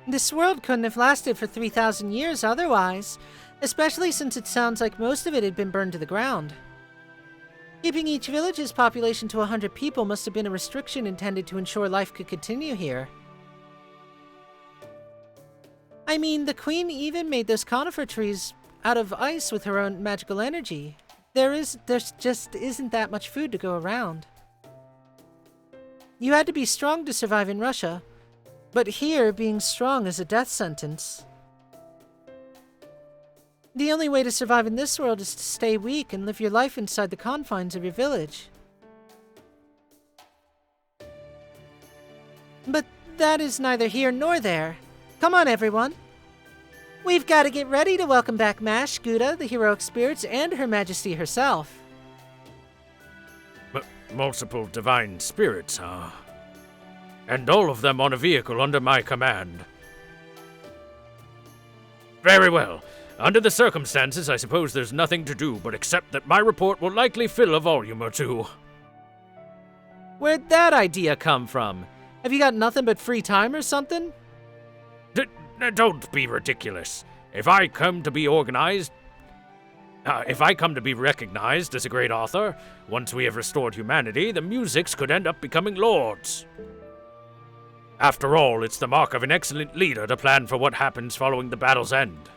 This world couldn't have lasted for 3,000 years otherwise, especially since it sounds like most of it had been burned to the ground. Keeping each village's population to 100 people must have been a restriction intended to ensure life could continue here. I mean, the queen even made those conifer trees out of ice with her own magical energy. There just isn't that much food to go around. You had to be strong to survive in Russia, but here, being strong is a death sentence. The only way to survive in this world is to stay weak and live your life inside the confines of your village. But that is neither here nor there. Come on, everyone. We've got to get ready to welcome back Mash, Gouda, the heroic spirits, and Her Majesty herself. Multiple divine spirits, huh? And all of them on a vehicle under my command. Very well. Under the circumstances, I suppose there's nothing to do but accept that my report will likely fill a volume or two. Where'd that idea come from? Have you got nothing but free time or something? Don't be ridiculous. If I come to be recognized as a great author, once we have restored humanity, the musics could end up becoming lords. After all, it's the mark of an excellent leader to plan for what happens following the battle's end.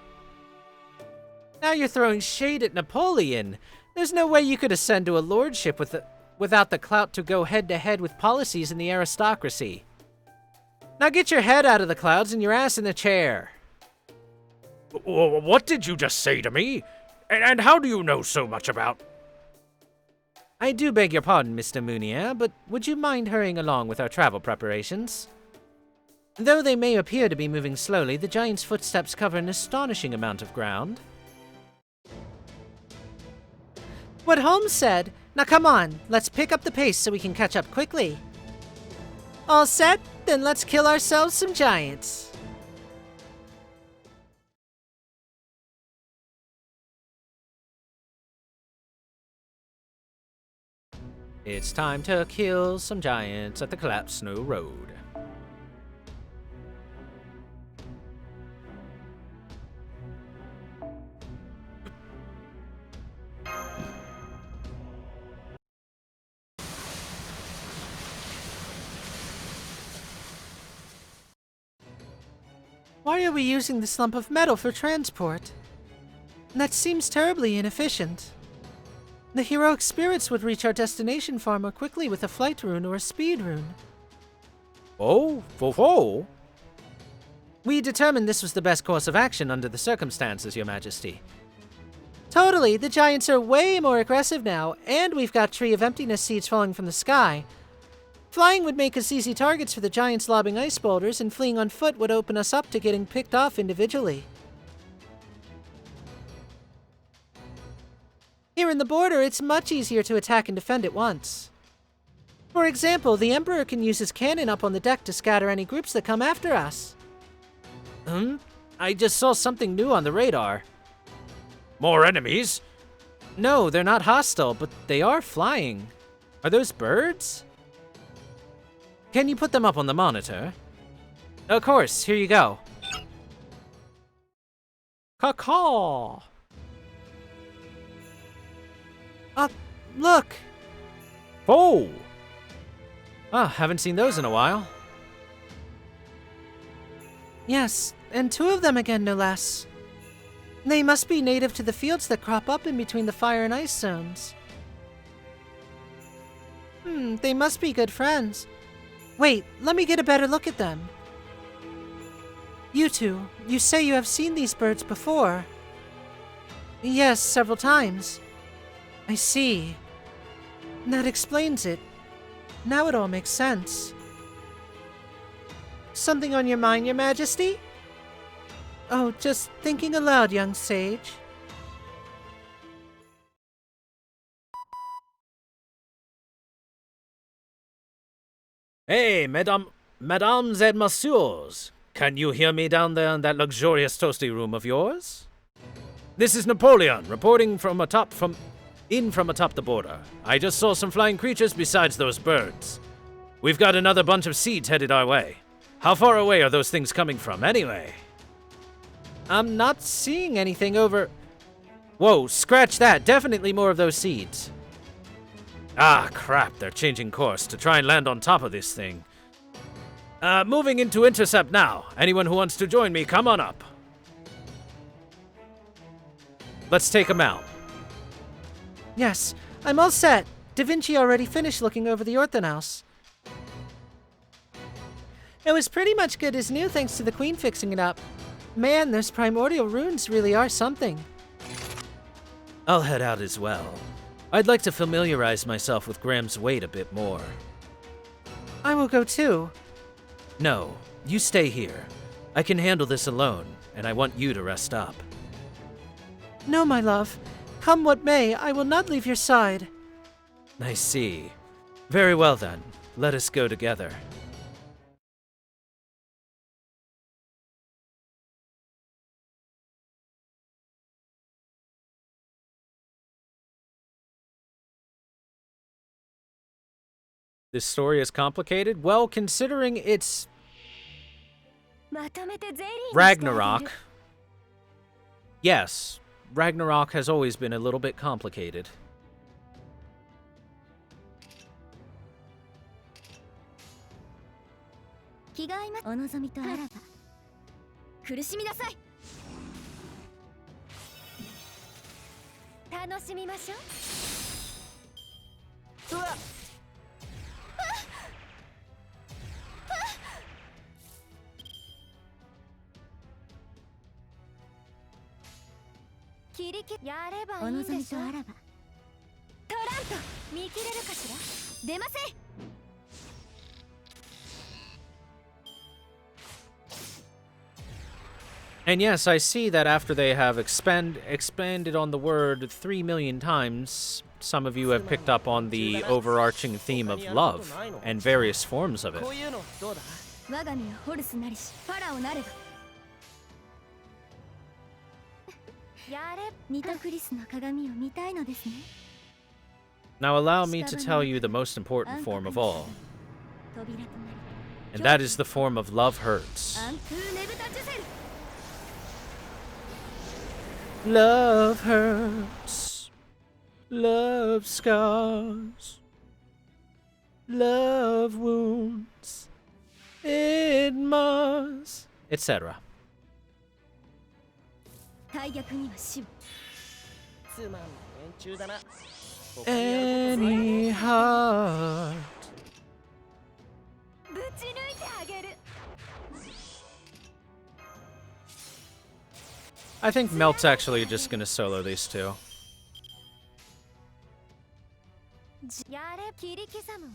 Now you're throwing shade at Napoleon. There's no way you could ascend to a lordship with without the clout to go head-to-head with policies in the aristocracy. Now get your head out of the clouds and your ass in the chair. What did you just say to me? And how do you know so much about... I do beg your pardon, Mr. Mounier, but would you mind hurrying along with our travel preparations? Though they may appear to be moving slowly, the giant's footsteps cover an astonishing amount of ground. What Holmes said. Now come on, let's pick up the pace so we can catch up quickly. All set? Then let's kill ourselves some giants. It's time to kill some giants at the collapsed snow road. Why are we using this lump of metal for transport? That seems terribly inefficient. The heroic spirits would reach our destination far more quickly with a flight rune or a speed rune. Oh, ho. We determined this was the best course of action under the circumstances, Your Majesty. Totally, the giants are way more aggressive now, and we've got Tree of Emptiness seeds falling from the sky. Flying would make us easy targets for the giants lobbing ice boulders, and fleeing on foot would open us up to getting picked off individually. Here in the border, it's much easier to attack and defend at once. For example, the Emperor can use his cannon up on the deck to scatter any groups that come after us. I just saw something new on the radar. More enemies? No, they're not hostile, but they are flying. Are those birds? Can you put them up on the monitor? Of course, here you go. Caw-caw! Look! Oh! Ah, haven't seen those in a while. Yes, and 2 of them again, no less. They must be native to the fields that crop up in between the fire and ice zones. They must be good friends. Wait, let me get a better look at them. You two, you say you have seen these birds before. Yes, several times. I see. That explains it. Now it all makes sense. Something on your mind, Your Majesty? Oh, just thinking aloud, young sage. Hey, mesdames et messieurs. Can you hear me down there in that luxurious toasty room of yours? This is Napoleon, reporting from atop the border. I just saw some flying creatures besides those birds. We've got another bunch of seeds headed our way. How far away are those things coming from, anyway? I'm not seeing anything over... Whoa, scratch that. Definitely more of those seeds. Ah, crap. They're changing course to try and land on top of this thing. Moving into intercept now. Anyone who wants to join me, come on up. Let's take them out. Yes, I'm all set. Da Vinci already finished looking over the Orthonaus. It was pretty much good as new thanks to the Queen fixing it up. Man, those primordial runes really are something. I'll head out as well. I'd like to familiarize myself with Graham's weight a bit more. I will go too. No, you stay here. I can handle this alone, and I want you to rest up. No, my love. Come what may, I will not leave your side. I see. Very well then. Let us go together. This story is complicated? Well, considering it's Ragnarok. Yes, Ragnarok has always been a little bit complicated. うわ切りやればいいんでしょ。トラント見切れるかしら。出ません。And yes, I see that after they have expanded on the word 3 million times, some of you have picked up on the overarching theme of love and various forms of it. こういうのどうだ。我が身はホルスなりしファラオなれば。やれ。ニトクリスの鏡を見たいのですね。Now allow me to tell you the most important form of all, and that is the form of love hurts. Love hurts, love scars, love wounds, it must, etc. 大逆には死を。つまんない連中だな。 Any heart. ぶち抜いてあげる。 I think Melt's actually just gonna solo these two. やれ。切り刻むわ。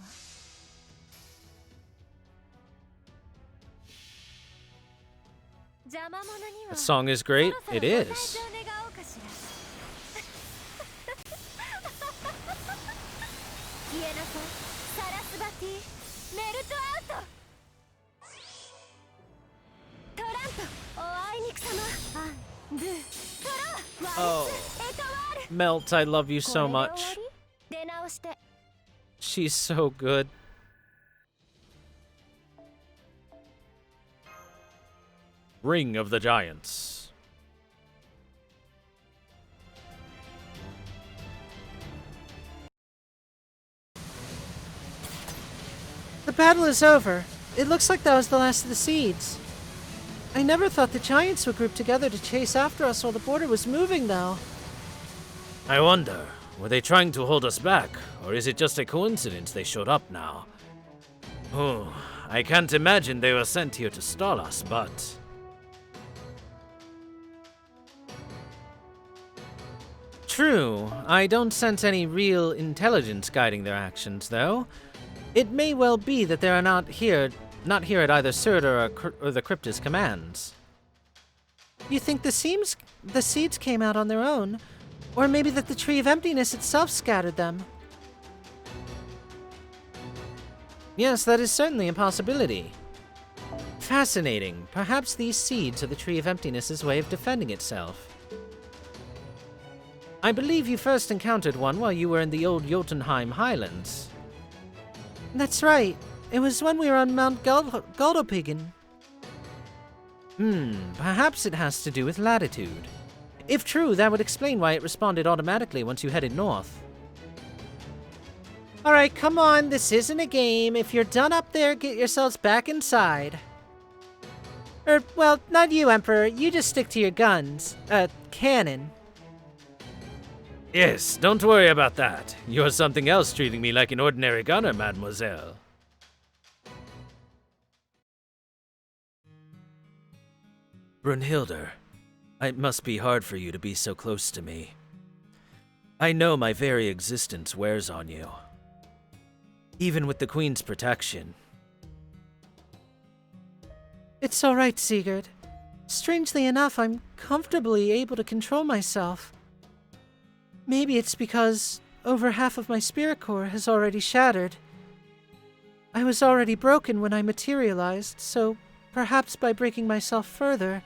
邪魔者には。 That song is great. It is. 消えなさい。サラスバティメルトアウト。トラントおあいにくさま。アンドゥトロワルスエカワール。 Melt, I love you so much. 出直して。 She's so good. Ring of the Giants. The battle is over. It looks like that was the last of the seeds. I never thought the giants would group together to chase after us while the border was moving, though. I wonder, were they trying to hold us back, or is it just a coincidence they showed up now? Oh, I can't imagine they were sent here to stall us, but... True, I don't sense any real intelligence guiding their actions, though. It may well be that they are not here at either Surtur or the Crypta's commands. You think the seeds came out on their own? Or maybe that the Tree of Emptiness itself scattered them? Yes, that is certainly a possibility. Fascinating. Perhaps these seeds are the Tree of Emptiness's way of defending itself. I believe you first encountered one while you were in the old Jotunheim Highlands. That's right. It was when we were on Mount Galdhöpiggen. Perhaps it has to do with latitude. If true, that would explain why it responded automatically once you headed north. Alright, come on, this isn't a game. If you're done up there, get yourselves back inside. Well, not you, Emperor. You just stick to your guns. Cannon. Yes, don't worry about that. You're something else treating me like an ordinary gunner, mademoiselle. Brunhilde, it must be hard for you to be so close to me. I know my very existence wears on you. Even with the Queen's protection. It's alright, Sigurd. Strangely enough, I'm comfortably able to control myself. Maybe it's because over half of my spirit core has already shattered. I was already broken when I materialized, so perhaps by breaking myself further,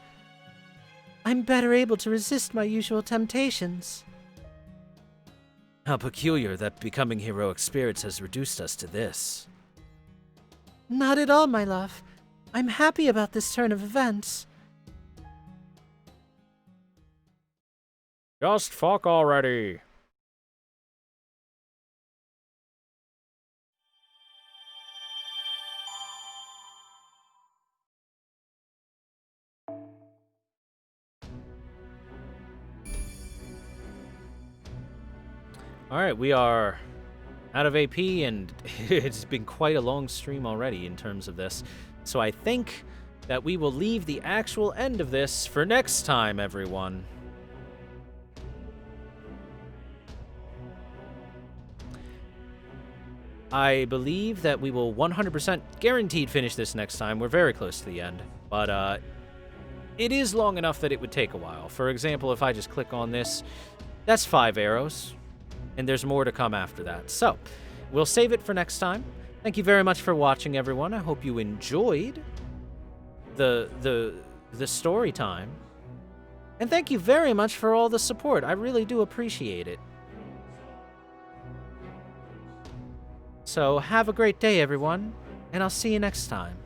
I'm better able to resist my usual temptations. How peculiar that becoming heroic spirits has reduced us to this. Not at all, my love. I'm happy about this turn of events. Just fuck already. Alright, we are out of AP, and it's been quite a long stream already in terms of this. So I think that we will leave the actual end of this for next time, everyone. I believe that we will 100% guaranteed finish this next time. We're very close to the end, but it is long enough that it would take a while. For example, if I just click on this, that's 5 arrows, and there's more to come after that. So, we'll save it for next time. Thank you very much for watching, everyone. I hope you enjoyed the story time. And thank you very much for all the support. I really do appreciate it. So, have a great day, everyone, and I'll see you next time.